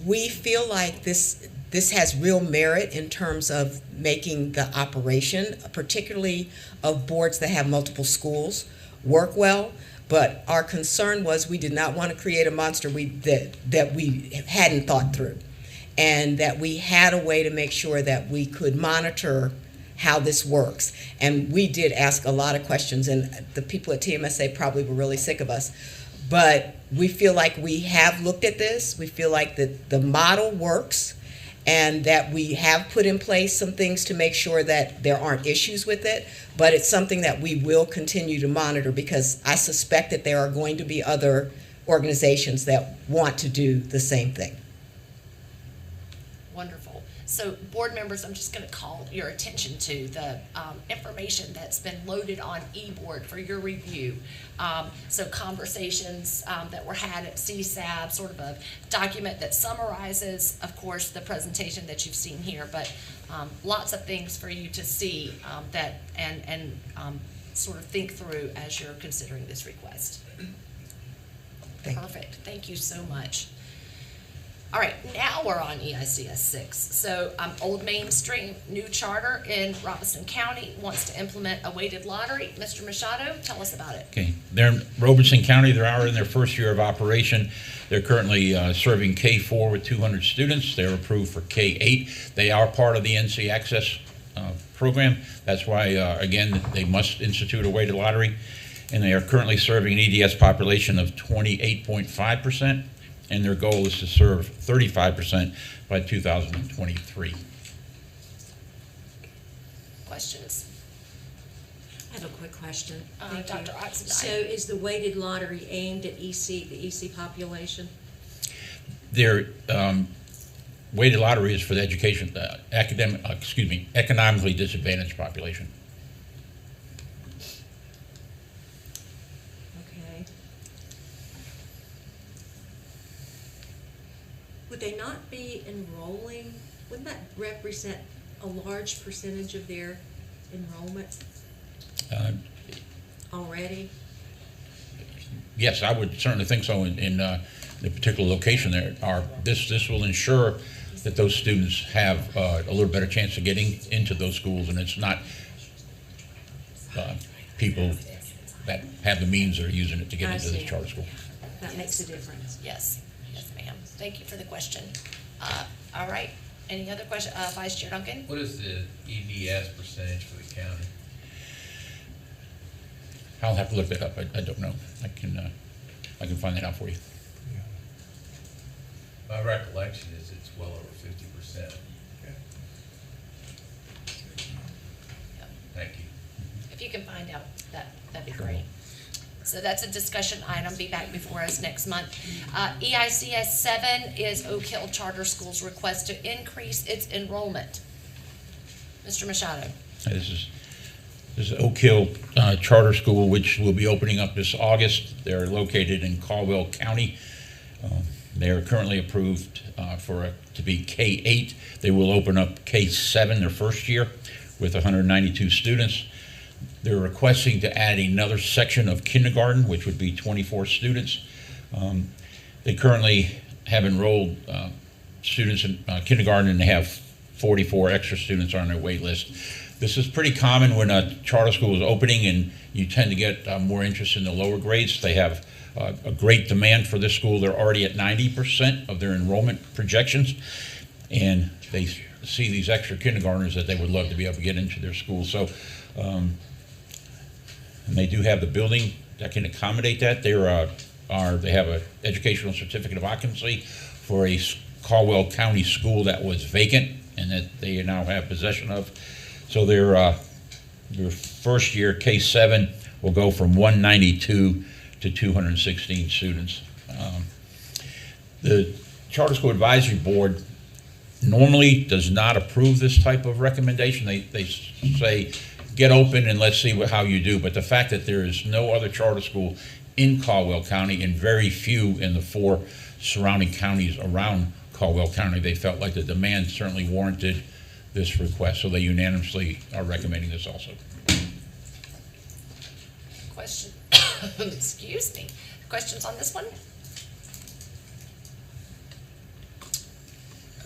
We feel like this has real merit in terms of making the operation, particularly of boards that have multiple schools, work well. But our concern was we did not want to create a monster that we hadn't thought through, and that we had a way to make sure that we could monitor how this works. And we did ask a lot of questions, and the people at TMSA probably were really sick of us. But we feel like we have looked at this. We feel like that the model works, and that we have put in place some things to make sure that there aren't issues with it. But it's something that we will continue to monitor, because I suspect that there are going to be other organizations that want to do the same thing. Wonderful. So board members, I'm just going to call your attention to the information that's been loaded on eBoard for your review. So conversations that were had at CSAB, sort of a document that summarizes, of course, the presentation that you've seen here, but lots of things for you to see that and sort of think through as you're considering this request. Perfect. Thank you so much. All right, now we're on EICS 6. So Old Mainstream, new charter in Robeson County, wants to implement a weighted lottery. Mr. Machado, tell us about it. Okay, they're in Robeson County. They are in their first year of operation. They're currently serving K4 with 200 students. They're approved for K8. They are part of the NC Access program. That's why, again, they must institute a weighted lottery. And they are currently serving an EDS population of 28.5%. And their goal is to serve 35% by 2023. Questions? I have a quick question. Dr. Oxendine. So is the weighted lottery aimed at the EC population? Their weighted lottery is for the education, economically disadvantaged population. Okay. Would they not be enrolling, wouldn't that represent a large percentage of their enrollment already? Yes, I would certainly think so in the particular location there. This will ensure that those students have a little better chance of getting into those schools, and it's not people that have the means that are using it to get into this charter school. That makes a difference. Yes, yes, ma'am. Thank you for the question. All right, any other question? Vice Chair Duncan? What is the EDS percentage for the county? I'll have to look that up. I don't know. I can find that out for you. My recollection is it's well over 50%. Thank you. If you can find out, that'd be great. So that's a discussion item, be back before us next month. EICS 7 is Oak Hill Charter School's request to increase its enrollment. Mr. Machado. This is Oak Hill Charter School, which will be opening up this August. They're located in Caldwell County. They are currently approved to be K8. They will open up K7 their first year with 192 students. They're requesting to add another section of kindergarten, which would be 24 students. They currently have enrolled students in kindergarten, and they have 44 extra students on their wait list. This is pretty common when a charter school is opening, and you tend to get more interest in the lower grades. They have a great demand for this school. They're already at 90% of their enrollment projections, and they see these extra kindergartners that they would love to be able to get into their school. So, and they do have the building that can accommodate that. They have an educational certificate of occupancy for a Caldwell County school that was vacant and that they now have possession of. So their first year, K7, will go from 192 to 216 students. The Charter School Advisory Board normally does not approve this type of recommendation. They say, get open and let's see how you do. But the fact that there is no other charter school in Caldwell County and very few in the 4 surrounding counties around Caldwell County, they felt like the demand certainly warranted this request. So they unanimously are recommending this also. Question, excuse me. Questions on this one?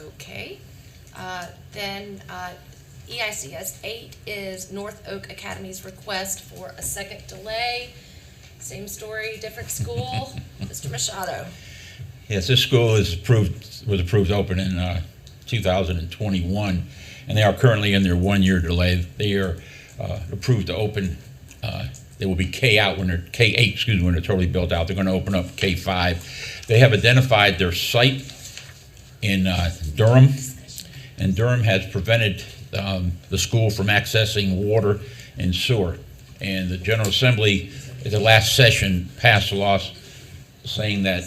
Okay, then EICS 8 is North Oak Academy's request for a second delay. Same story, different school. Mr. Machado. Yes, this school was approved to open in 2021, and they are currently in their 1-year delay. They are approved to open. They will be K8, when they're totally built out. They're going to open up K5. They have identified their site in Durham, and Durham has prevented the school from accessing water and sewer. And the General Assembly at the last session passed a law saying that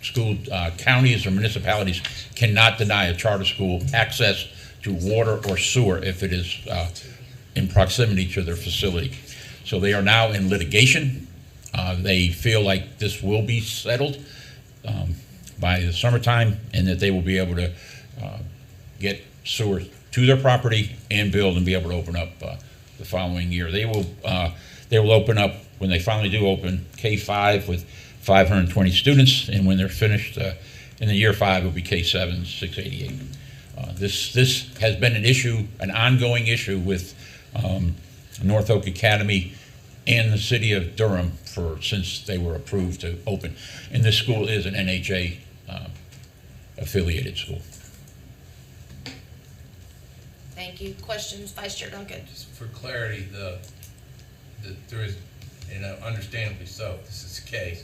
school counties or municipalities cannot deny a charter school access to water or sewer if it is in proximity to their facility. So they are now in litigation. They feel like this will be settled by the summertime, and that they will be able to get sewer to their property and build and be able to open up the following year. They will open up, when they finally do open, K5 with 520 students, and when they're finished, In the year 5, it will be K7, 688. This has been an issue, an ongoing issue with North Oak Academy and the city of Durham since they were approved to open. And this school is an NHA affiliated school. Thank you. Questions, Vice Chair Duncan? Just for clarity, there is, and understandably so, if this is the case,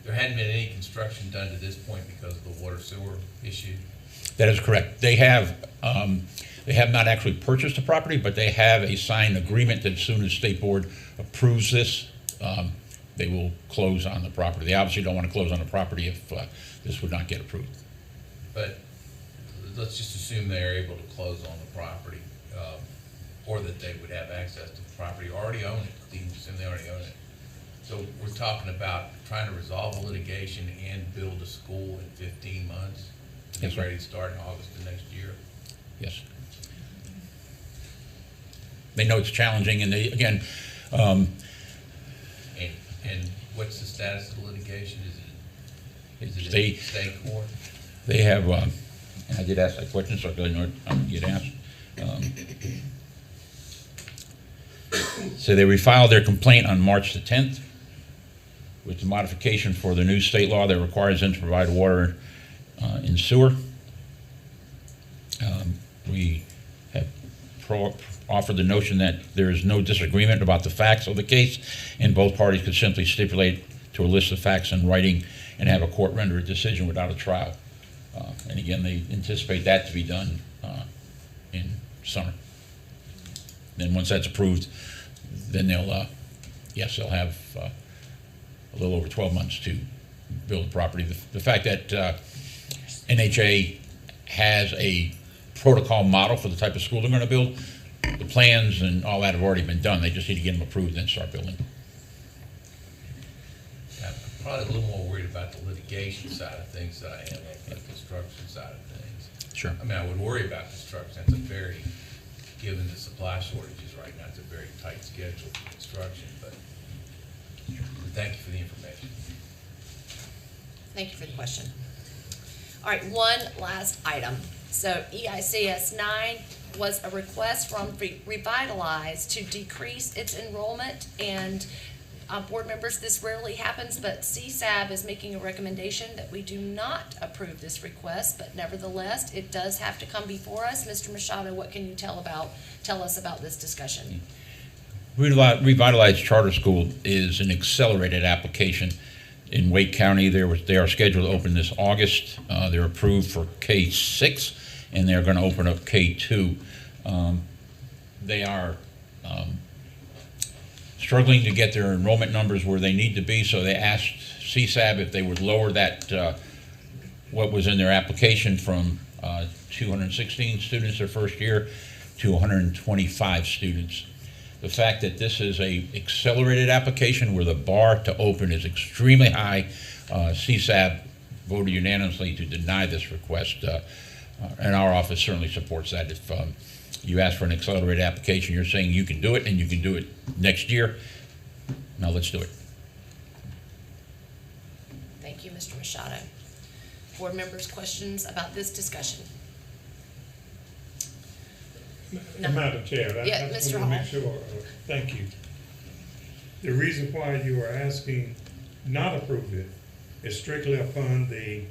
there hadn't been any construction done to this point because of the water sewer issue? That is correct. They have not actually purchased the property, but they have a signed agreement that as soon as State Board approves this, they will close on the property. They obviously don't want to close on the property if this would not get approved. But let's just assume they are able to close on the property, or that they would have access to the property, already own it. Even assume they already own it. So we're talking about trying to resolve a litigation and build a school in 15 months? Yes, sir. Ready to start in August of next year? Yes. They know it's challenging, and they, again, And what's the status of the litigation? Is it in state court? they have, and I did ask that question, so I know I'm get asked. So they refiled their complaint on March the 10th with the modification for the new state law that requires them to provide water and sewer. We have offered the notion that there is no disagreement about the facts of the case, and both parties could simply stipulate to a list of facts in writing and have a court render a decision without a trial. And again, they anticipate that to be done in summer. Then once that's approved, then they'll have a little over 12 months to build the property. The fact that NHA has a protocol model for the type of school they're going to build, the plans and all that have already been done. They just need to get them approved and then start building. I'm probably a little more worried about the litigation side of things than I am the construction side of things. Sure. I mean, I would worry about construction. It's a very, given the supply shortages right now, it's a very tight schedule for construction, but thank you for the information. Thank you for the question. All right, one last item. So EICS 9 was a request from Revitalize to decrease its enrollment, and board members, this rarely happens, but CSAB is making a recommendation that we do not approve this request, but nevertheless, it does have to come before us. Mr. Machado, what can you tell us about this discussion? Revitalize Charter School is an accelerated application in Wake County. They are scheduled to open this August. They're approved for K6, and they're going to open up K2. They are struggling to get their enrollment numbers where they need to be, so they asked CSAB if they would lower that, what was in their application from 216 students their first year to 125 students. The fact that this is a accelerated application where the bar to open is extremely high, CSAB voted unanimously to deny this request, and our office certainly supports that. If you ask for an accelerated application, you're saying you can do it and you can do it next year. Now let's do it. Thank you, Mr. Machado. Board members, questions about this discussion? No. Madam Chair, I Yeah, just Mr. want to Hall. make sure, thank you. The reason why you are asking not approve it is strictly upon the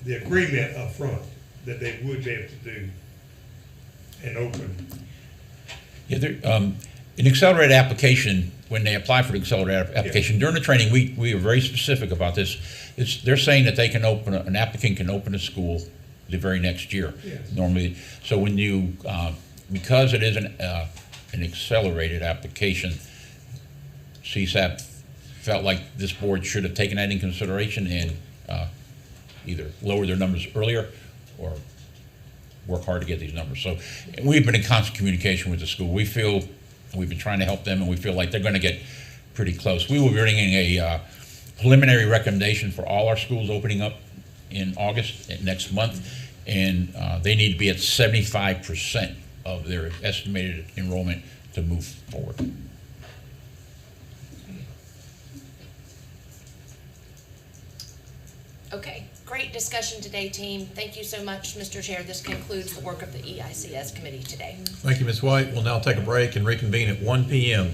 agreement up front that they would be able to do and open. Yeah, an accelerated application, when they apply for the accelerated application, during the training, we are very specific about this. They're saying that they can open, an applicant can open a school the very next year. Yes. Normally, so when you, because it is an accelerated application, CSAP felt like this board should have taken that in consideration and either lower their numbers earlier or work hard to get these numbers. So we've been in constant communication with the school. We feel, we've been trying to help them, and we feel like they're going to get pretty close. We will be bringing a preliminary recommendation for all our schools opening up in August, next month, and they need to be at 75% of their estimated enrollment to move forward. Okay, great. great discussion today, team. Thank you so much, Mr. Chair. This concludes the work of the EICS committee today. Thank you, Ms. White. We'll now take a break and reconvene at 1 p.m.